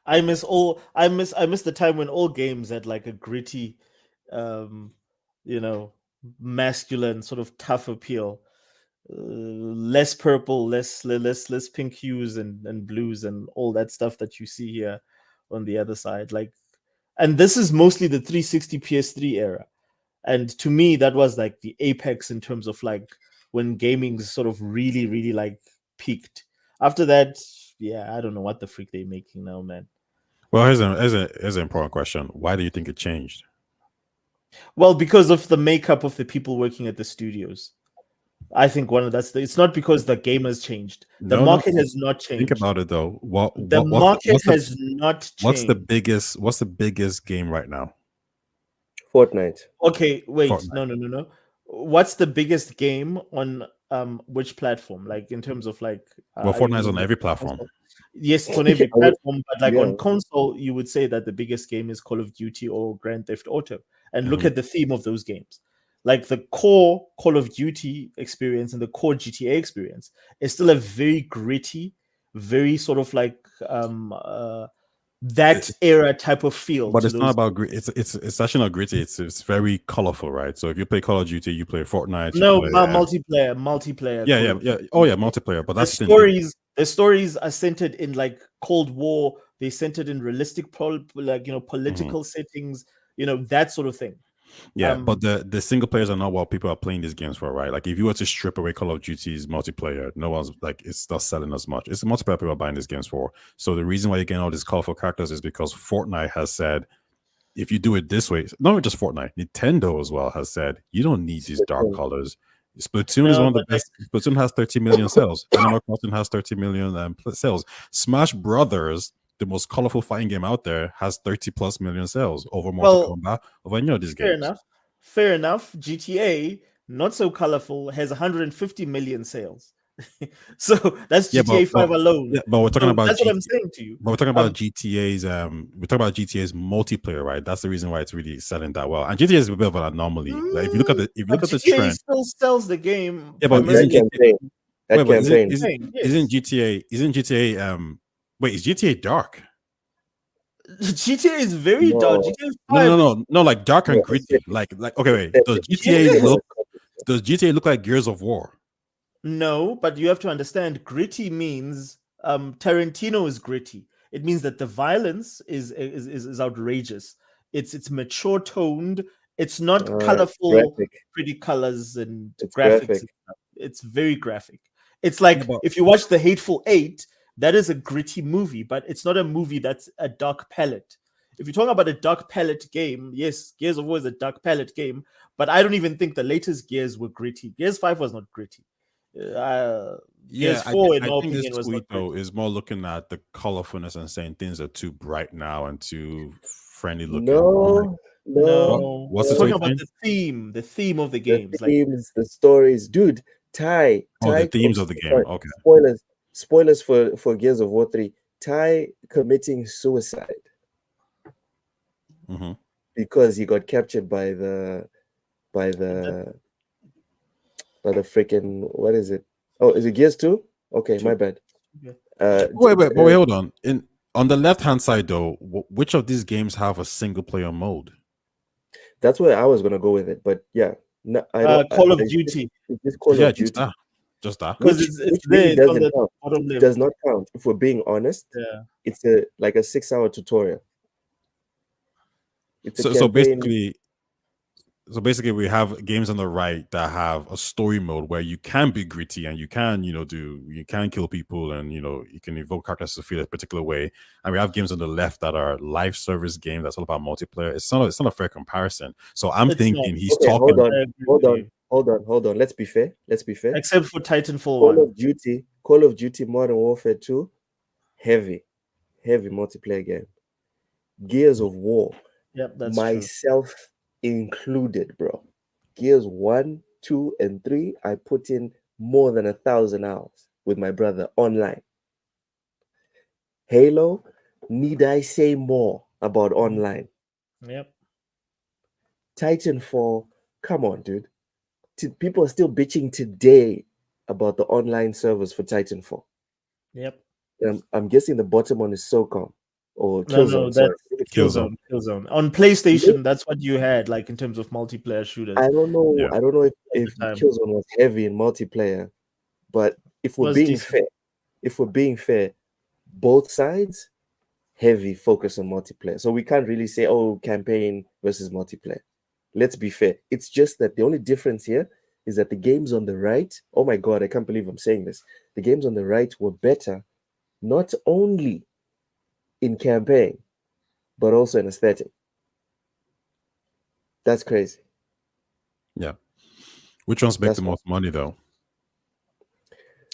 I miss the time when all games had like a gritty, masculine sort of tough appeal. Less purple, less pink hues and blues and all that stuff that you see here on the other side. Like, and this is mostly the 360 PS3 era. And to me, that was like the apex in terms of like when gaming sort of really, really like peaked. After that, yeah, I don't know what the freak they're making now, man. Well, here's an important question. Why do you think it changed? Well, because of the makeup of the people working at the studios. I think it's not because the game has changed. The market has not changed. Think about it though. The market has not changed. What's the biggest game right now? Fortnite. Okay, wait. Fortnite. No. What's the biggest game on which platform? Like in terms of like Well, Fortnite's on every platform. Yes, it's on every platform, but like Yeah. on console, you would say that the biggest game is Call of Duty or Grand Theft Auto. And look at the theme of those games. Like the core Call of Duty experience and the core GTA experience is still a very gritty, very sort of like that era type of feel. But it's not about grit. It's actually not gritty. It's very colorful, right? So if you play Call of Duty, you play Fortnite. Multiplayer. Yeah. Oh yeah, multiplayer. But that's the stories are centered in like Cold War. They centered in realistic, political settings. That sort of thing. Yeah, but the single players are not what people are playing these games for, right? Like if you were to strip away Call of Duty's multiplayer, no one's like, it's not selling as much. It's the multiplayer people are buying these games for. So the reason why you're getting all these colorful characters is because Fortnite has said, if you do it this way, not just Fortnite, Nintendo as well has said, you don't need these dark colors. Splatoon is one of the best. Splatoon has 30 million sales. Animal Crossing has 30 million sales. Smash Brothers, the most colorful fighting game out there, has 30 plus million sales over Mortal Kombat, over any of these games. Fair enough. GTA, not so colorful, has 150 million sales. So that's GTA 5 alone. Yeah, but we're talking about that's what I'm saying to you. But we're talking about GTA's multiplayer, right? That's the reason why it's really selling that well. And GTA is a bit of an anomaly. Like if you look at the GTA trend, still sells the game. Yeah, but isn't GTA wait, is GTA dark? GTA is very dark. GTA 5 no, like dark and gritty. Like okay, wait. Does GTA look like Gears of War? No, but you have to understand, gritty means Tarantino is gritty. It means that the violence is outrageous. It's mature toned. It's not colorful, pretty colors and graphics. It's very graphic. It's like if you watch The Hateful Eight, that is a gritty movie, but it's not a movie that's a dark palette. If you're talking about a dark palette game, yes, Gears of War is a dark palette game, but I don't even think the latest Gears were gritty. Gears 5 was not gritty. Gears 4, in my opinion, was not gritty. Is more looking at the colorfulness and saying things are too bright now and too friendly looking. No, No. What's We're the talking tweet about saying? the theme of the The games. Like themes, the stories, dude. Ty, Oh, the Ty. themes of the game. Sorry, Okay. spoilers for Gears of War 3. Ty committing suicide Hmm. because he got captured by the by the by the freaking, what is it? Oh, is it Gears 2? Okay, my bad. Yeah. Wait, hold on. On the left hand side though, which of these games have a single player mode? That's where I was gonna go with it, but yeah, no, I don't. Call of it's Duty. just Call Yeah, of Duty, just that. Because which it's really there, it's on doesn't the count. bottom It left. does not count. If we're being honest, Yeah. it's like a 6-hour tutorial. It's a So campaign. basically we have games on the right that have a story mode where you can be gritty and you can you can kill people and you can evoke characters to feel a particular way, and we have games on the left that are live service games that's all about multiplayer. It's not a fair comparison. So I'm It's thinking not. he's Okay, talking. hold on, I agree hold with on, you. hold on. Let's be fair. Except for Titanfall Call 1. of Duty Modern Warfare 2, heavy multiplayer game. Gears of War, Yep, that's true. myself included, bro. Gears 1, 2, and 3, I put in more than 1,000 hours with my brother online. Halo, need I say more about online? Yep. Titanfall, come on, dude. People are still bitching today about the online servers for Titanfall. Yep. I'm guessing the bottom one is SOCOM or No, Killzone. no, Sorry, that's I think it's Killzone. Killzone. On PlayStation, that's what you had, like in terms of multiplayer shooters. I don't know. Yeah. I don't know if the time. Killzone was heavy in multiplayer, but if we're Was being decent. fair, both sides heavy focus on multiplayer. So we can't really say, oh, campaign versus multiplayer. Let's be fair. It's just that the only difference here is that the games on the right, oh my God, I can't believe I'm saying this. The games on the right were better, not only in campaign, but also in aesthetic. That's crazy. Yeah. Which ones make That's the most money though?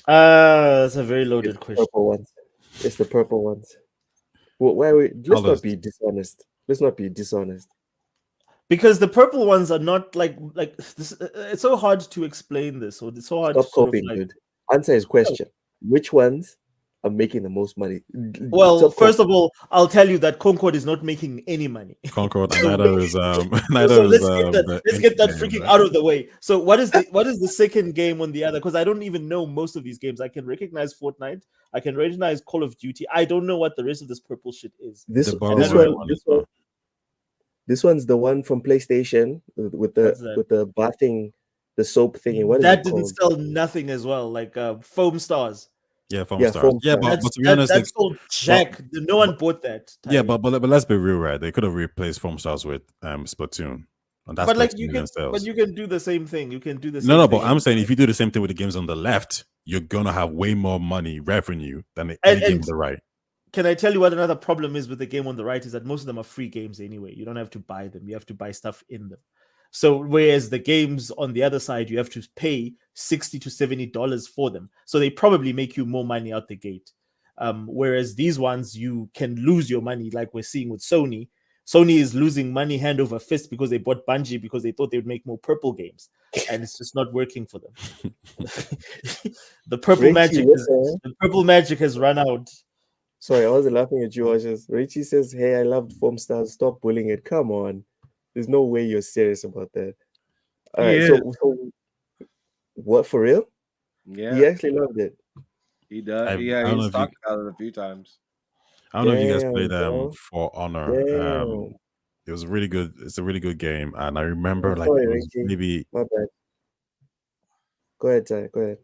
That's a very loaded It's the question. purple ones. It's the purple ones. Well, let's Colors. not be dishonest. Let's not be dishonest. Because the purple ones are not like this. It's so hard to explain this, or it's so hard Stop to sort copying, of like. dude. Answer his question. Which ones are making the most money? Well, Stop first of all, I'll tell you that Concord is not making any money. Concord, and So- neither is neither So is let's get that game, freaking right? out of the way. So what is the second game on the other? Because I don't even know most of these games. I can recognize Fortnite. I can recognize Call of Duty. I don't know what the rest of this purple shit is. This The bottom this right one one this as well. one this one's the one from PlayStation with What's that? the bathing, the soap thingy. What is That it didn't called? sell nothing as well, like Foam Stars. Yeah, Foam Yeah, Stars. Foam Yeah, Stars. but to be honest, That's sold jack. No one bought that. yeah, Tiny. but let's be real, right? They could have replaced Foam Stars with Splatoon, and that's but like 13 you million can, sales. but you can do the same thing. You can do the same No, thing. but I'm saying if you do the same thing with the games on the left, you're gonna have way more money revenue than any And- game and- on the right. Can I tell you what another problem is with the game on the right is that most of them are free games anyway. You don't have to buy them. You have to buy stuff in them. So whereas the games on the other side, you have to pay $60 to $70 for them. So they probably make you more money out the gate. Whereas these ones, you can lose your money, like we're seeing with Sony. Sony is losing money hand over fist because they bought Bungie because they thought they would make more purple games, and it's just not working for them. The purple Richie, magic has run out. Sorry, I wasn't laughing at you. I was just Richie says, "Hey, I loved Foam Stars. Stop bullying it. Come on, there's no way you're serious about that." All right, so what, for real? Yeah, He actually loved it. he does. I don't know He's if talked about it a few times. I don't know if you guys Damn, played bro. For Honor. Damn. It was really good. It's a really good game, and I remember like Sorry, it was Richie. maybe My bad. Go ahead, Ty. Go ahead.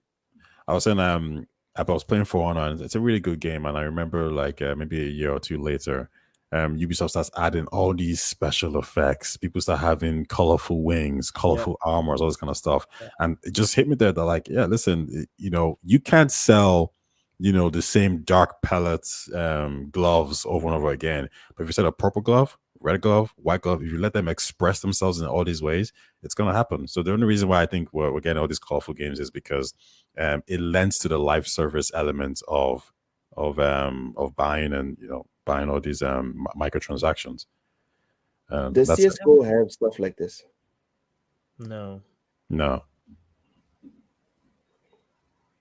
I was saying I was playing For Honor, and it's a really good game, and I remember like maybe a year or two later, Ubisoft starts adding all these special effects. People start having colorful wings, colorful armors, all this kind of stuff, and it just hit me there that like, yeah, listen, you can't sell, the same dark pellets gloves over and over again, but if you sell a purple glove, red glove, white glove, if you let them express themselves in all these ways, it's gonna happen. So the only reason why I think we're getting all these colorful games is because it lends to the live service element of buying and buying all these microtransactions. Does That's it. CS:GO have stuff like this? No. No.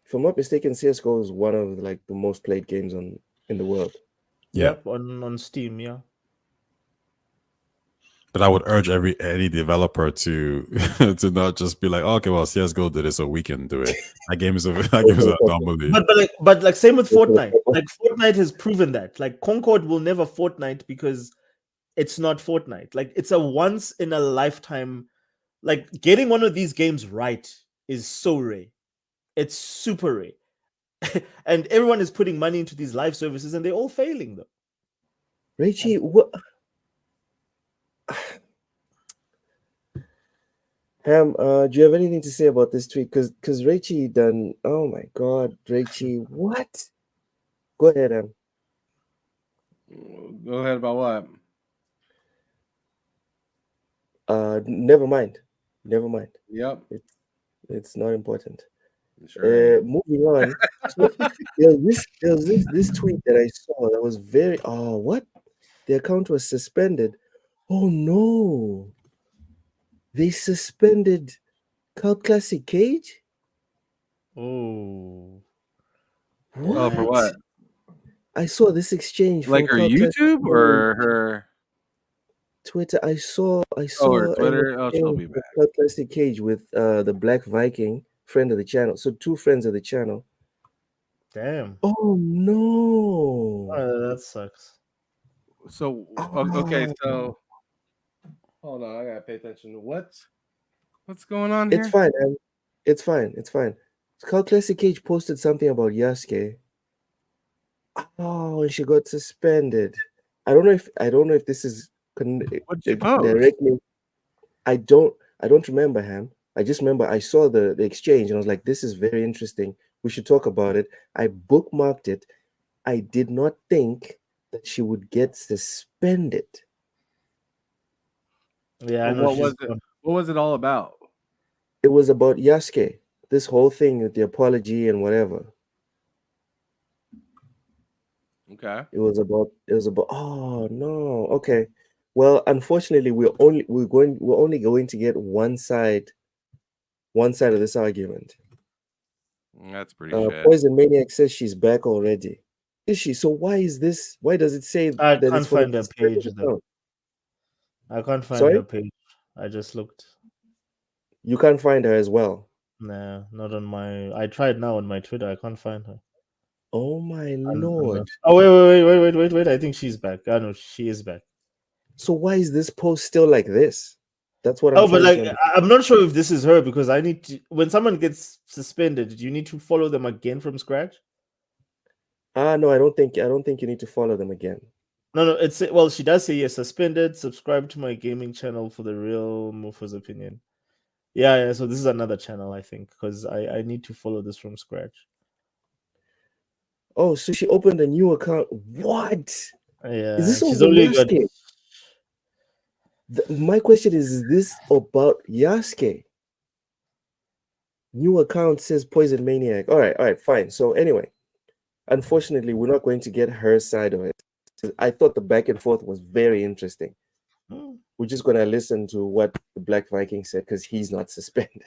If I'm not mistaken, CS:GO is one of like the most played games in the world. Yeah. Yep, on Steam, yeah. But I would urge any developer to to not just be like, oh, okay, well, CS:GO did it, so we can do it. That game is an anomaly. But like same with Fortnite. Like Fortnite has proven that. Like Concord will never Fortnite because it's not Fortnite. Like it's a once in a lifetime. Like getting one of these games right is so rare. It's super rare. And everyone is putting money into these live services and they're all failing though. Rachie, what? Ham, do you have anything to say about this tweet? Because Rachie done. Oh my God, Rachie, what? Go ahead, Ham. Go ahead about what? Never mind. Never mind. Yep. It's not important. Sure. Moving on. So, there was this tweet that I saw that was very. Oh, what? The account was suspended. Oh no! They suspended Cult Classic Cage. Oh. What? Oh, for what? I saw this exchange Like from her Cult Classic YouTube Cage or her? Twitter. I saw Oh, her an Twitter. Oh, she'll exchange be from back. Cult Classic Cage with the Black Viking, friend of the channel. So two friends of the channel. Damn. Oh no! That sucks. So okay, Oh. so hold on, I gotta pay attention to what's going on here. It's fine, man. It's fine. It's fine. Cult Classic Cage posted something about Yasuke. Oh, and she got suspended. I don't know if this is What'd she post? directly. I don't remember, Ham. I just remember I saw the exchange and I was like, this is very interesting. We should talk about it. I bookmarked it. I did not think that she would get suspended. Yeah, I But know what was it? What was it all about? It was about Yasuke. This whole thing with the apology and whatever. Okay. It was about oh no. Okay. Well, unfortunately, we're only going to get one side of this argument. That's pretty shit. Poison Maniac says she's back already. Is she? So why does it say I that can't it's for find the her page suspended though. account? I can't find Sorry? her page. I just looked. You can't find her as well. Nah, not on my. I tried now on my Twitter. I can't find her. Oh my lord. Oh wait! I think she's back. I know she is back. So why is this post still like this? That's what I'm Oh, but trying like to understand. I'm not sure if this is her because I need to. When someone gets suspended, you need to follow them again from scratch. No, I don't think you need to follow them again. No. It's well, she does say yes. Suspended. Subscribe to my gaming channel for the real Mufa's opinion. Yeah. So this is another channel, I think, because I need to follow this from scratch. Oh, so she opened a new account. What? Yeah. Is this She's over only got. Yasuke? My question is this about Yasuke? New account says Poison Maniac. All right, fine. So anyway, unfortunately, we're not going to get her side of it. I thought the back and forth was very interesting. We're just going to listen to what the Black Viking said because he's not suspended.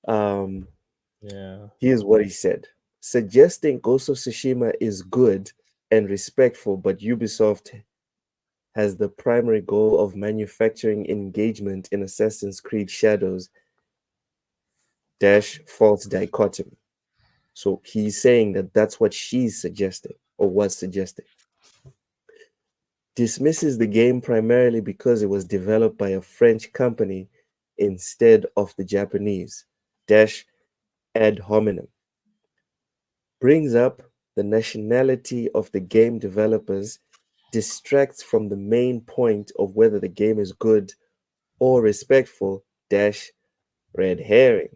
Yeah. Here's what he said. Suggesting Ghost of Tsushima is good and respectful, but Ubisoft has the primary goal of manufacturing engagement in Assassin's Creed Shadows - false dichotomy. So he's saying that that's what she's suggesting or was suggesting. Dismisses the game primarily because it was developed by a French company instead of the Japanese - ad hominem. Brings up the nationality of the game developers, distracts from the main point of whether the game is good or respectful - red herring.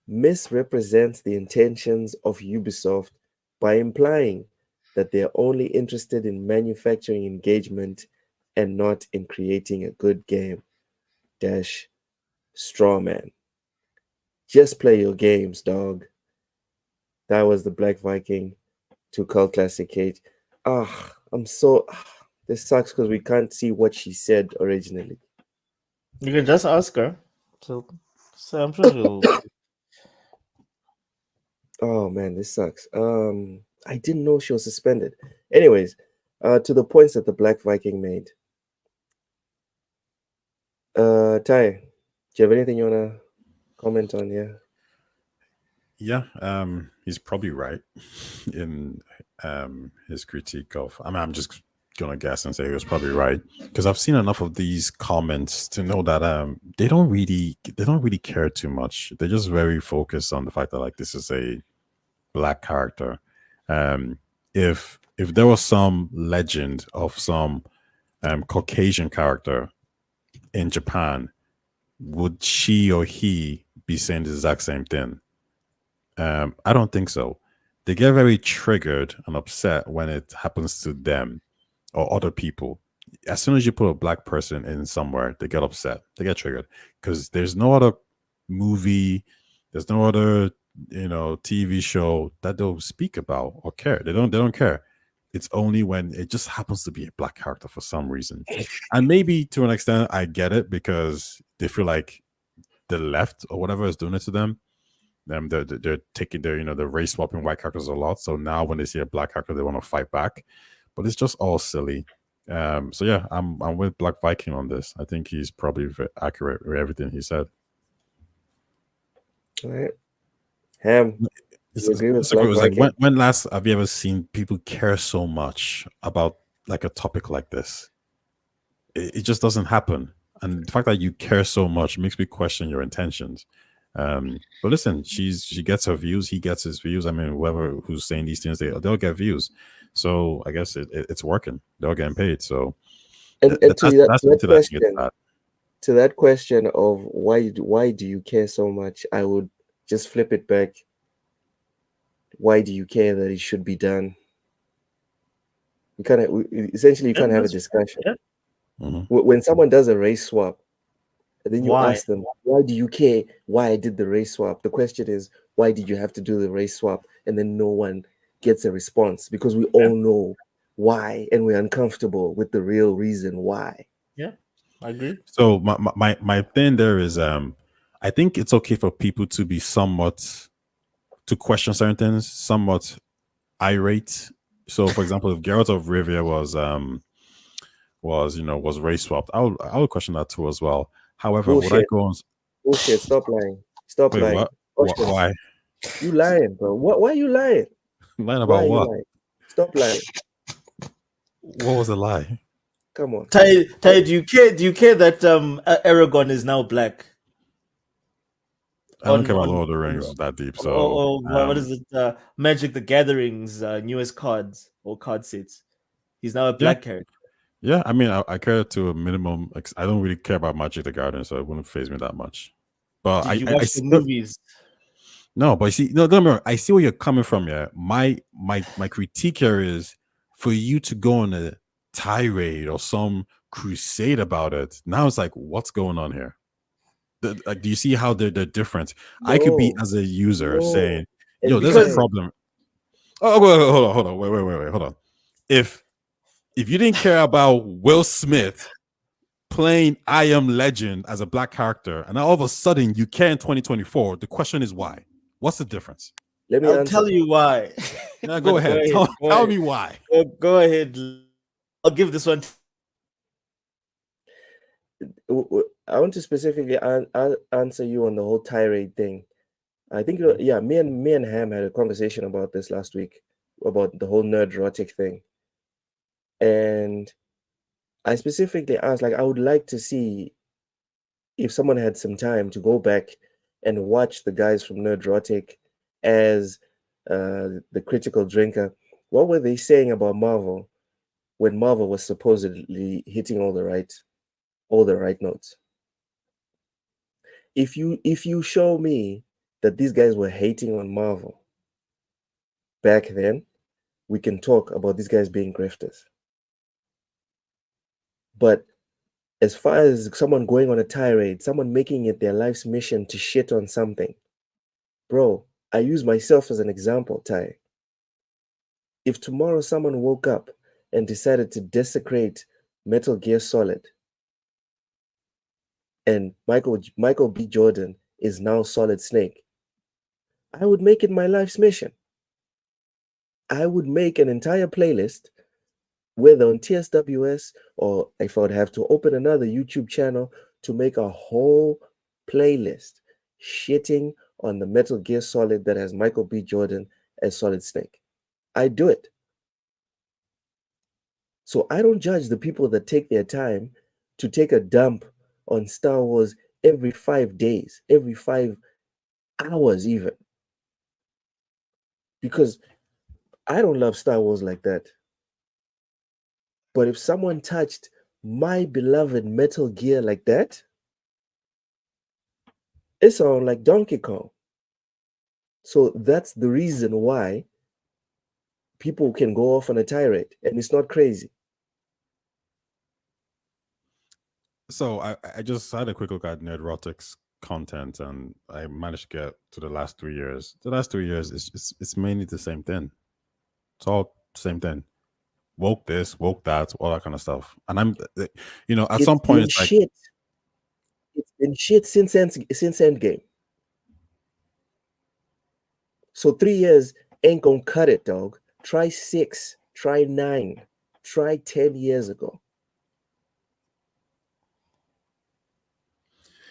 Misrepresents the intentions of Ubisoft by implying that they're only interested in manufacturing engagement and not in creating a good game - straw man. Just play your games, dog. That was the Black Viking to Cult Classic Cage. This sucks because we can't see what she said originally. You can just ask her. So I'm sure she'll. Oh man, this sucks. I didn't know she was suspended. Anyways, to the points that the Black Viking made. Ty, do you have anything you wanna comment on here? Yeah, he's probably right in his critique of. I mean, I'm just gonna guess and say he was probably right because I've seen enough of these comments to know that they don't really care too much. They're just very focused on the fact that like this is a black character. If there was some legend of some Caucasian character in Japan, would she or he be saying the exact same thing? I don't think so. They get very triggered and upset when it happens to them or other people. As soon as you put a black person in somewhere, they get upset. They get triggered because there's no other movie, there's no other TV show that they'll speak about or care. They don't care. It's only when it just happens to be a black character for some reason. And maybe to an extent, I get it because they feel like the left or whatever is doing it to them. They're taking their they're race swapping white characters a lot. So now when they see a black character, they want to fight back. But it's just all silly. So yeah, I'm with Black Viking on this. I think he's probably very accurate with everything he said. All right, Ham. You agree with Black like Viking? when last have you ever seen people care so much about like a topic like this? It just doesn't happen. And the fact that you care so much makes me question your intentions. But listen, she gets her views, he gets his views. I mean, whoever who's saying these things, they'll get views. So I guess it's working. They're getting paid. So And that to that question of why do you care so much, I would just flip it back. Why do you care that it should be done? You can't have a discussion. Yeah. Mm-hmm. When someone does a race swap, and then you Why? ask them, why do you care why I did the race swap? The question is, why did you have to do the race swap? And then no one gets a response because we all know why, and we're uncomfortable with the real reason why. Yeah, I agree. So my thing there is I think it's okay for people to be to question certain things, somewhat irate. So for example, if Geralt of Rivia was race swapped, I would question that too as well. However, would I go on Bullshit, stop lying. Stop wait, lying. why? You lying, bro. Why are you lying? Lying about what? Lying? Stop lying. What was a lie? Come on. Ty, do you care that Aragorn is now black? I don't care about Lord of the Rings that deep. So what is it? Magic the Gathering's newest cards or card sets. He's now a black character. Yeah, I mean, I care to a minimum. I don't really care about Magic the Gathering, so it wouldn't faze me that much. But Did you watch the movies? No, but you see, no, don't remember. I see where you're coming from. Yeah, my critique here is for you to go on a tirade or some crusade about it. Now it's like, what's going on here? Do you see how they're different? No, I could be as a user saying, "Yo, there's a problem." Oh, wait, hold on, wait, hold on. If you didn't care about Will Smith playing I Am Legend as a black character, and now all of a sudden you care in 2024, the question is why? What's the difference? I'll tell you why. Now, go ahead. Tell me why. Go ahead. I'll give this one. I want to specifically answer you on the whole tirade thing. I think, me and Ham had a conversation about this last week, about the whole nerdrotic thing. And I specifically asked, like, I would like to see if someone had some time to go back and watch the guys from Nerdrotic as the critical drinker. What were they saying about Marvel when Marvel was supposedly hitting all the right notes? If you show me that these guys were hating on Marvel back then, we can talk about these guys being grifters. But as far as someone going on a tirade, someone making it their life's mission to shit on something, bro, I use myself as an example, Ty. If tomorrow someone woke up and decided to desecrate Metal Gear Solid, and Michael B. Jordan is now Solid Snake, I would make it my life's mission. I would make an entire playlist, whether on TSWS or if I would have to open another YouTube channel to make a whole playlist shitting on the Metal Gear Solid that has Michael B. Jordan as Solid Snake. I do it. So I don't judge the people that take their time to take a dump on Star Wars every 5 days, every 5 hours even. Because I don't love Star Wars like that. But if someone touched my beloved Metal Gear like that, it sounds like Donkey Kong. So that's the reason why people can go off on a tirade, and it's not crazy. So I just had a quick look at Nerdrotic's content, and I managed to get to the last 3 years. The last 3 years it's mainly the same thing. It's all the same thing. Woke this, woke that, all that kind of stuff. And I'm, at some point it's like shit. It's been shit since Endgame. So 3 years ain't gonna cut it, dog. Try 6, try 9, try 10 years ago.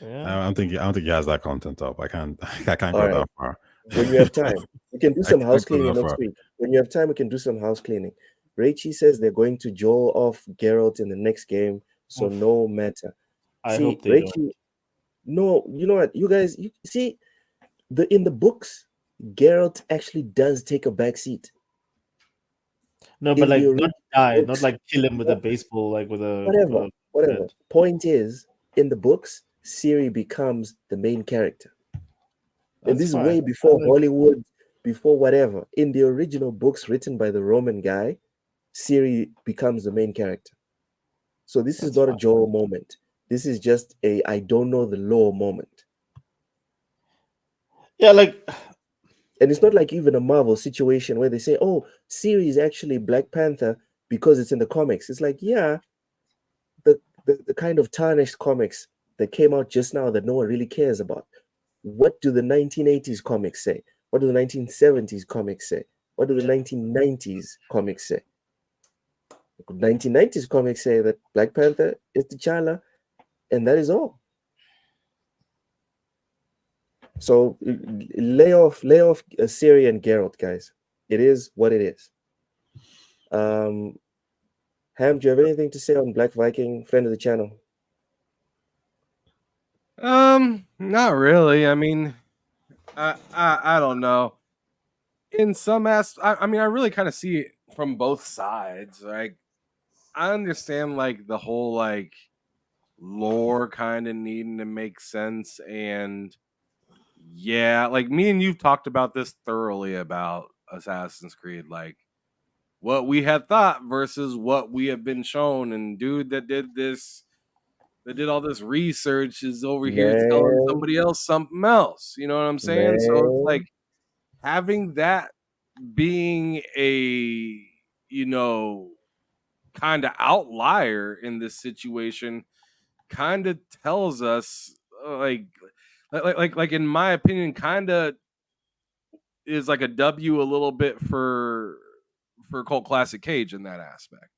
Yeah. I don't think he has that content up. I can't go Alright. that far. When you have time, we can do some house can't go cleaning that next far. week. When you have time, we can do some house cleaning. Raichi says they're going to Joel off Geralt in the next game, so Oof. no matter. I See, hope they Raichi, don't. no, you know what, you guys, you see, in the books, Geralt actually does take a back seat. No, In but like the not die, not books, like kill him with a baseball, like with a whatever. bat. Point is, in the books, Ciri becomes the main character. And That's this is fine. way before I like- Hollywood, before whatever. In the original books written by the Roman guy, Ciri becomes the main character. So this is That's not a fine. Joel moment. This is just a I don't know the lore moment. Yeah, like And it's not like even a Marvel situation where they say, oh, Ciri is actually Black Panther because it's in the comics. It's like, yeah, the kind of tarnished comics that came out just now that no one really cares about. What do the 1980s comics say? What do the 1970s comics say? What do the 1990s comics say? 1990s comics say that Black Panther is T'Challa, and that is all. So lay off Ciri and Geralt, guys. It is what it is. Ham, do you have anything to say on Black Viking, friend of the channel? Not really. I mean, I don't know. In some I mean, I really kind of see it from both sides. Like, I understand like the whole like lore kind of needing to make sense, and yeah, like me and you've talked about this thoroughly about Assassin's Creed, like what we had thought versus what we have been shown. And dude that did all this research is over here telling Man, somebody else something else. You know what I'm saying? So it's man. like having that being a, kind of outlier in this situation kind of tells us like in my opinion kind of is like a W a little bit for Cult Classic Cage in that aspect.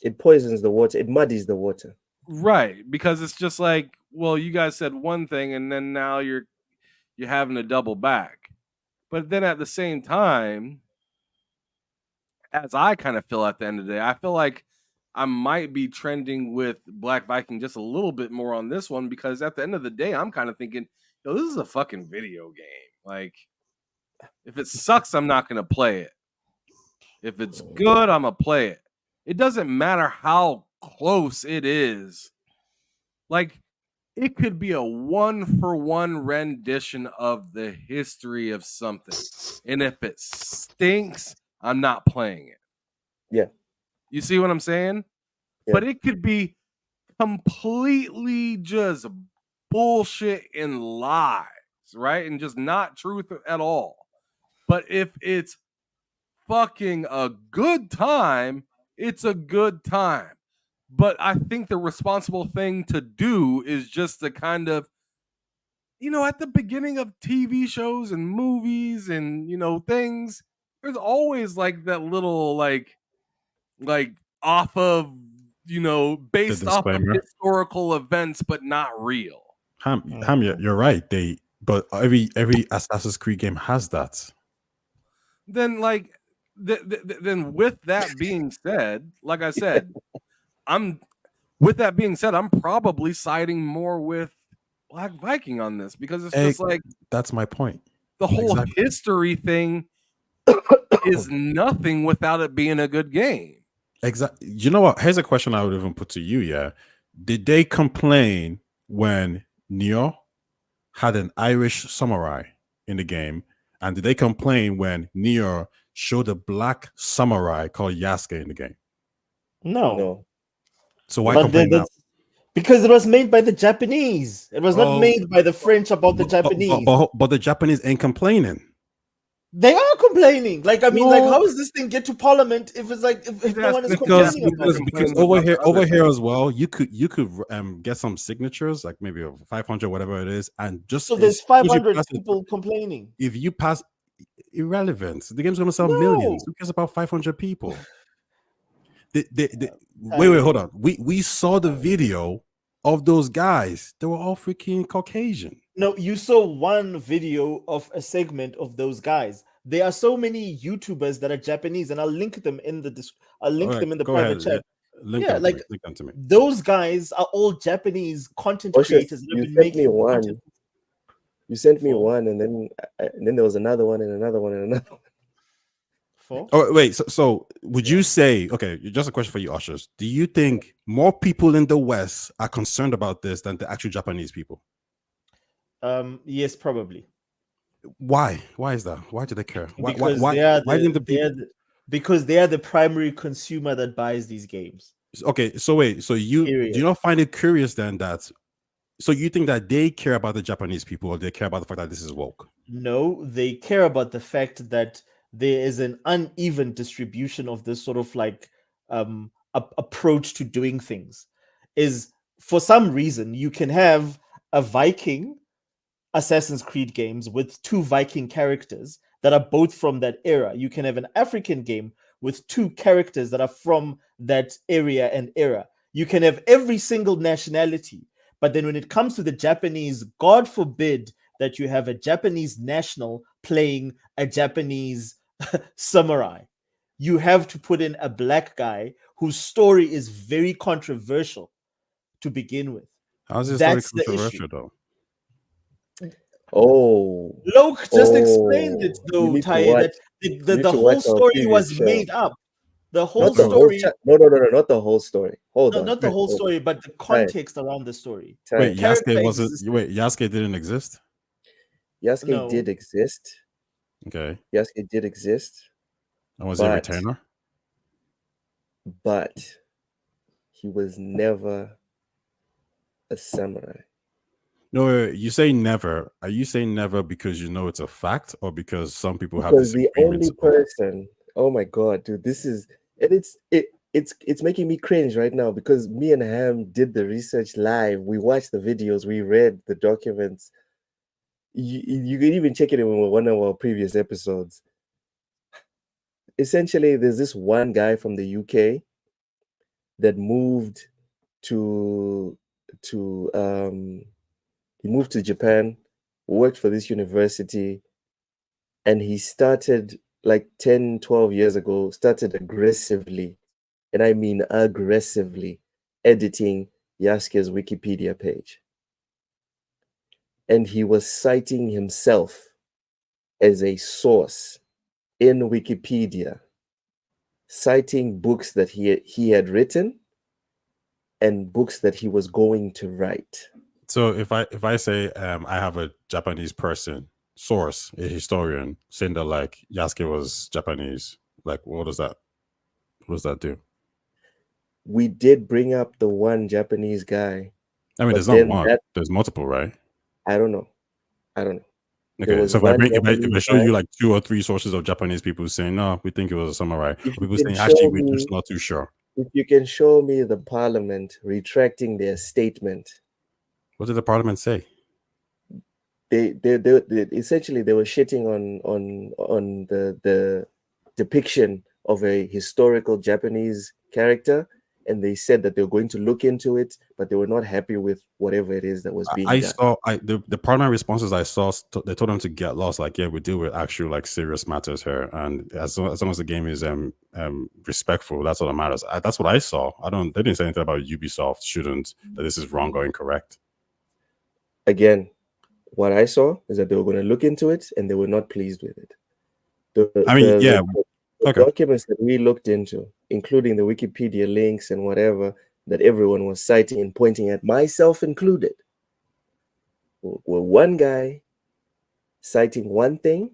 It poisons the water. It muddies the water. Right, because it's just like, well, you guys said one thing and then now you're having to double back. But then at the same time, as I kind of feel at the end of the day, I feel like I might be trending with Black Viking just a little bit more on this one, because at the end of the day, I'm kind of thinking, yo, this is a fucking video game. Like, if it sucks, I'm not going to play it. If it's good, I'm going to play it. It doesn't matter how close it is. Like, it could be a 1-for-1 rendition of the history of something. And if it stinks, I'm not playing it. Yeah. You see what I'm saying? Yeah. But it could be completely just bullshit and lies, right? And just not truth at all. But if it's fucking a good time, It's a good time. But I think the responsible thing to do is just to kind of, at the beginning of TV shows and movies and, things, there's always like that little like off of, based off of disclaimer. historical events, but not real. Ham, you're right. But every Assassin's Creed game has that. Then then with that being said, like I said, I'm probably siding more with Black Viking on this because it's just like that's my point. The whole history thing is nothing without it being a good game. Exactly. You know what? Here's a question I would even put to you. Yeah, did they complain when Neo had an Irish samurai in the game, and did they complain when Neo showed a black samurai called Yasuke in the game? No. So why complain now? Because it was made by the Japanese. It was not made by the French about the Japanese. But the Japanese ain't complaining. They are complaining. Like, I mean, like, how does this thing get to Parliament if it's like if no one is complaining about it? Because over here as well, you could get some signatures, like maybe 500, whatever it is, and just so there's 500 people complaining. If you pass, irrelevant. The game's gonna sell millions. Who cares about 500 people? Wait, hold on. We saw the video of those guys. They were all freaking Caucasian. No, you saw one video of a segment of those guys. There are so many YouTubers that are Japanese, and I'll link them in the private chat. Link them to me. Those guys are all Japanese content creators. You sent me one. You sent me one, and then there was another one, and another one, and another one. Oh wait, so would you say, okay, just a question for you, Ushers, do you think more people in the West are concerned about this than the actual Japanese people? Yes, probably. Why is that? Why do they care? Because they are the primary consumer that buys these games. Okay, so wait, so do you not find it curious then that, so you think that they care about the Japanese people, or they care about the fact that this is woke? No, they care about the fact that there is an uneven distribution of this sort of like approach to doing things. Is for some reason you can have a Viking Assassin's Creed games with 2 Viking characters that are both from that era. You can have an African game with 2 characters that are from that area and era. You can have every single nationality, but then when it comes to the Japanese, God forbid that you have a Japanese national playing a Japanese samurai. You have to put in a black guy whose story is very controversial to begin with. How's this story controversial though? Oh, Loke just explained it though, Ty, that the whole story was made up. The whole story. No, not the whole story. Hold on. Not the whole story, but the context around the story. Wait, Yasuke didn't exist? Yasuke did exist. Okay. Yasuke did exist. And was he a retainer? But he was never a samurai. No, you say never. Are you saying never because you know it's a fact, or because some people have this? Because the only person. Oh my god, dude! This is, and it's making me cringe right now because me and Ham did the research live. We watched the videos. We read the documents. You can even check it in one of our previous episodes. Essentially, there's this one guy from the UK that moved to Japan, worked for this university, and he started like 10, 12 years ago, started aggressively, and I mean aggressively, editing Yasuke's Wikipedia page. And he was citing himself as a source in Wikipedia, citing books that he had written and books that he was going to write. So if I say I have a Japanese person, source, a historian, saying that like Yasuke was Japanese, like what does that do? We did bring up the one Japanese guy. I mean, there's not one. There's multiple, right? I don't know. There Okay, was so if I one bring if I Japanese show guy. you like 2 or 3 sources of Japanese people saying no, we think it was a samurai, or If you people can saying actually show we're just me, not too sure. if you can show me the parliament retracting their statement, What did the parliament say? they essentially they were shitting on the depiction of a historical Japanese character, and they said that they were going to look into it, but they were not happy with whatever it is that was being I done. saw the parliament responses I saw. They told them to get lost. Like, yeah, we deal with actual like serious matters here, and as long as the game is respectful, that's all that matters. That's what I saw. They didn't say anything about Ubisoft shouldn't, that this is wrong or incorrect. Again, what I saw is that they were going to look into it, and they were not pleased with it. The Okay. documents that we looked into, including the Wikipedia links and whatever that everyone was citing and pointing at, myself included, were one guy citing one thing,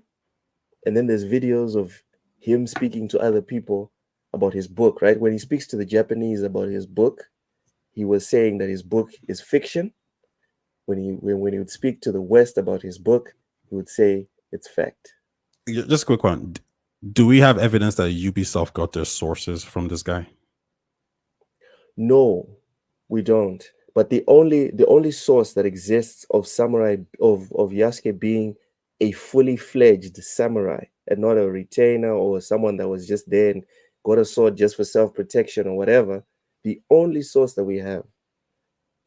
and then there's videos of him speaking to other people about his book, right? When he speaks to the Japanese about his book, he was saying that his book is fiction. When he would speak to the West about his book, he would say it's fact. Just a quick one. Do we have evidence that Ubisoft got their sources from this guy? No, we don't. But the only source that exists of samurai of Yasuke being a fully fledged samurai and not a retainer or someone that was just there and got a sword just for self-protection or whatever, the only source that we have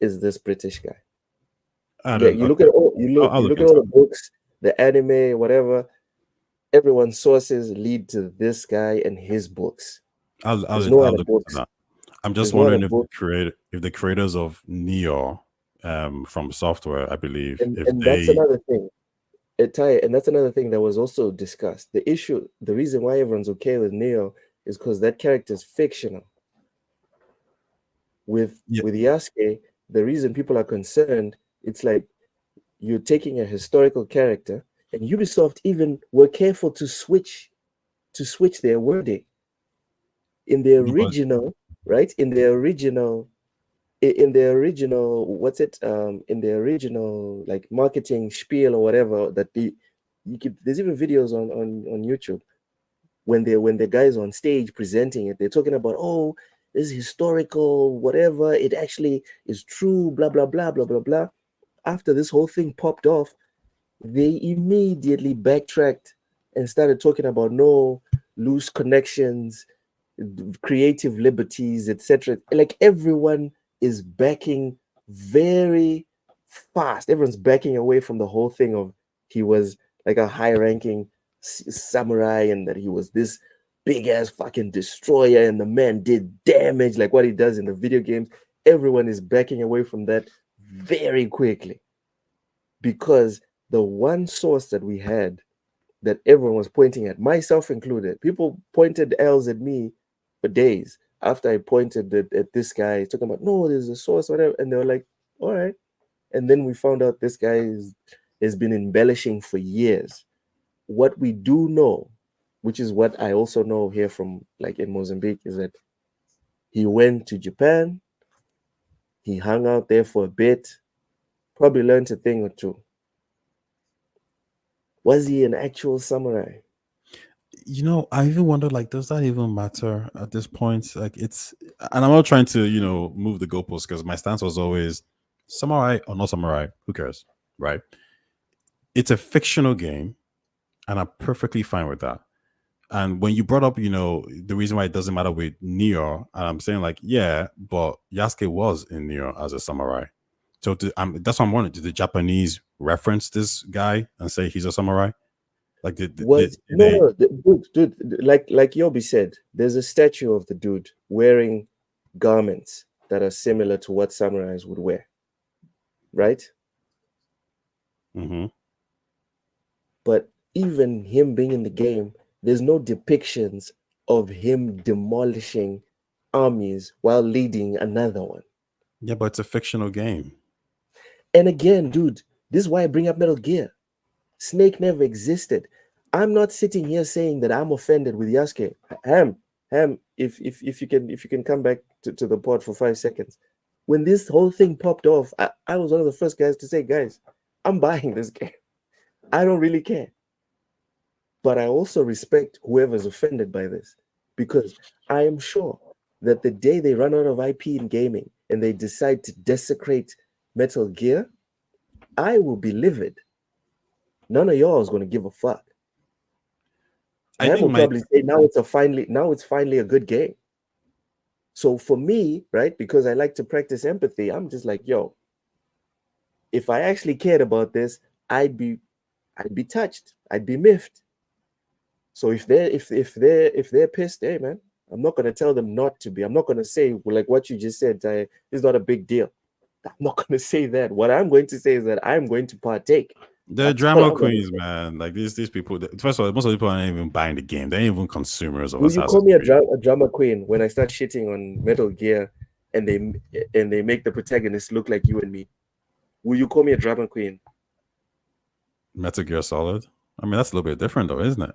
is this British guy. You look at all the books, the anime, whatever. Everyone's sources lead to this guy and his books. I'll no other look books. into that. I'm just There's wondering if the creators of Neo from Software, I believe, that's another thing. And that's another thing that was also discussed. The reason why everyone's okay with Neo is because that character is fictional. With Yasuke, the reason people are concerned, it's like you're taking a historical character, and Ubisoft even were careful to switch their wording. In the original, right? In the original like marketing spiel or whatever that there's even videos on YouTube when the guys on stage presenting it, they're talking about, oh, this is historical, whatever, it actually is true, blah blah blah blah blah blah. After this whole thing popped off, they immediately backtracked and started talking about no loose connections, creative liberties, etc. Like everyone is backing very fast. Everyone's backing away from the whole thing of he was like a high-ranking samurai and that he was this big ass fucking destroyer and the man did damage like what he does in the video games. Everyone is backing away from that very quickly because the one source that we had that everyone was pointing at, myself included, people pointed L's at me for days after I pointed at this guy talking about, no, there's a source, whatever, and they were like, all right. And then we found out this guy has been embellishing for years. What we do know, which is what I also know here from like in Mozambique, is that he went to Japan, he hung out there for a bit, probably learned a thing or two. Was he an actual samurai? You know, I even wonder, like, does that even matter at this point? Like, and I'm not trying to, move the goalposts because my stance was always samurai or not samurai, who cares, right? It's a fictional game, and I'm perfectly fine with that. And when you brought up, the reason why it doesn't matter with Neo, I'm saying like, yeah, but Yasuke was in Neo as a samurai. So that's what I'm wondering. Did the Japanese reference this guy and say he's a samurai? Like, dude, like Yobi said, there's a statue of the dude wearing garments that are similar to what samurais would wear, right? Mm-hmm. But even him being in the game, there's no depictions of him demolishing armies while leading another one. Yeah, but it's a fictional game. And again, dude, this is why I bring up Metal Gear. Snake never existed. I'm not sitting here saying that I'm offended with Yasuke. Ham, if you can come back to the pod for 5 seconds. When this whole thing popped off, I was one of the first guys to say, guys, I'm buying this game. I don't really care. But I also respect whoever's offended by this, because I am sure that the day they run out of IP in gaming and they decide to desecrate Metal Gear, I will be livid. None of y'all is going to give a fuck. I Ham think will probably say now it's finally a good game. So for me, right, because I like to practice empathy, I'm just like, yo, if I actually cared about this, I'd be touched. I'd be miffed. So if they're pissed, hey man, I'm not gonna tell them not to be. I'm not gonna say like what you just said. It's not a big deal. I'm not gonna say that. What I'm going to say is that I'm going to partake. They're That's drama what I'm gonna queens, say. man. Like these people. First of all, most of the people aren't even buying the game. They ain't even consumers of Will you call Assassin's me a Creed. drama queen when I start shitting on Metal Gear and they make the protagonist look like you and me? Will you call me a drama queen? Metal Gear Solid. I mean, that's a little bit different, though, isn't it?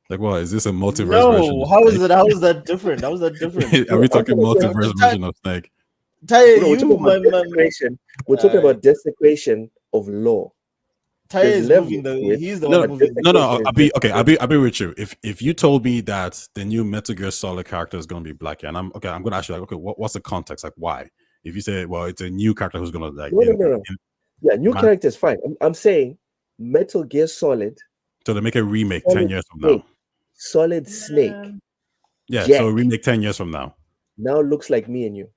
Like, what is this a multiverse version? No, Of how is Snake? it? How is that different? How is that different? Are we I'm talking gonna say- multiverse version of Snake? Taya, No, we're talking you, about desecration. We're talking about desecration of law. Taya There's is levels moving the. to it. He's the No, one moving. no. Desecration is I'll be with you. If you told me that the new Metal Gear Solid character is going to be black, and I'm going to ask you like, okay, what's the context? Like, why? If you say, well, it's a new character who's going to like, no. Yeah, new character is fine. I'm saying Metal Gear Solid. So they make a remake Solid 10 years from Snake. now. Solid Snake. Yeah, Jack so a remake 10 years from now. now looks like me and you.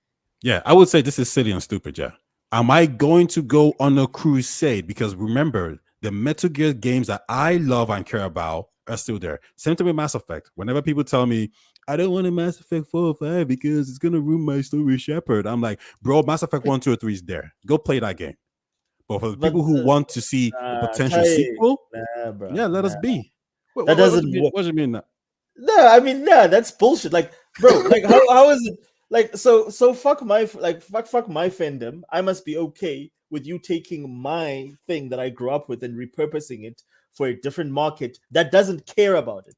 Yeah, I would say this is silly and stupid, yeah. Am I going to go on a crusade? Because remember, the Metal Gear games that I love and care about are still there. Same thing with Mass Effect. Whenever people tell me, I don't want a Mass Effect 4 or 5 because it's going to ruin my story, Shepard, I'm like, bro, Mass Effect 1, 2, or 3 is there. Go play that game. But for the people who want to see a potential sequel, bro, yeah, let us be. That doesn't work. What do you mean that? No, I mean, yeah, that's bullshit. Like, bro, like how is it like so fuck my fuck my fandom. I must be okay with you taking my thing that I grew up with and repurposing it for a different market that doesn't care about it.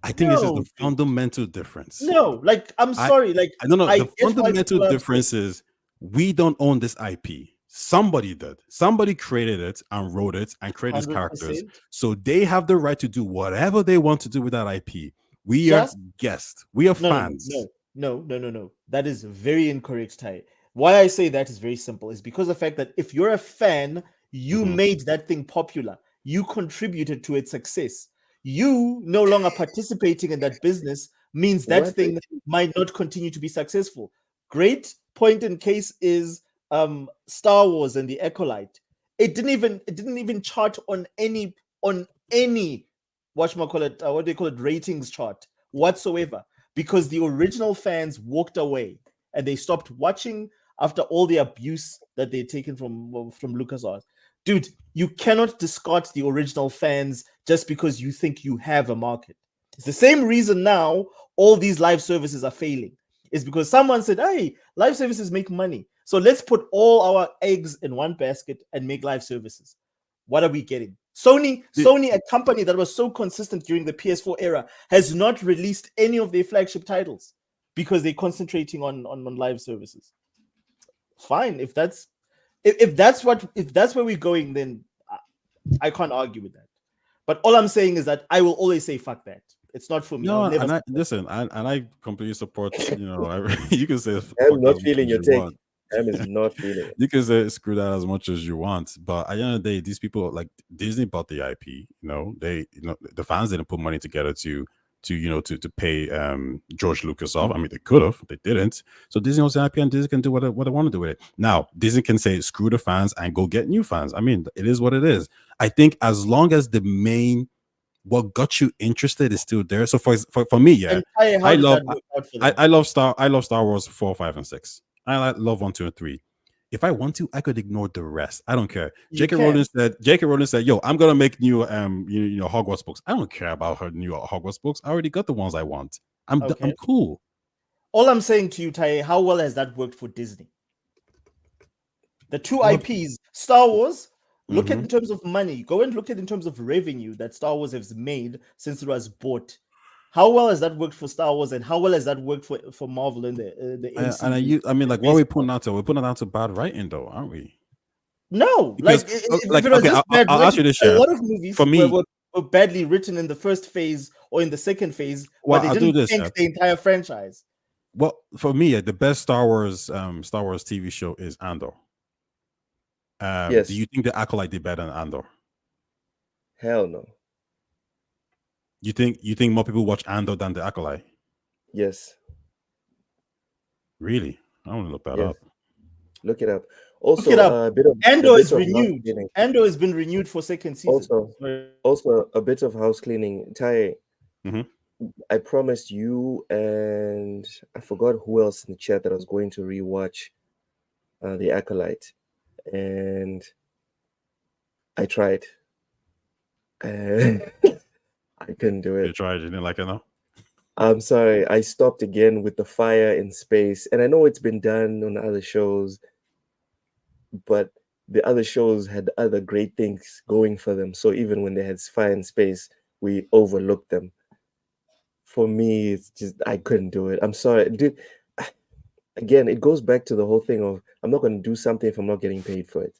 I think this is the fundamental difference. No, like I'm sorry, like I don't know. I The fundamental difference is we don't own this IP. Somebody did. Somebody created it and wrote it and created these characters. So they have the right to do whatever they want to do with that IP. We are guests. We are fans. No. That is very incorrect, Ty. Why I say that is very simple. Is because of the fact that if you're a fan, you made that thing popular. You contributed to its success. You no longer participating in that business means that thing might not continue to be successful. Great point in case is Star Wars and the Acolyte. It didn't even chart on any whatchamacallit, ratings chart whatsoever, because the original fans walked away and they stopped watching after all the abuse that they'd taken from LucasArts. Dude, you cannot discard the original fans just because you think you have a market. It's the same reason now all these live services are failing. It's because someone said, hey, live services make money, so let's put all our eggs in one basket and make live services. What are we getting? Sony, a company that was so consistent during the PS4 era, has not released any of their flagship titles because they're concentrating on live services. Fine, if that's where we're going, then I can't argue with that. But all I'm saying is that I will always say fuck that. It's not for me. No, and I completely support. You can say I'm not feeling your take. Am is not feeling it. You can say screw that as much as you want, but at the end of the day, these people, like Disney bought the IP. The fans didn't put money together to pay George Lucas off. I mean, they could have, they didn't. So Disney owns the IP, and Disney can do what they want to do with it. Now, Disney can say screw the fans and go get new fans. I mean, it is what it is. I think as long as the main what got you interested is still there. So for me, yeah, I love Star Wars 4, 5, and 6. I love 1, 2, and 3. If I want to, I could ignore the rest. I don't care. J.K. Rowling said, "Yo, I'm gonna make new Hogwarts books." I don't care about her new Hogwarts books. I already got the ones I want. I'm cool. All I'm saying to you, Ty, how well has that worked for Disney? The two IPs, Star Wars. Look at in terms of money. Go and look at in terms of revenue that Star Wars has made since it was bought. How well has that worked for Star Wars, and how well has that worked for Marvel and the MCU? I mean, like, what are we putting out to? We're putting out to bad writing, though, aren't we? No, Because, if it was okay, just bad I'll ask you writing, this, a yeah. lot of movies For me, were badly written in the first phase or in the second phase, well, but they I'll do didn't this, tank yeah. the entire franchise. Well, for me, the best Star Wars TV show is Andor. Yes. Do you think the Acolyte did better than Andor? Hell no. You think more people watch Andor than the Acolyte? Yes. Really? I want to look that Yes. up. Look it up. Also, Look it up. a bit of Andor a bit is of renewed. house-cleaning. Andor has been renewed for second season. Also, a bit of house cleaning. Tai, Mhm. I promised you and I forgot who else in the chat that I was going to rewatch The Acolyte, and I tried, and I couldn't do You it. tried, you didn't like it, no? I'm sorry. I stopped again with The Fire in Space, and I know it's been done on other shows, but the other shows had other great things going for them. So even when they had Fire in Space, we overlooked them. For me, it's just I couldn't do it. I'm sorry, dude. Again, it goes back to the whole thing of I'm not going to do something if I'm not getting paid for it.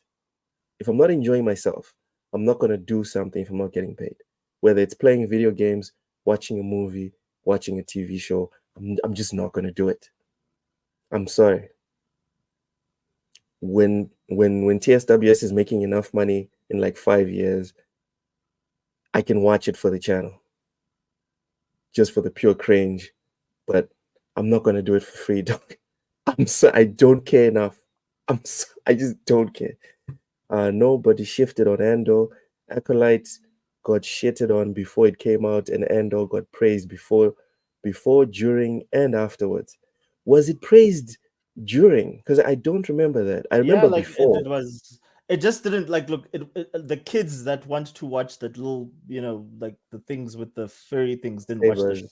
If I'm not enjoying myself, I'm not going to do something if I'm not getting paid. Whether it's playing video games, watching a movie, watching a TV show, I'm just not going to do it. I'm sorry. When TSWS is making enough money in like 5 years, I can watch it for the channel, just for the pure cringe. But I'm not going to do it for free, dog. I don't care enough. I just don't care. Nobody shifted on Andor. Acolytes got shitted on before it came out, and Andor got praised before, during, and afterwards. Was it praised during? Because I don't remember that. I remember before. It was. It just didn't look. The kids that want to watch that little, like the things with the furry things didn't watch the show.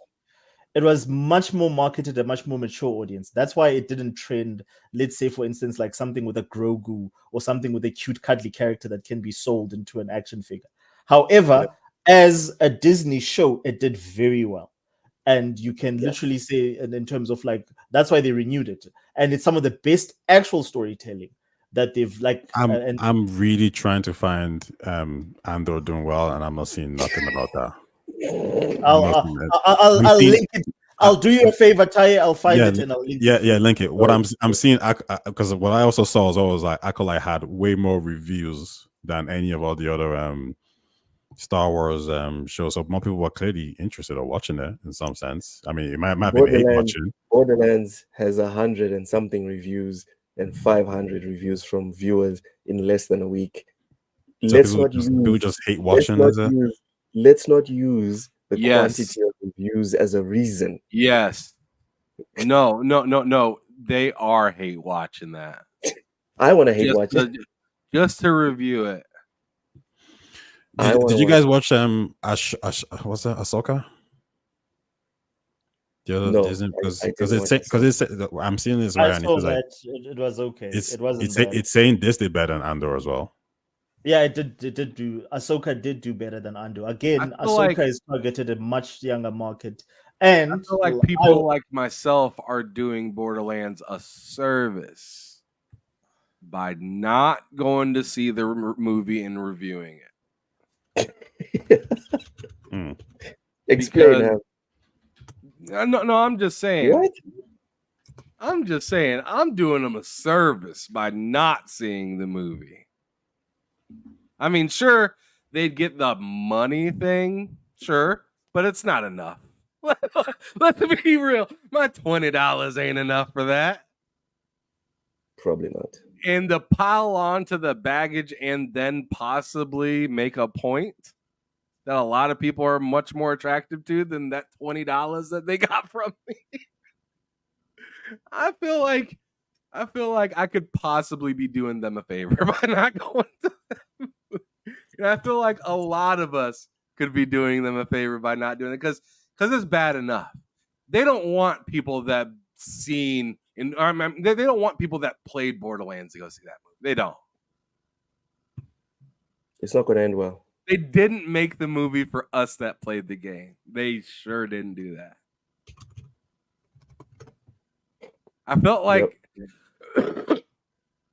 It was much more marketed, a much more mature audience. That's why it didn't trend. Let's say, for instance, like something with a Grogu or something with a cute, cuddly character that can be sold into an action figure. However, as a Disney show, it did very well. And you can literally say, in terms of that's why they renewed it. And it's some of the best actual storytelling that they've I'm really trying to find Andor doing well, and I'm not seeing nothing about that. I'll link it. I'll do you a favor, Tai. I'll find it and I'll link it. Yeah, link it. What I'm seeing, because what I also saw is always like Acolyte had way more reviews than any of all the other Star Wars shows. So more people were clearly interested in watching it in some sense. I mean, it might be hate watching. Borderlands has 100 and something reviews and 500 reviews from viewers in less than a week. So people just hate watching. Let's not use the quantity of reviews as a reason. Yes. No. They are hate watching that. I want to hate watch it. Just to review it. Did you guys watch what's that, Ahsoka? No, because I'm seeing this right. I saw that it was okay. It wasn't bad. It's saying this did better than Andor as well. Yeah, it did do. Ahsoka did do better than Andor. Again, Ahsoka is targeted a much younger market, and I feel like people like myself are doing Borderlands a service by not going to see the movie and reviewing it. Explain. No, I'm just saying. What? I'm just saying. I'm doing them a service by not seeing the movie. I mean, sure, they'd get the money thing, sure, but it's not enough. Let's be real. My $20 ain't enough for that. Probably not. And to pile onto the baggage and then possibly make a point that a lot of people are much more attractive to than that $20 that they got from me. I feel like I could possibly be doing them a favor by not going to them. And I feel like a lot of us could be doing them a favor by not doing it because it's bad enough. They don't want people that they don't want people that played Borderlands to go see that movie. They don't. It's not going to end well. They didn't make the movie for us that played the game. They sure didn't do that. I felt like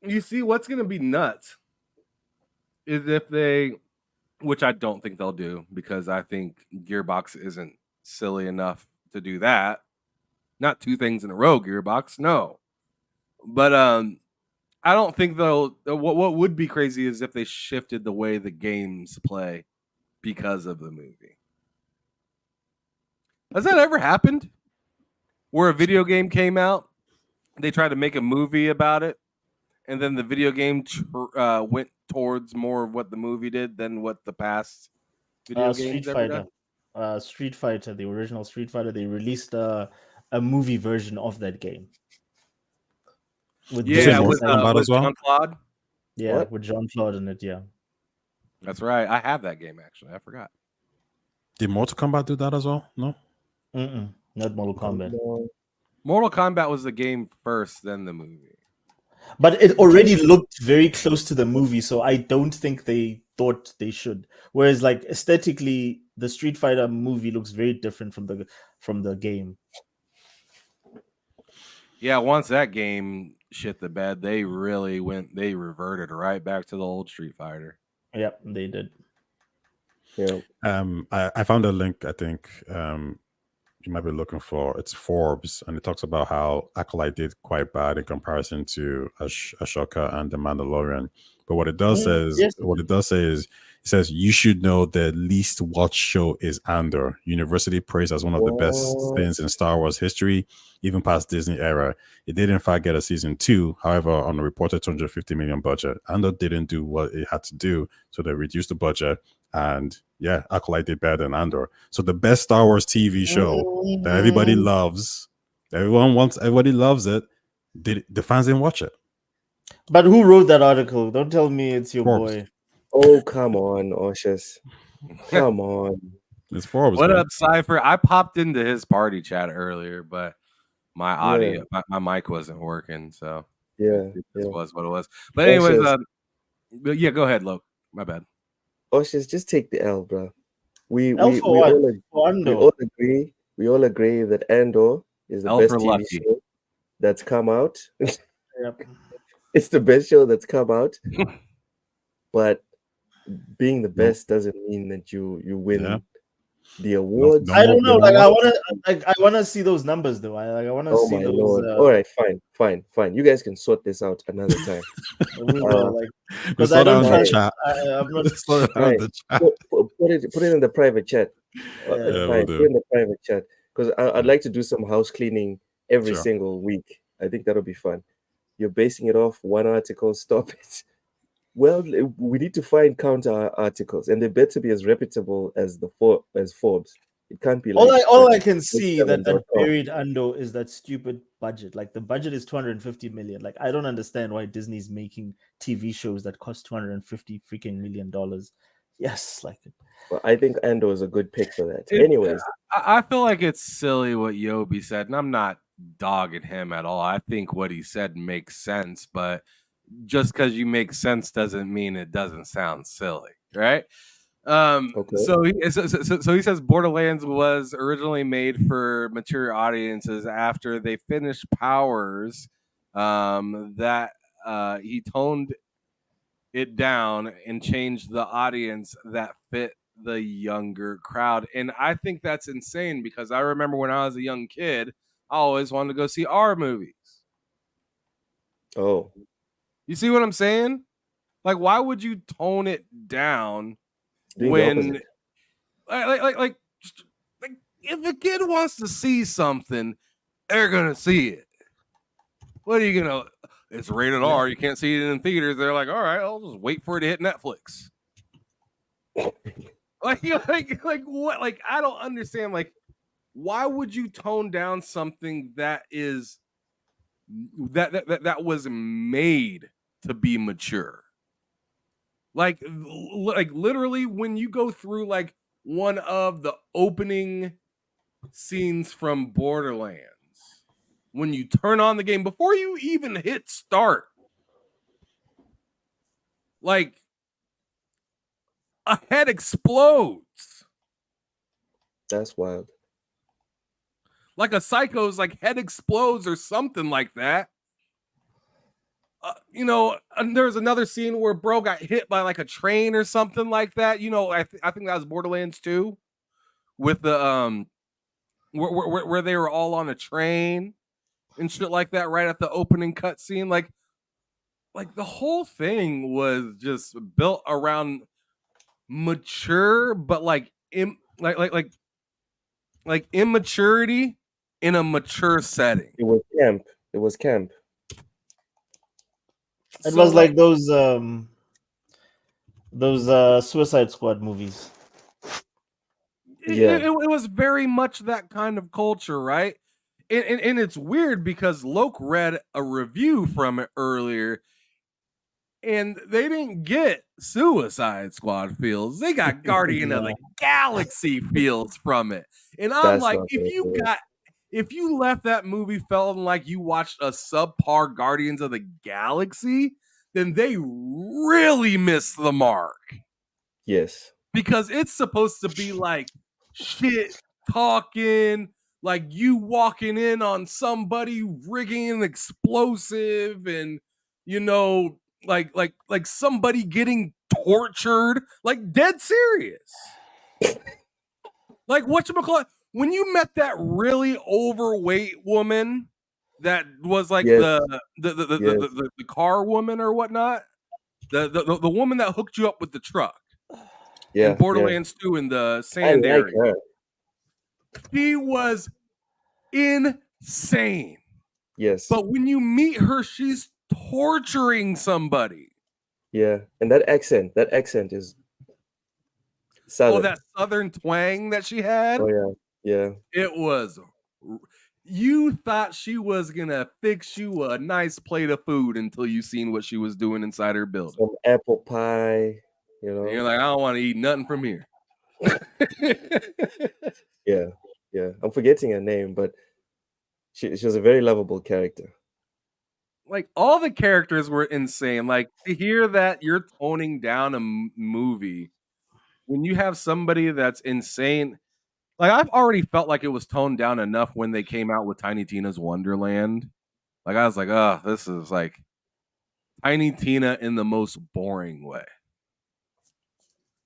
you see what's going to be nuts is if they, which I don't think they'll do, because I think Gearbox isn't silly enough to do that. Not two things in a row, Gearbox, no. But I don't think they'll. What would be crazy is if they shifted the way the games play because of the movie. Has that ever happened? Where a video game came out, they tried to make a movie about it, and then the video game went towards more of what the movie did than what the past video games Street ever done? Fighter. Street Fighter, the original Street Fighter, they released a movie version of that game. With Mortal Kombat as well? Jean-Claude. Yeah, What? with Jean-Claude in it, yeah. That's right. I have that game actually. I forgot. Did Mortal Kombat do that as well? No. Not Mortal Kombat. No. Mortal Kombat was the game first, then the movie. But it already looked very close to the movie, so I don't think they thought they should. Whereas, like, aesthetically, the Street Fighter movie looks very different from the game. Yeah, once that game shit the bed, they reverted right back to the old Street Fighter. Yep, they did. Yeah. I found a link. I think you might be looking for. It's Forbes, and it talks about how Acolyte did quite bad in comparison to Ashoka and The Mandalorian. But what it does say is, it says you should know the least watched show is Andor. Universally praised as one of the best things in Star Wars history, even past Disney era. It did in fact get a season 2, however, on a reported $250 million budget. Andor didn't do what it had to do, so they reduced the budget. And yeah, Acolyte did better than Andor. So the best Star Wars TV show that everybody loves, everybody loves it. The fans didn't watch it. But who wrote that article? Don't tell me it's your Forbes. boy. Oh, come on, Oshus. Come on. It's Forbes. What man. up, Cypher? I popped into his party chat earlier, but my audio, my mic wasn't working, so Yeah. this was what it was. But anyways, yeah, go ahead, Lo. My bad. Oshus, just take the L, bro. We L for what? For we Andor. all agree that Andor is the L best for TV lucky. show that's come out. Yep. It's the best show that's come out. But being the best doesn't mean that you win the awards. No, I don't know. Like, I wanna see those numbers though. I wanna Oh see my those. lord! All right, fine. You guys can sort this out another time. We will, like, We because saw I that don't on the trust. chat. I'm not. We saw that on Right. the chat. Put it in the private chat. Yeah, we'll Fine, do. put it in the private chat because I'd like to do some house cleaning every Sure. single week. I think that'll be fun. You're basing it off one article. Stop it. Well, we need to find counter articles, and they better be as reputable as Forbes. It can't be like All I can see that 7.com. buried Andor is that stupid budget. Like, the budget is 250 million. Like, I don't understand why Disney's making TV shows that cost 250 freaking $million. Yes, like, Well, I think Andor is a good pick for that. Anyways, I feel like it's silly what Yobi said, and I'm not dogging him at all. I think what he said makes sense, but just because you make sense doesn't mean it doesn't sound silly, right? Okay. So he says Borderlands was originally made for mature audiences after they finished Powers. That he toned it down and changed the audience that fit the younger crowd. And I think that's insane because I remember when I was a young kid, I always wanted to go see R movies. oh, You see what I'm saying? Like, why would you tone it down doing the when, opposite. like, if a kid wants to see something, they're gonna see it. What are you gonna? It's rated R. You can't see it in theaters. They're like, all right, I'll just wait for it to hit Netflix. like what? Like, I don't understand. Like, why would you tone down something that is that was made to be mature? Like literally, when you go through like one of the opening scenes from Borderlands, when you turn on the game before you even hit start, like a head explodes. That's wild. Like a psycho's like head explodes or something like that. you know, and there's another scene where bro got hit by like a train or something like that. You know, I think that was Borderlands 2 with the where they were all on a train and shit like that right at the opening cutscene. Like the whole thing was just built around mature, but like immaturity in a mature setting. It was camp. It was camp. It So, was like those Suicide Squad movies. Yeah. it was very much that kind of culture, right? And it's weird because Loke read a review from it earlier, and they didn't get Suicide Squad feels. They got Guardian of the Galaxy feels from it. And I'm That's like, not good. if you left that movie feeling like you watched a subpar Guardians of the Galaxy, then they really missed the mark. Yes. Because it's supposed to be like shit talking, like you walking in on somebody rigging an explosive, and you know, like somebody getting tortured, like dead serious. Like whatchamacallit, when you met that really overweight woman that was like Yes. the car woman or whatnot, the woman that hooked you up with the truck Yeah. in Borderlands 2 in the I sand like area. her. She was insane. Yes. But when you meet her, she's torturing somebody. Yeah. And that accent is southern. Oh, that southern twang that she had. Oh yeah. Yeah. It was. You thought she was gonna fix you a nice plate of food until you seen what she was doing inside her building. Some apple pie, you know. And you're like, I don't want to eat nothing from here. Yeah. Yeah. I'm forgetting her name, but she was a very lovable character. Like all the characters were insane. Like to hear that you're toning down a movie when you have somebody that's insane. Like I've already felt like it was toned down enough when they came out with Tiny Tina's Wonderland. Like I was like, oh, this is like Tiny Tina in the most boring way.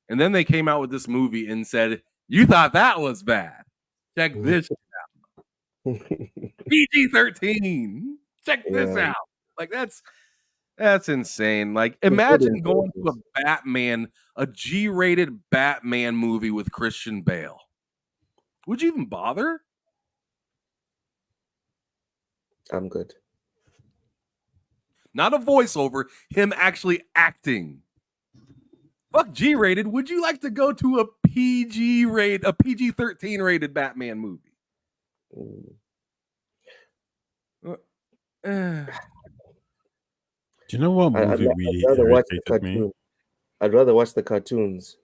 And then they came out with this movie and said, you thought that was bad. Check this out. PG-13. Check this out. Like that's insane. Like imagine going to a Batman, a G-rated Batman movie with Christian Bale. Would you even bother? I'm good. Not a voiceover, him actually acting. Fuck G-rated. Would you like to go to a PG-13 rated Batman movie? Do you know what movie really irritated me? I'd rather watch the cartoons,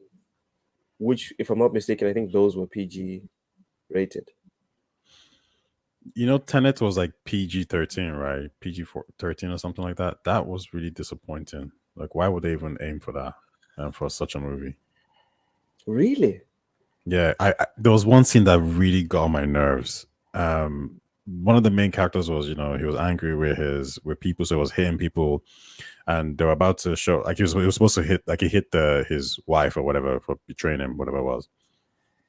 which, if I'm not mistaken, I think those were PG rated. You know, Tenet was like PG-13, right? PG-13 or something like that. That was really disappointing. Like, why would they even aim for that for such a movie? Really? Yeah, I there was one scene that really got on my nerves. One of the main characters was, you know, he was angry with people, so he was hitting people, and they were about to show like he was supposed to hit, like he hit his wife or whatever for betraying him, whatever it was,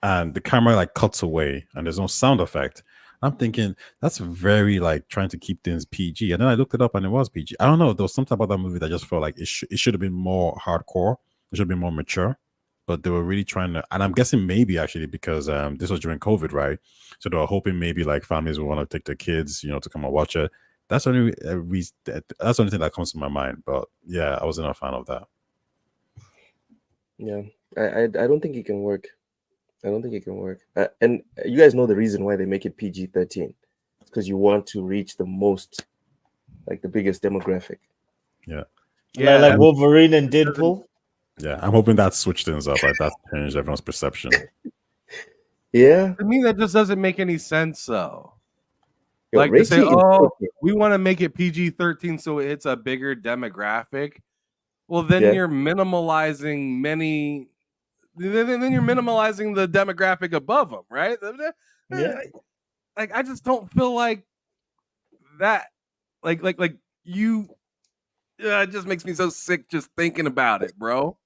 and the camera like cuts away and there's no sound effect. I'm thinking that's very like trying to keep things PG, and then I looked it up and it was PG. I don't know, there was something about that movie that just felt like it should have been more hardcore, it should have been more mature. But they were really trying to, and I'm guessing maybe actually because this was during COVID, right? So they were hoping maybe like families would want to take their kids, you know, to come and watch it. That's the only that's the only thing that comes to my mind. But yeah, I wasn't a fan of that. Yeah, I don't think it can work. I don't think it can work. And you guys know the reason why they make it PG-13. It's because you want to reach the most, like the biggest demographic. Yeah. Yeah, like Wolverine and Deadpool. Yeah, I'm hoping that switched things up. Like that changed everyone's perception. Yeah. To me, that just doesn't make any sense, though. Yo, Like to say, rating is oh, okay. we want to make it PG-13 so it hits a bigger demographic. Well, then you're minimalizing many. Then you're minimalizing the demographic above them, right? Yeah. Like I just don't feel like that. Like you it just makes me so sick just thinking about it, bro.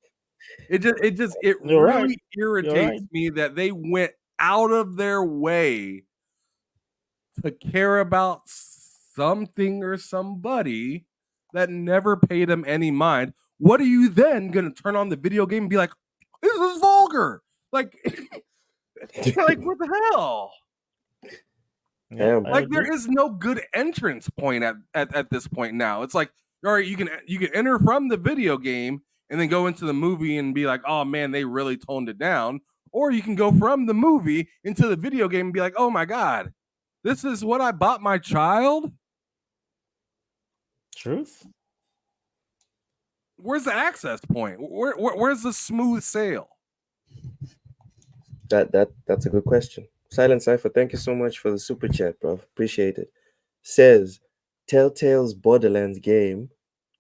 It You're right. really irritates me that they went out of their way to care about something or somebody that never paid them any mind. What are you then gonna turn on the video game and be like, this is vulgar? Like, like what the hell? Damn. Like there is no good entrance point at this point now. It's like, all right, you can enter from the video game and then go into the movie and be like, oh man, they really toned it down. Or you can go from the movie into the video game and be like, oh my god, this is what I bought my child. Truth. Where's the access point? Where's the smooth sail? That's a good question. Silent Cypher, thank you so much for the super chat, bro. Appreciate it. Says Telltale's Borderlands game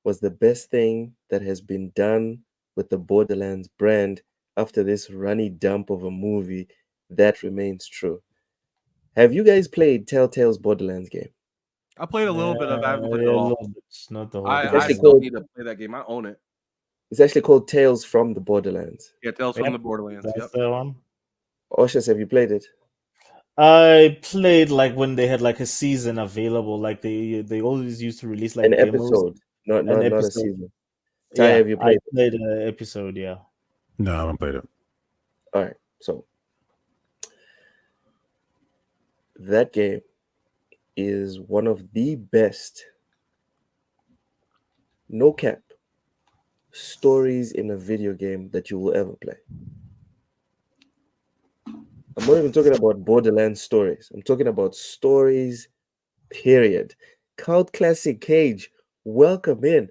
was the best thing that has been done with the Borderlands brand after this runny dump of a movie. That remains true. Have you guys played Telltale's Borderlands game? I played a little bit of it. I haven't played it a all. little bit, not the whole. I actually still called- need to play that game. I own it. It's actually called Tales from the Borderlands. Yeah, Tales Yep, from the Borderlands. That's Yep. the one. Oshas, have you played it? I played like when they had like a season available. Like they always used to release like An demos. episode, not a episode. season. Ty, have you I played? played an episode. Yeah. No, I haven't played it. All right, so that game is one of the best, no cap, stories in a video game that you will ever play. I'm not even talking about Borderlands stories. I'm talking about stories, period. Cult Classic Cage, welcome in.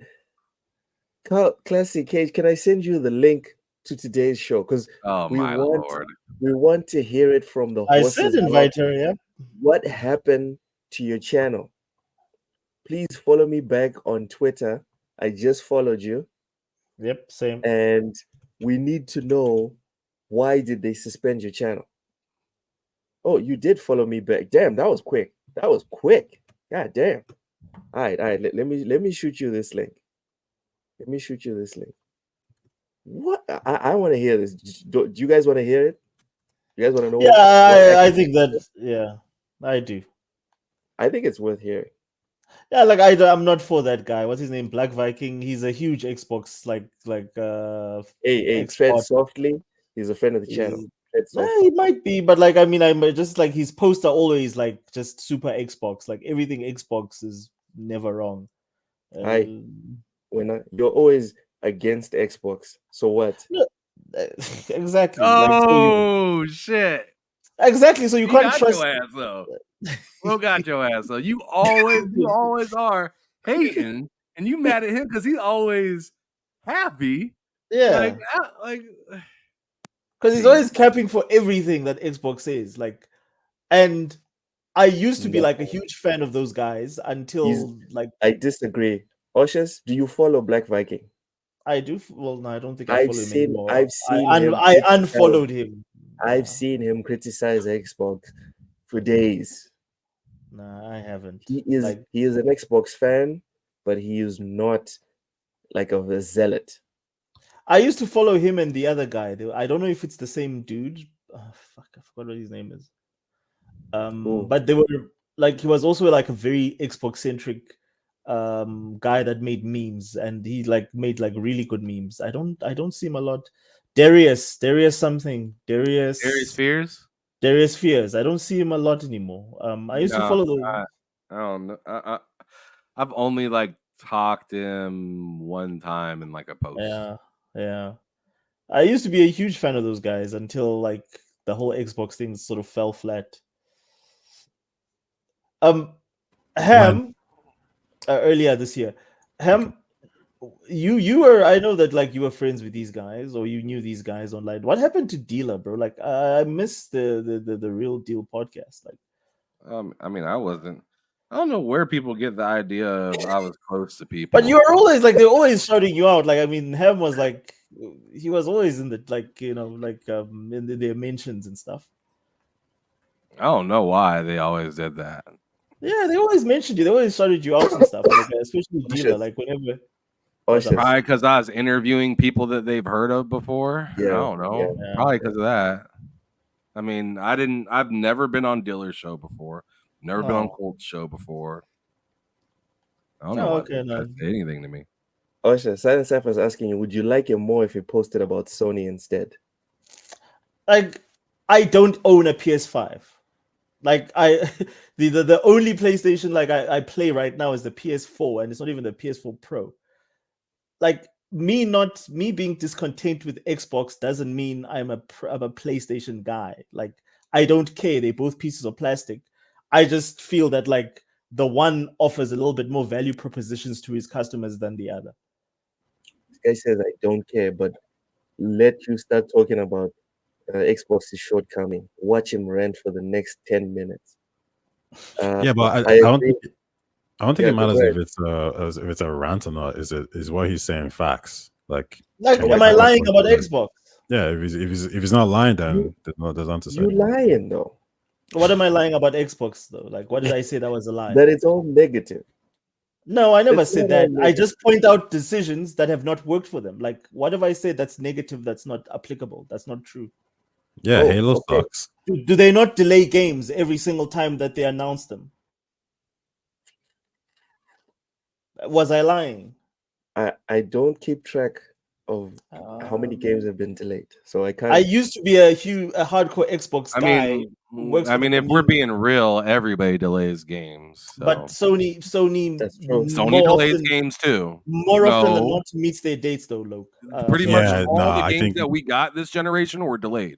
Cult Classic Cage, can I send you the link to today's show? Because Oh we my want lord. we want to hear it from the I horse's said mouth. invite her. Yeah. What happened to your channel? Please follow me back on Twitter. I just followed you, Yep. Same. and we need to know, why did they suspend your channel? Oh, you did follow me back. Damn, that was quick. That was quick. God damn. All right. Let me shoot you this link. Let me shoot you this link. What? I want to hear this. Do you guys want to hear it? You guys want to know? Yeah, I actually- think that. Yeah, I do. I think it's worth hearing. Yeah, like I'm not for that guy. What's his name? Black Viking. He's a huge Xbox Hey, tread expert. softly. He's a friend of the channel. Tread softly. He might be, but like I'm just like his posts are always like just super Xbox. Like everything Xbox is never wrong. Aye. You're always against Xbox. So what? Exactly. like, so Oh shit. exactly. So you You can't got trust. your ass though. Bro got your ass though. You always are hating, and you mad at him because he's always happy. Yeah, Like because he's always capping for everything that Xbox is like, and I used to be No. like a huge fan of those guys until like I disagree. Oshas, do you follow Black Viking? I do. Well, no, I don't think I I've follow him seen- anymore. I've seen I him unfollowed him. I've seen him criticize Xbox for days. Nah, I haven't. He is Like, he is an Xbox fan, but he is not like a zealot. I used to follow him and the other guy. I don't know if it's the same dude. Fuck, I forgot what his name is. Who? But they were like he was also like a very Xbox centric guy that made memes, and he like made like really good memes. I don't see him a lot. Darius something. Darius Fears? Fears. I don't see him a lot anymore. I used to No, follow the. I don't know. I've only like talked him one time in like a post. Yeah. I used to be a huge fan of those guys until like the whole Xbox thing sort of fell flat. Ham, earlier this year, Ham, you were, I know that like you were friends with these guys or you knew these guys online. What happened to Dealer, bro? Like I missed the Real Deal podcast. Like, I mean, I don't know where people get the idea of I was close to people. but you were always like they're always shouting you out. Like I mean, Ham was like he was always in the like in their mentions and stuff. I don't know why they always did that. Yeah, they always mentioned you. They always shouted you out and stuff, like, especially Dealer. Like whenever. Oshas. Probably because I was interviewing people that they've heard of before. I Yeah, don't know. yeah. Probably because of that. I mean, I've never been on Diller's show before. Never been on Oh. Colt's show before. I don't Oh, know why okay, no. that say anything to me. Osha, Silent Cypher is asking you, would you like it more if you posted about Sony instead? Like, I don't own a PS5. Like, I the only PlayStation like I play right now is the PS4, and it's not even the PS4 Pro. Like, me being discontent with Xbox doesn't mean I'm a PlayStation guy. Like, I don't care. They're both pieces of plastic. I just feel that like the one offers a little bit more value propositions to his customers than the other. This guy says, I don't care, but let you start talking about Xbox's shortcoming. Watch him rant for the next 10 minutes. Yeah, but I I don't agree. think I don't think Yeah, it go matters ahead. if it's a rant or not. Is what he's saying facts? Like, Like, can am you I tell us lying what about you meant? Xbox? Yeah, if he's not lying, then there's nothing to say. You lying though. What am I lying about Xbox though? Like, what did I say that was a lie? That it's all negative. No, I never It's said not all that. I negative. just point out decisions that have not worked for them. Like, what have I said that's negative, that's not applicable, that's not true? Yeah, Oh, Halo okay. sucks. Do they not delay games every single time that they announce them? Was I lying? I don't keep track of how many games have been delayed, so I can't. I used to be a hardcore Xbox I guy. mean, who works I for the mean, if we're community. being real, everybody delays games. So. But Sony That's true. Sony more delays often, games too. more often than No. not meets their dates though, Luke. Pretty so- much Yeah, all no, the I games think that we got this generation were delayed.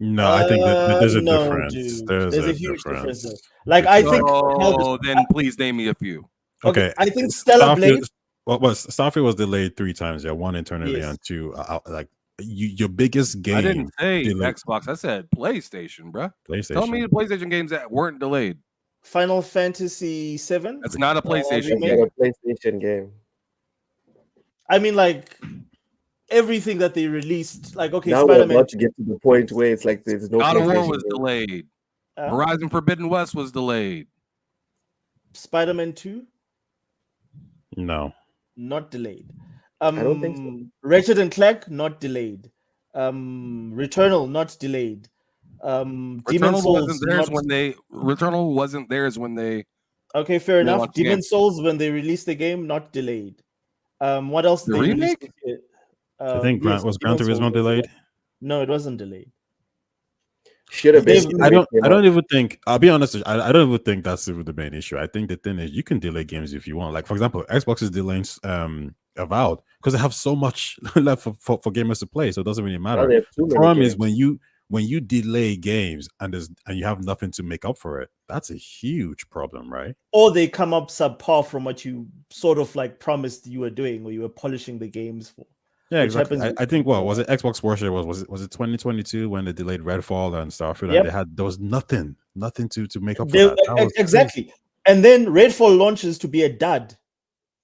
no, I think that there's a no, difference. dude. There's a a huge difference though. difference. Like, I think Oh, then please name me a few. okay, Okay, I think Stellar Blade. What was Starfield was delayed 3 times. Yeah, one internally Yes. and two. Like your biggest game. I didn't say delayed- Xbox. I said PlayStation, bruh. PlayStation. Tell me the PlayStation games that weren't delayed. Final Fantasy VII. That's not a PlayStation It's remake. not game. a PlayStation game. I mean, like everything that they released. Like, okay, Now we're Spider-Man. about to get to the point where it's like there's no God of War PlayStation was game. delayed. Horizon Forbidden West was delayed. Spider-Man 2, No. not delayed. I don't think so. Ratchet and Clank, not delayed. Returnal, not delayed. Demon Returnal Souls, wasn't theirs not... when they. Returnal wasn't theirs when they. Okay, fair enough. launched the Demon game. Souls, when they released the game, not delayed. What else? The they released remake? this year? I think Yes, was Demon Gran Turismo Souls was delayed. No, it wasn't delayed. Should have been. They've- I don't even think. I'll be honest. I don't even think that's the main issue. I think the thing is you can delay games if you want. Like for example, Xbox is delaying Avowed because they have so much left for gamers to play, so it doesn't really Now matter. they have too The many problem is games. when you delay games and you have nothing to make up for it. That's a huge problem, right? Or they come up subpar from what you sort of like promised you were doing, or you were polishing the games for. Yeah, Which exactly. happens- I think what was it? Xbox Worship was it 2022 when they delayed Redfall and Starfield, Yep. and there was nothing to make up for They- that. That was exactly. And then Redfall launches to be a dud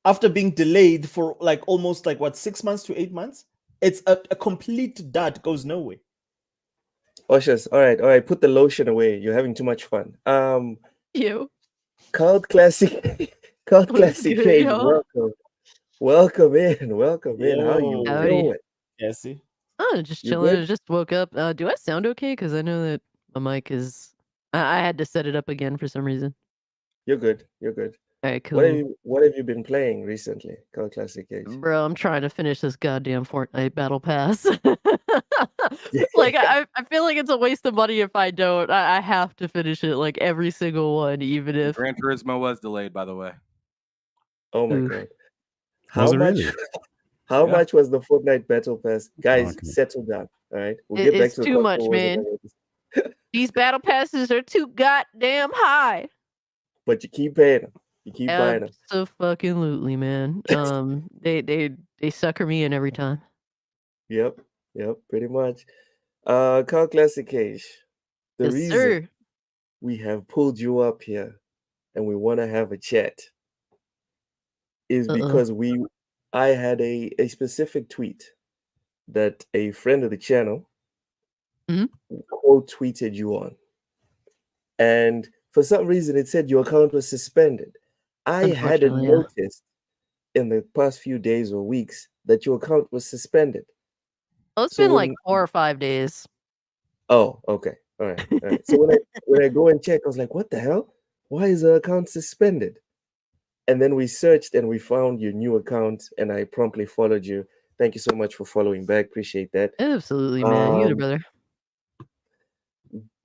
after being delayed for like almost like what 6 months to 8 months. It's a complete dud, goes nowhere. Oshas, all right. Put the lotion away. You're having too much fun. You. Cult Classic, Cult What's Classic good, Cage, y'all? welcome in. How you Yo. Howdy. doing? Yeah, see. Oh, just You chilling. good? I just woke up. Do I sound okay? Because I know that my mic is. I had to set it up again for some reason. You're good. All right, What have cool. you been playing recently? Cult Classic Cage. Bro, I'm trying to finish this goddamn Fortnite Battle Pass. Like, I feel like it's a waste of money if I don't. I have to finish it, like, every single one, even if. Gran Turismo was delayed, by the way. Oh my Oof. god. Was it really? How Yeah. much was the Fortnite Battle Pass? Guys, Okay. settle down. All right. We'll It- get back it's to the too console much, wars man. and everything. These battle passes are too goddamn high. But you keep paying them. You keep buying them. Absolutely, man. They sucker me in every time. Yep, pretty much. Cult Classic Cage. The Yes, reason sir. we have pulled you up here and we want to have a chat is because I had a specific tweet that a friend of the channel Mhm. quote tweeted you on. And for some reason it said your account was suspended. I hadn't Unfortunately, yeah. noticed in the past few days or weeks that your account was suspended. Oh, it's So been like when 4 or 5 days. oh, okay. All right. All right. So when I go and check, I was like, what the hell? Why is the account suspended? And then we searched and we found your new account, and I promptly followed you. Thank you so much for following back. Appreciate that. Absolutely, man. You the brother.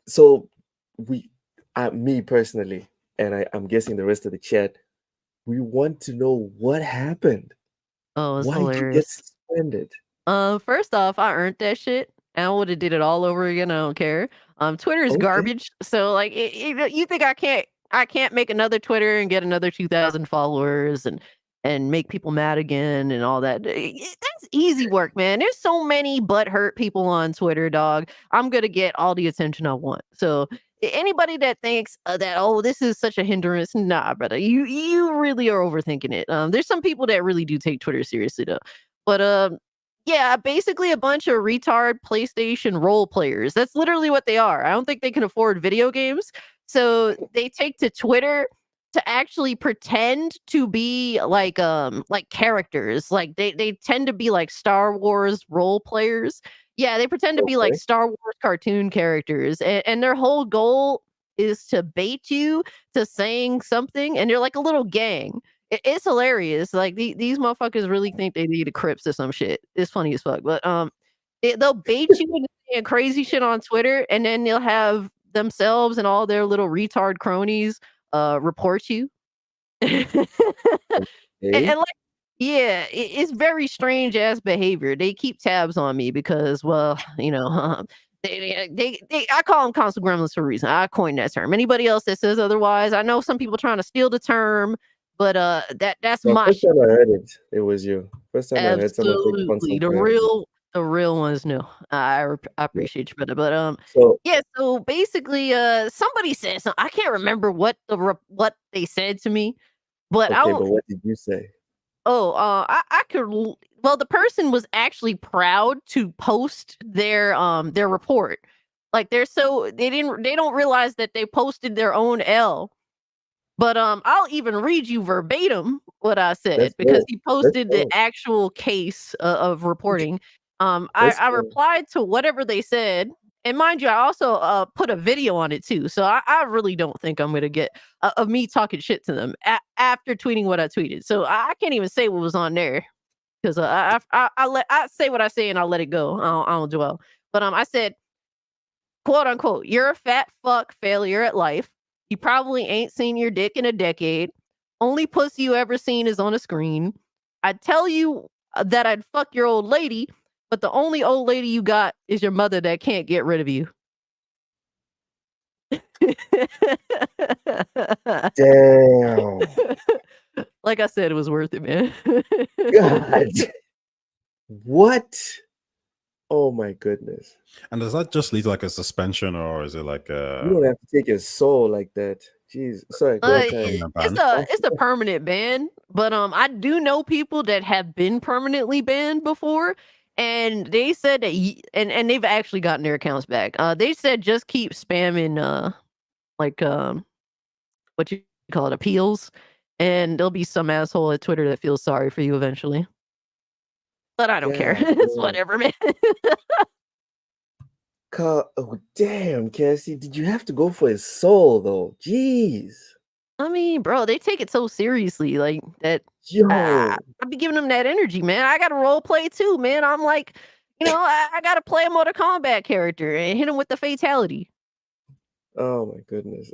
So me personally, and I'm guessing the rest of the chat, we want to know what happened. Oh, it's Why did you get hilarious. suspended? First off, I earned that shit. I would have did it all over again. I don't care. Twitter is Okay. garbage. So like, you think I can't make another Twitter and get another 2,000 followers and make people mad again and all that. That's easy work, man. There's so many butthurt people on Twitter, dog. I'm gonna get all the attention I want. So anybody that thinks that this is such a hindrance, nah, brother. You really are overthinking it. There's some people that really do take Twitter seriously though. But yeah, basically a bunch of retard PlayStation role players. That's literally what they are. I don't think they can afford video games. So they take to Twitter to actually pretend to be like characters. Like they tend to be like Star Wars role players. Yeah, they pretend to be like Okay. Star Wars cartoon characters. And their whole goal is to bait you to saying something, and they're like a little gang. It's hilarious. Like these motherfuckers really think they need a Crips or some shit. It's funny as fuck. But they'll bait you into saying crazy shit on Twitter, and then they'll have themselves and all their little retard cronies report you. Okay. And like, yeah, it's very strange ass behavior. They keep tabs on me because, well, I call them console gremlins for a reason. I coined that term. Anybody else that says otherwise, I know some people trying to steal the term, but that's No, my first shit. time I heard it was you. First time I heard someone take Absolutely, constant gremlin. the real ones know. I Yeah. appreciate you, brother. But So yeah. So basically, somebody said something. I can't remember what what they said to me, but I okay, don't. but what did you say? Oh, I could. Well, the person was actually proud to post their report. Like they don't realize that they posted their own L. But I'll even read you verbatim what I said Let's because go. he Let's posted the go. actual case of reporting. Let's I go. replied to whatever they said, and mind you, I also put a video on it too. So I really don't think I'm gonna get of me talking shit to them after tweeting what I tweeted. So I can't even say what was on there because I say what I say and I'll let it go. I don't dwell. But I said, quote unquote, "You're a fat fuck failure at life. You probably ain't seen your dick in a decade. Only pussy you ever seen is on a screen. I'd tell you that I'd fuck your old lady, but the only old lady you got is your mother that can't get rid of you." Damn. Like I said, it was worth it, man. God. What? Oh my goodness. And does that just lead to like a suspension, or is it like You a don't have to take your soul like that. Jeez. Sorry, go ahead, Kyrie. ban? It's a permanent ban, but I do know people that have been permanently banned before, and they said that and they've actually gotten their accounts back. They said just keep spamming like what you call it, appeals, and there'll be some asshole at Twitter that feels sorry for you eventually. But I don't care. God It's damn. whatever, man. Oh damn, Cassie. Did you have to go for his soul though? Jeez. I mean, bro, they take it so seriously, like that. Yo. I be giving them that energy, man. I got to role play too, man. I'm like, I got to play a Mortal Kombat character and hit him with the fatality. Oh my goodness.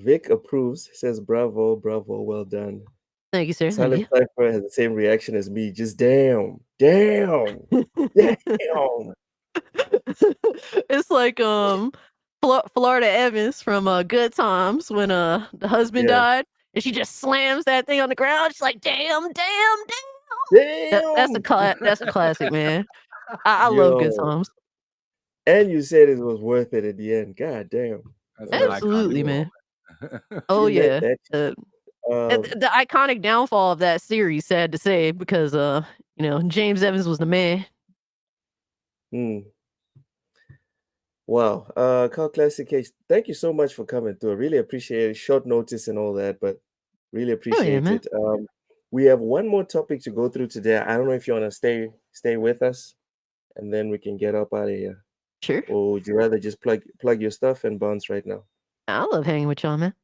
Vic approves, says bravo, bravo, well done. Thank you, sir. Thank Silent you. Cypher has the same reaction as me. Just damn. Damn. Damn. It's like Florida Evans from Good Times when the husband Yeah. died, and she just slams that thing on the ground. She's like, "Damn, damn, damn." That's Damn. that's a classic, man. I love Good Yo. Times. And you said it was worth it at the end. God damn. That's an Absolutely, iconic man. moment. Oh See, yeah. that The iconic downfall of that series, sad to say, because James Evans was the man. Wow. Carl Classic H, thank you so much for coming through. I really appreciate it. Short notice and all that, but really Oh yeah, appreciate man. it. We have one more topic to go through today. I don't know if you want to stay with us, and then we can get up out of here. Sure. Or would you rather just plug your stuff and bounce right now? I love hanging with y'all, man.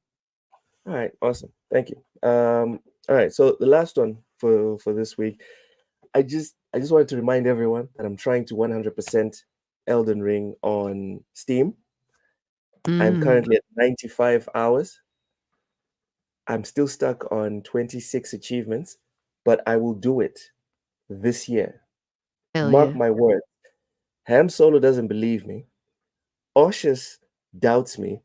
All right, awesome. Thank you. All right, so the last one for this week, I just wanted to remind everyone that I'm trying to 100% Elden Ring on Steam. I'm currently at 95 hours. I'm still stuck on 26 achievements, but I will do it this year. Hell Mark yeah. my word. Ham Solo doesn't believe me. Oshus doubts me.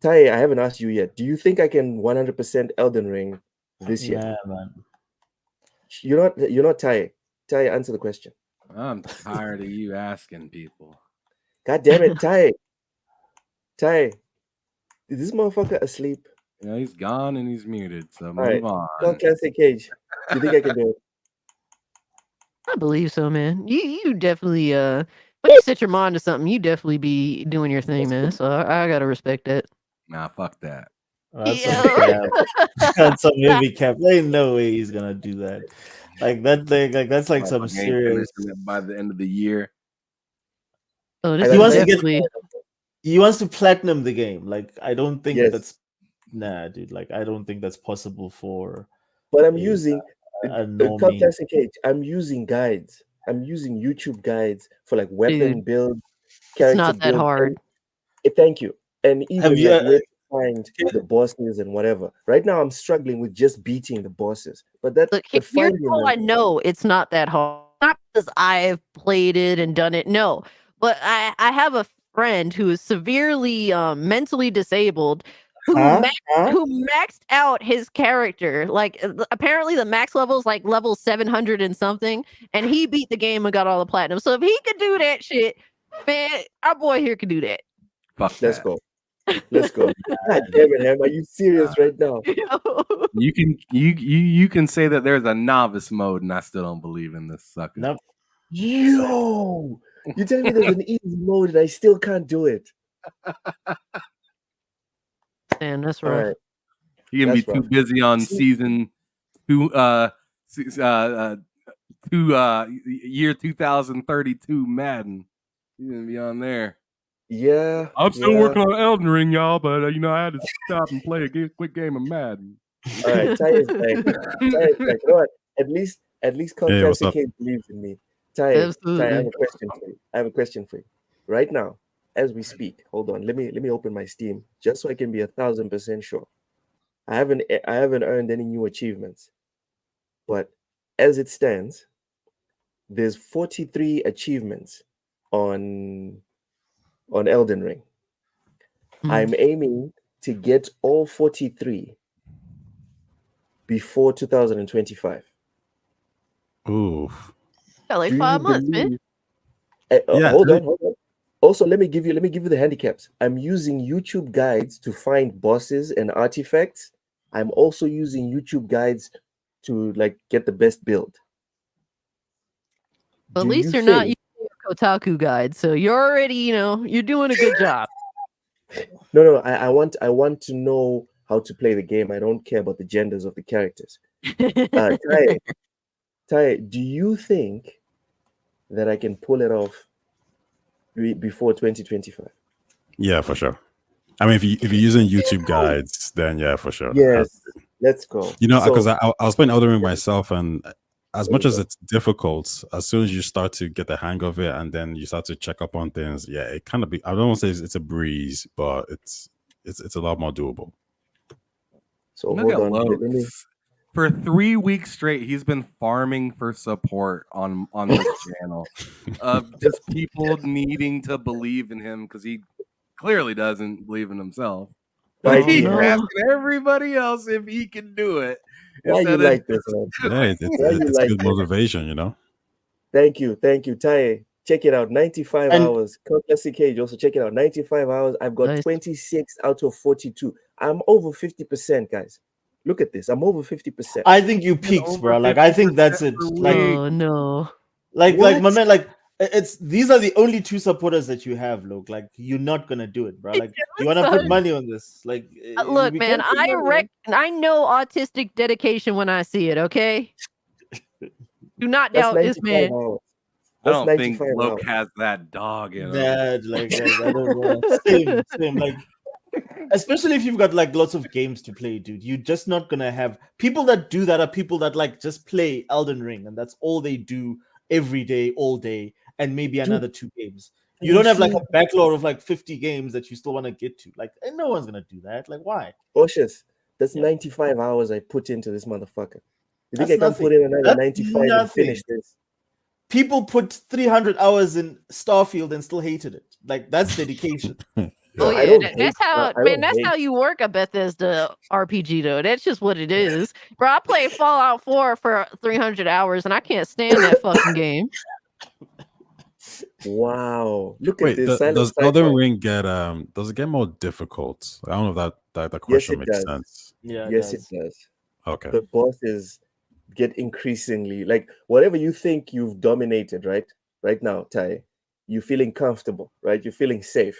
Tai, I haven't asked you yet. Do you think I can 100% Elden Ring this year? Yeah, man. You're not Tai. Tai, answer the question. I'm tired of you asking people. God damn it, Tai. Tai, is this motherfucker asleep? You know, he's gone and he's muted, so move right. on. Call Classic Cage. Do you think I can do it? I believe so, man. You definitely when you set your mind to something, you definitely be doing your thing, man. So I gotta respect that. Nah, fuck that. That's Yo. some cap. That's some heavy cap. There ain't no way he's gonna do that. Like that thing, like that's like some Motherfucker ain't serious. finishing it by the end of the year. Oh, I this got is wants to get- definitely He wants to platinum the game. Like I don't think Yes. that's dude. Like I don't think that's possible for But I'm a- using a Call normie. Classic Cage. I'm using guides. I'm using YouTube guides for like weapon Dude, build, it's character not that build. hard. Thank you. And even Have you- like where to find the bosses and whatever. Right now, I'm struggling with just beating the bosses. But that Look, but here's finding how them- I know it's not that hard. Not because I've played it and done it. No, but I have a friend who is severely mentally disabled who who maxed out his character. Like apparently the max level is like level 700 and something, and he beat the game and got all the platinum. So if he could do that shit, man, our boy here can do that. Fuck Let's that. go. Let's go. God damn it, Ham. Are you serious right now? You can say that there's a novice mode, and I still don't believe in this sucker. Nope. Yo! You telling me there's an easy mode and I still can't do it? Man, that's All rough. right. You're gonna be That's too rough. busy on season two, year 2032 Madden. You're gonna be on there. Yeah. I'm still yeah. working on Elden Ring, y'all, but I had to stop and play a quick game of Madden. All right, Ty is back. Ty is back. You know what? At least Hey, what's Classic up? Cage believes in me. Ty, I have Absolutely. a question for you. I have a question for you. Right now, as we speak, hold on. Let me open my Steam just so I can be 1,000% sure. I haven't earned any new achievements, but as it stands, there's 43 achievements on Elden Ring. I'm aiming to get all 43 before 2025. Ooh. Got like Do 5 you months, man. believe- Yeah, hold on. Also, let me give you the handicaps. I'm using YouTube guides to find bosses and artifacts. I'm also using YouTube guides to like get the best build. But at Do least you you're not think- using a Kotaku guide, so you're already, you're doing a good job. No. I want to know how to play the game. I don't care about the genders of the characters. Ty, do you think that I can pull it off before 2025? Yeah, for sure. I mean, if you're using YouTube guides, then yeah, for sure. Yes, let's go. You know, So- because I was playing Elden Ring myself, and as There much you as go. it's difficult, as soon as you start to get the hang of it, and then you start to check up on things, yeah, it kind of be. I don't want to say it's a breeze, but it's a lot more doable. So Look hold at on. Let me- Lowe's. For 3 weeks straight, he's been farming for support on this channel of just people needing to believe in him because he clearly doesn't believe in himself. Why But do he's you no. have- asking everybody else if he can do it. Why you instead of like this, man? Yeah, it's Why you like good it? motivation, you know. Thank you, Ty. Check it out. 95 And- hours. Classic Cage. Also check it out. 95 hours. I've got Nice. 26 out of 42. I'm over 50%, guys. Look at this. I'm over 50%. I think you peaked, over bro. Like I think that's it. 50% Like Oh no. like my What? man, like these are the only two supporters that you have, Luke. Like, you're not gonna do it, bro. Like, you wanna put money on this? Like, Look, we man, can't put money on- I know autistic dedication when I see it. Okay, do not That's doubt this 95 man. hours. I That's don't think 95 Loke hours. has that dog in him. That, like, I don't know. Same. Like, especially if you've got like lots of games to play, dude. You're just not gonna have people that do that are people that like just play Elden Ring and that's all they do every day, all day, and maybe another 2 games. You don't have like a backlog of like 50 games that you still want to get to. Like, and no one's gonna do that. Like, why? Cautious. That's Yeah. 95 hours I put into this motherfucker. You think That's I can nothing. put in another That's 95 and finish this? People put 300 hours in Starfield and still hated it. Like, that's dedication. Oh I yeah, don't that's hate- how I man. don't That's hate. how you work a Bethesda RPG though. That's just what it is, bro. I played Fallout 4 for 300 hours and I can't stand that fucking game. Wow. Look Wait, at this. Silent does Sci-Fi. Elden Ring get does it get more difficult? I don't know if that Yes, question it makes does. sense. Yeah. Yes, it does. Okay. The bosses get increasingly like whatever you think you've dominated, right? Right now, Ty, you're feeling comfortable, right? You're feeling safe.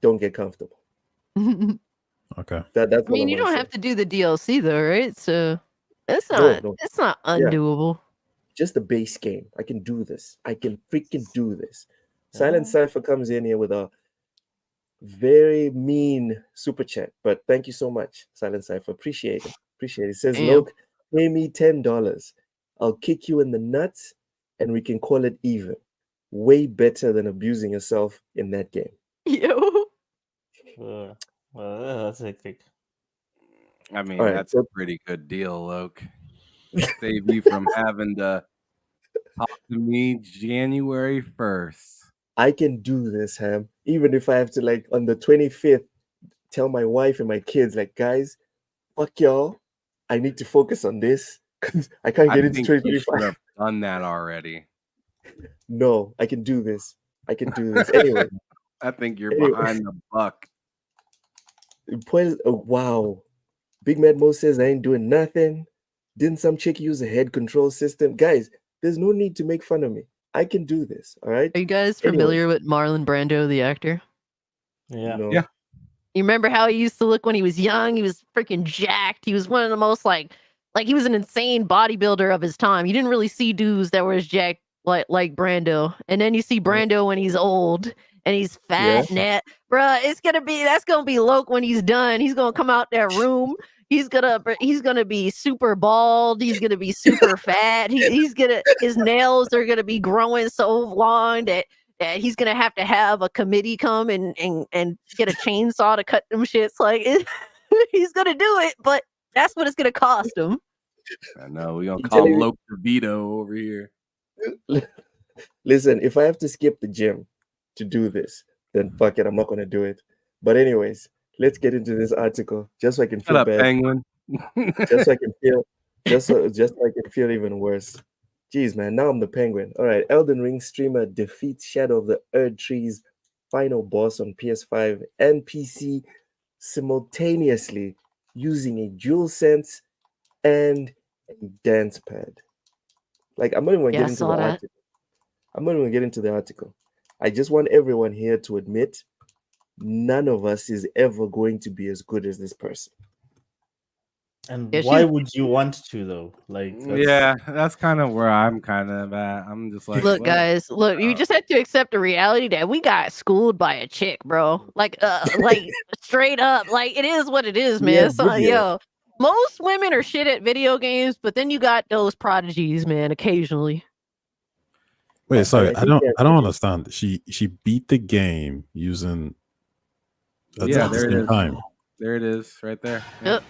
Don't get comfortable. I Okay. That's mean, you don't have to do the DLC though, right? So it's not No. it's not undoable. Just the base game. I can do this. I can freaking do this. Silent Cypher comes in here with a very mean super chat, but thank you so much, Silent Cypher. Appreciate it. Appreciate it. It says, Damn. Loke, pay me $10. I'll kick you in the nuts and we can call it even. Way better than abusing yourself in that game. Yo. Well, that's hectic. I mean, All right, that's so- a pretty good deal, Loke. Save you from having to talk to me January 1st. I can do this, Ham. Even if I have to, like, on the 25th, tell my wife and my kids, like, guys, fuck y'all. I need to focus on this because I can't I get into think you should 2025. have done that already. No, I can do this. I can do this. Anyway, I think you're Anyway. behind the buck. Wow. Big Mad Mo says I ain't doing nothing. Didn't some chick use a head control system? Guys, there's no need to make fun of me. I can do this. All right. Are you guys Anyway. familiar with Marlon Brando, the actor? Yeah. No. Yeah. You remember how he used to look when he was young? He was freaking jacked. He was one of the most like he was an insane bodybuilder of his time. You didn't really see dudes that were as jacked like Brando. And then you see Brando when he's old and he's fat and that, bruh, that's gonna be Loke when he's done. He's gonna come out that room. He's gonna be super bald. He's gonna be super fat. His nails are gonna be growing so long that he's gonna have to have a committee come and get a chainsaw to cut them shits. Like he's gonna do it, but that's what it's gonna cost him. I know. We're going to You call telling me- Loke DeVito over here. Listen, if I have to skip the gym to do this, then fuck it, I'm not gonna do it. But anyways, let's get into this article just so I can Shut feel up, bad. Penguin. Just so I can feel just so I can feel even worse. Jeez, man, now I'm the Penguin. All right, Elden Ring streamer defeats Shadow of the Erdtree's final boss on PS5 and PC simultaneously using a DualSense and a dance pad. Like, I'm not even gonna Yeah, I get into saw the that. article. I'm not even gonna get into the article. I just want everyone here to admit none of us is ever going to be as good as this person. And Yeah, why she's- would you want to though? Like, that's- Yeah, that's kind of where I'm kind of at. I'm just like, Look, what? guys, look, you just have to accept the reality that we got schooled by a chick, bro. Like straight up. Like, it is what it is, man. Yeah, So, video. yo, most women are shit at video games, but then you got those prodigies, man, occasionally. Wait, sorry, I I don't think I don't understand. She beat the game using Yeah, at the there it same is. time. There it is, right there. Yep.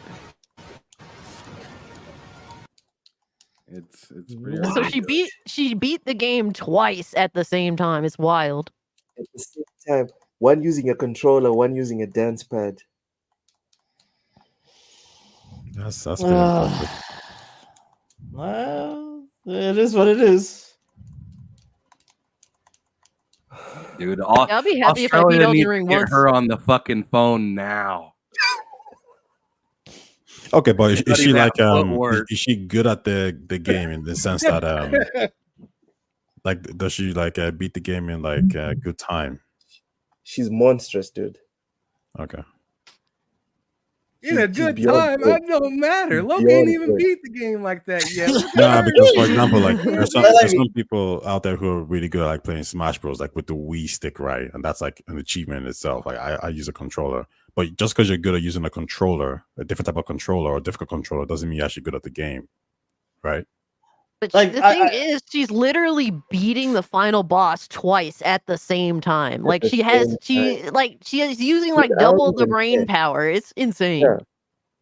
It's pretty. So ridiculous. she beat the game twice at the same time. It's wild. At the same time, one using a controller, one using a dance pad. That's pretty impressive. Well, it is what it is. Dude. Yeah, I'll be happy if I beat Australia Elden needs to Ring get once. her on the fucking phone now. Okay, but is Not she even like at footwork. is she good at the game in the sense that Like, does she like beat the game in like good time? She's monstrous, dude. Okay. In a She's good beyond time, good. it don't matter. She's Loki ain't beyond even good. beat the game like that yet. Look at Nah, her. because for example, like there's Like- some people out there who are really good at like playing Smash Bros. Like with the Wii stick, right? And that's like an achievement in itself. Like I use a controller, but just because you're good at using a controller, a different type of controller or a difficult controller, doesn't mean you're actually good at the game, right? But Like, the I- thing I- is, she's literally beating the final boss twice at the same time. Like the she has, same she is using Dude, like I don't double the even brain care. power. It's insane. Yeah.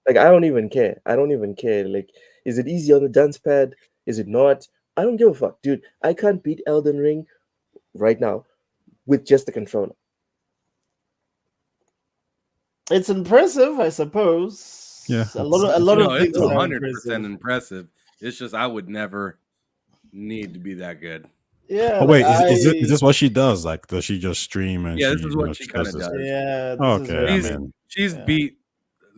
Like, I don't even care. I don't even care. Like, is it easy on the dance pad? Is it not? I don't give a fuck, dude. I can't beat Elden Ring right now with just the controller. It's impressive, I suppose. Yeah, a lot No, of it's things are 100% impressive. impressive. It's just I would never need to be that good. Yeah. Oh wait, like, is this what she does? Like, does she just stream and Yeah, she, this is you what know, she does kinda this? does. Yeah. This is Okay, what- I She's, mean, she's yeah. beat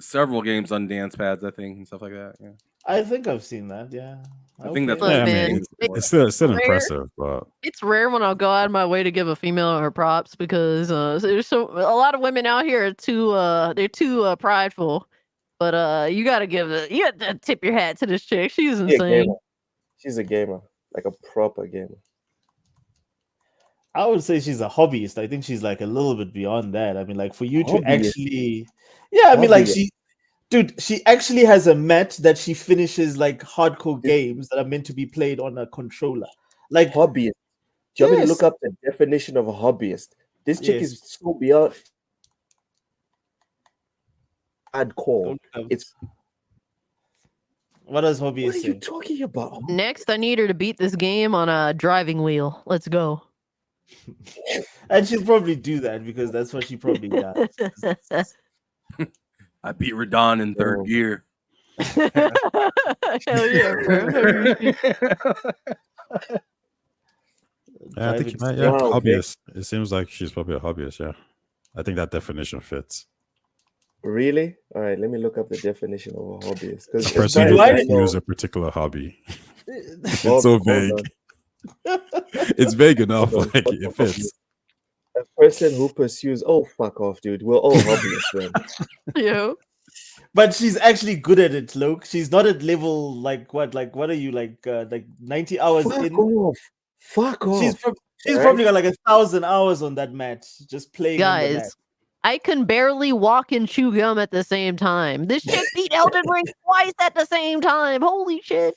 several games on dance pads, I think, and stuff like that. Yeah. I think I've seen that. Yeah. I think that's Look, what yeah, I man, mean, it's it's still rare. impressive, but It's rare when I'll go out of my way to give a female her props because there's a lot of women out here are too prideful. But you got to tip your hat to this chick. She's She's a insane. gamer. She's a gamer, like a proper gamer. I would say she's a hobbyist. I think she's like a little bit beyond that. I mean, like for you to Hobbyist? actually, yeah. I mean, like Hobbyist. she actually has a mat that she finishes like hardcore games that are meant to be played on a controller. Like, Hobbyist. Do you want me to Yes. look up the definition of a hobbyist? This chick Yes. is so beyond hardcore. It's what does what hobbyist are you say? talking about? Next, I need her to beat this game on a driving wheel. Let's go. And she'll probably do that because that's what she probably does. I beat Radon in third Oh. gear. Hell yeah, bro. yeah, I think Driving- yeah, Wow, okay. hobbyist. It seems like she's probably a hobbyist. Yeah, I think that definition fits. Really? All right, let me look up the definition of a hobbyist. A Because person who pursues a particular hobby. It's so vague. It's vague enough. Hold on, Like hold it on. fits. A person who pursues. Oh, fuck off, dude. We're all hobbyists then. Yo. But she's actually good at it, Luke. She's not at level like what are you like 90 hours Fuck in? off. Fuck off. She's Right? probably got like 1,000 hours on that match, just playing on the match. Guys, I can barely walk and chew gum at the same time. This chick beat Elden Ring twice at the same time. Holy shit.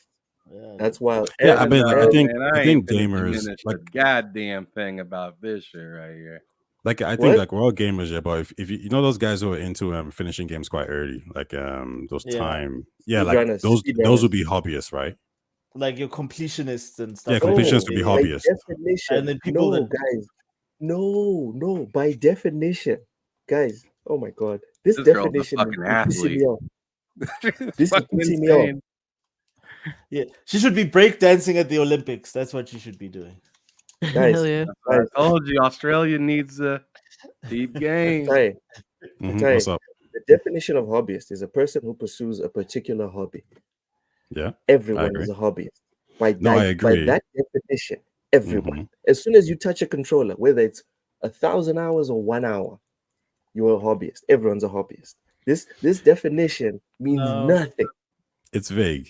Yeah. That's wild. Yeah, I mean, I think ain't finna gamers diminish like a goddamn thing about this shit right here. Like I think What? like we're all gamers, yeah. But if you know those guys who are into finishing games quite early, like those Yeah. time, yeah, Speedrunners, like those speedrunners. would be hobbyists, right? Like your completionists and stuff. Yeah, like completionists that. would be by hobbyists. definition. And then people no, that- guys. No. By definition, guys. Oh my god. This This girl's a definition fucking is pissing athlete. me off. This is pissing me off. Yeah, she should be breakdancing at the Olympics. That's what she should be doing. Guys, Hell yeah. I told you, Australia needs a deep game. Sorry. Mhm, Okay. what's up? The definition of hobbyist is a person who pursues a particular hobby. Yeah. Everyone agree. is a hobbyist. By No, I agree. that definition, everyone. Mhm. As soon as you touch a controller, whether it's 1,000 hours or 1 hour, you're a hobbyist. Everyone's a hobbyist. This definition means No. nothing. It's vague.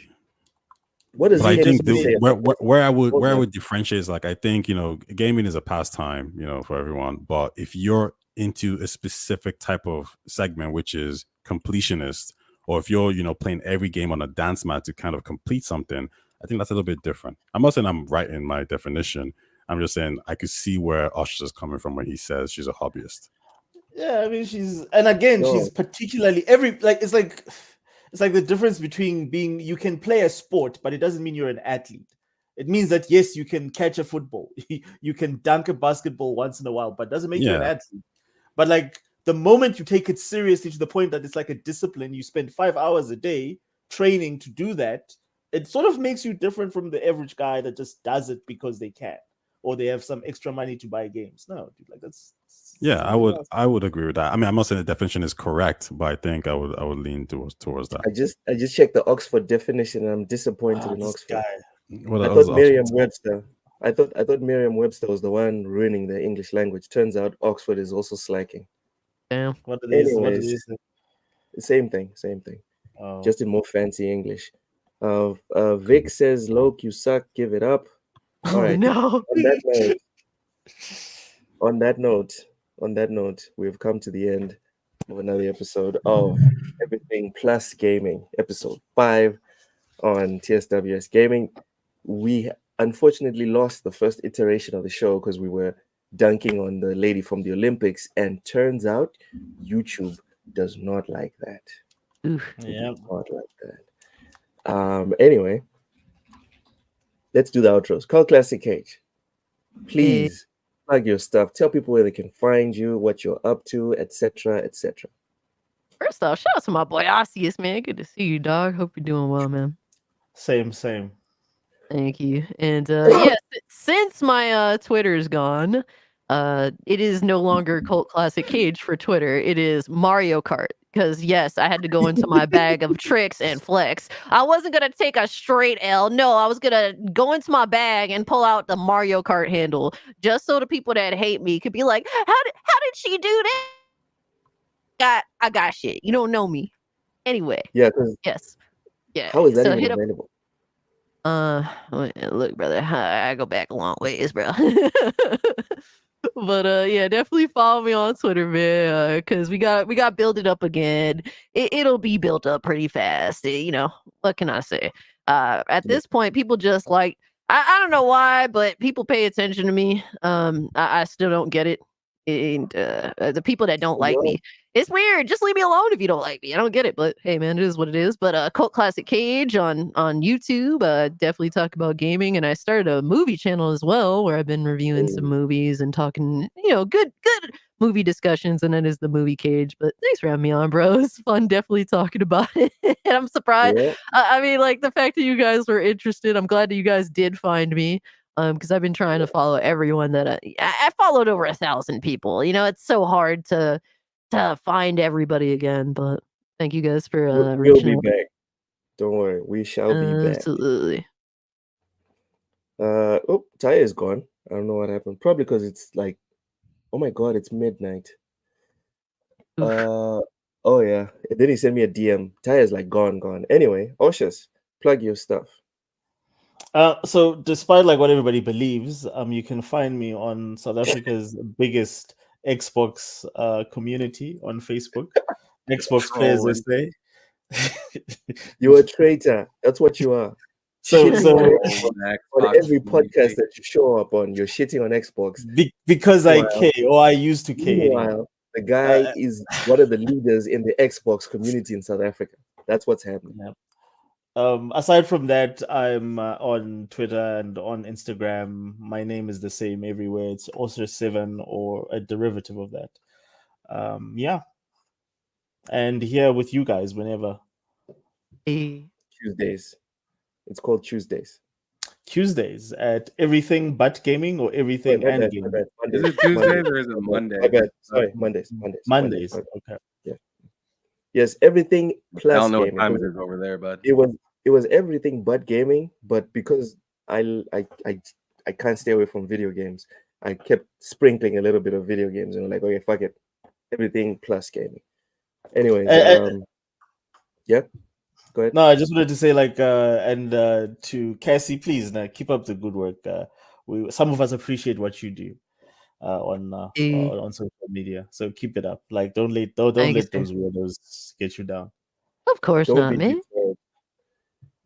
What does But I it think say? where I would Hold on. differentiate is like I think gaming is a pastime for everyone, but if you're into a specific type of segment which is completionist, or if you're playing every game on a dance mat to kind of complete something, I think that's a little bit different. I'm not saying I'm right in my definition. I'm just saying I could see where Usher is coming from when he says she's a hobbyist. Yeah, I mean she's particularly it's like the difference between you can play a sport, but it doesn't mean you're an athlete. It means that yes, you can catch a football, you can dunk a basketball once in a while, but it doesn't make you an Yeah. athlete. But like the moment you take it seriously to the point that it's like a discipline, you spend 5 hours a day training to do that, it sort of makes you different from the average guy that just does it because they can, or they have some extra money to buy games. No, dude, like that's Yeah, I would agree with that. I mean, I'm not saying the definition is correct, but I think I would lean towards that. I just checked the Oxford definition and I'm disappointed in this Oxford. guy. What I else? thought Merriam-Webster. I thought Merriam-Webster was the one ruining the English language. Turns out Oxford is also slacking. Damn. What do they say? Anyways, same thing. Oh. Just in more fancy English. Vic says, "Loke, you suck. Give it up." All Oh right. no. On that note, we've come to the end of another episode of Everything Plus Gaming, episode 5 on TSWS Gaming. We unfortunately lost the first iteration of the show because we were dunking on the lady from the Olympics, and turns out YouTube does not like that. Oof. Yeah. Not like that. Anyway, let's do the outros. Call Classic Cage. Please plug your stuff. Tell people where they can find you, what you're up to, etc., etc. First off, shout out to my boy Osseous, man. Good to see you, dog. Hope you're doing well, man. Same. Thank you. And yes, since my Twitter is gone, it is no longer Cult Classic Cage for Twitter. It is Mario Kart. Because yes, I had to go into my bag of tricks and flex. I wasn't gonna take a straight L. No, I was gonna go into my bag and pull out the Mario Kart handle, just so the people that hate me could be like, how did she do that? I got shit. You don't know me. Anyway. Yeah, because Yes. Yeah. how is that So even hit up available? look, brother, I go back a long ways, bro. But yeah, definitely follow me on Twitter, man. Because we got build it up again. It'll be built up pretty fast. You know, what can I say? At this point, people just like I don't know why, but people pay attention to me. I still don't get it. And the people that don't like me, it's weird. Just leave me alone if you don't like me. I don't get it, but hey, man, it is what it is. But Cult Classic Cage on YouTube, definitely talk about gaming, and I started a movie channel as well where I've been reviewing some movies and talking, good movie discussions, and that is the Movie Cage. But thanks for having me on, bro. It's fun, definitely talking about it. And I'm surprised. Yeah. I mean, like the fact that you guys were interested. I'm glad that you guys did find me. Because I've been trying to follow everyone that I followed over 1,000 people. You know, it's so hard to find everybody again. But thank you guys for We'll reaching be out. back. Don't worry, we shall be back. Absolutely. Taya is gone. I don't know what happened. Probably because it's like, oh my god, it's midnight. Oof. Oh yeah. And then he sent me a DM. Taya's like gone. Anyway, Oshus, plug your stuff. So despite like what everybody believes, you can find me on South Africa's biggest Xbox community on Facebook, Xbox Players Trolling. SA. You're a traitor. That's what you are. So On every podcast that you show up on, you're shitting on Xbox. Because I care, or I used to care. Meanwhile, the guy is one of the leaders in the Xbox community in South Africa. That's what's happening. Yeah. Aside from that, I'm on Twitter and on Instagram. My name is the same everywhere. It's Osir7 or a derivative of that. Yeah. And here with you guys whenever. Tuesdays. It's called Tuesdays. Tuesdays at Everything But Gaming or Everything and Gaming. Is it Tuesdays or is it Mondays? My bad. Sorry, Mondays. Mondays. Okay. Yeah. Yes, Everything Plus I don't know Gaming. what time it is over there, but It was Everything But Gaming, but because I can't stay away from video games, I kept sprinkling a little bit of video games and like, okay, fuck it. Everything Plus Gaming. Anyways, yeah. Go ahead. No, I just wanted to say, like, and to Cassie, please, keep up the good work. Some of us appreciate what you do on social media, so keep it up. Like, don't let those weirdos get you down. Of course not, man. Deterred.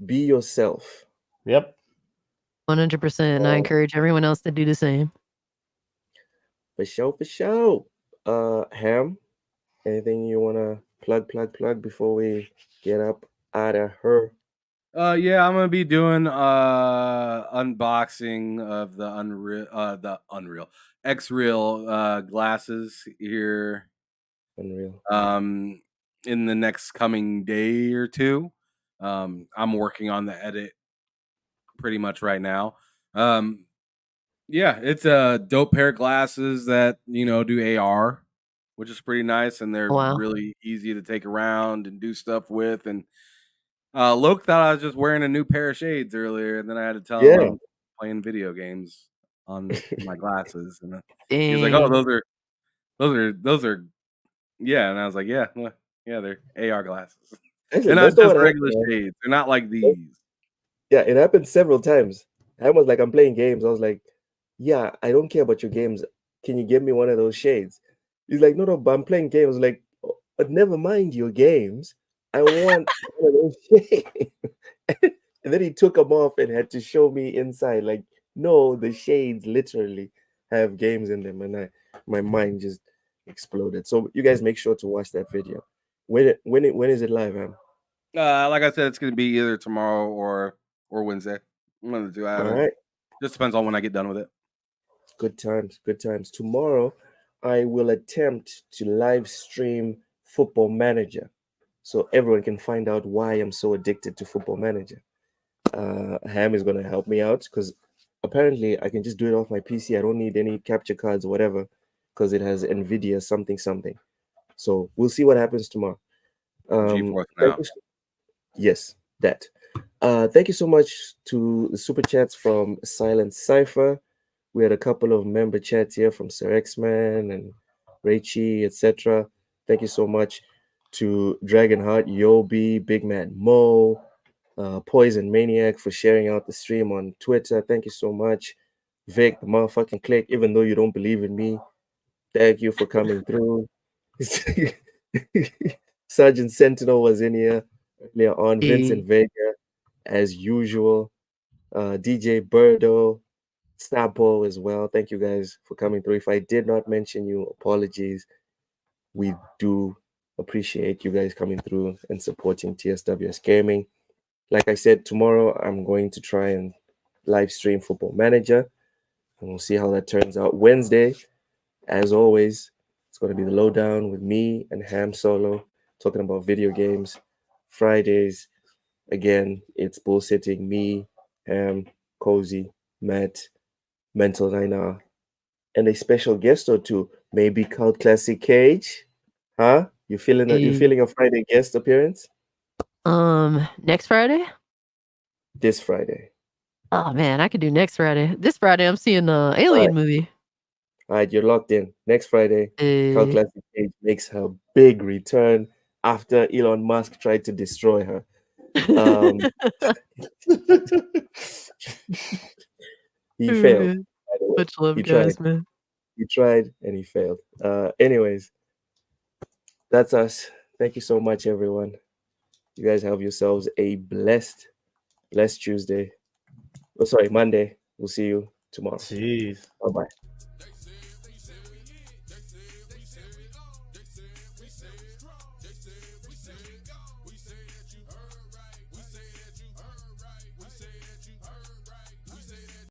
Be yourself. Yep. 100%. And I encourage everyone else to do the same. For sure. Ham, anything you wanna plug before we get up out of her? Yeah, I'm gonna be doing unboxing of the Unreal X-Real glasses here. Unreal. In the next coming day or two. I'm working on the edit pretty much right now. Yeah, it's a dope pair of glasses that do AR, which is pretty nice, and they're really easy to take around and do stuff with. And Loke thought I was just wearing a new pair of shades earlier, and then I had to tell him playing video games on my glasses, and Dang. he's like, "Oh, those are." Yeah, and I was like, "Yeah, they're AR glasses. Actually, They're that's not not just what regular happened. Man. shades. They're not like these." Yeah, it happened several times. I was like, I'm playing games. I was like, yeah, I don't care about your games. Can you give me one of those shades? He's like, no, but I'm playing games. I was like, "Oh, but never mind your games. I want one of those shades. And then he took them off and had to show me inside. Like, no, the shades literally have games in them, and my mind just exploded. So you guys make sure to watch that video. When is it live, man? Like I said, it's gonna be either tomorrow or Wednesday. One of the two. I All haven't. right. Just depends on when I get done with it. Good times, good times. Tomorrow, I will attempt to live stream Football Manager so everyone can find out why I'm so addicted to Football Manager. Ham is going to help me out because apparently I can just do it off my PC. I don't need any capture cards or whatever because it has NVIDIA something. So we'll see what happens tomorrow. GeForce Thank Now. you yes, that. Thank you so much to the super chats from Silent Cipher. We had a couple of member chats here from Sir X-Man and Raichi, etc. Thank you so much to Dragonheart, Yobi, Big Man Mo, Poison Maniac for sharing out the stream on Twitter. Thank you so much. Vic, the motherfucking click, even though you don't believe in me, thank you for coming through. Sergeant Sentinel was in here earlier on. Vincent Vega, as usual. DJ Birdo, Snapple as well. Thank you guys for coming through. If I did not mention you, apologies. We do appreciate you guys coming through and supporting TSWS Gaming. Like I said, tomorrow I'm going to try and live stream Football Manager, and we'll see how that turns out. Wednesday, as always, it's going to be the lowdown with me and Ham Solo talking about video games. Fridays, again, it's bullshitting me, Ham, Cozy, Matt, Mental Nina, and a special guest or two. Maybe Cult Classic Cage. Huh? You feeling a Friday guest appearance? Next Friday? This Friday. Oh man, I could do next Friday. This Friday I'm seeing the Alien movie. All right, you're locked in. Next Friday, Cult Classic Cage makes her big return after Elon Musk tried to destroy her. He failed. Much love, He guys, tried. man. He tried and he failed. Anyways, that's us. Thank you so much, everyone. You guys have yourselves a blessed Tuesday. Oh, sorry, Monday. We'll see you tomorrow. Jeez. Bye-bye.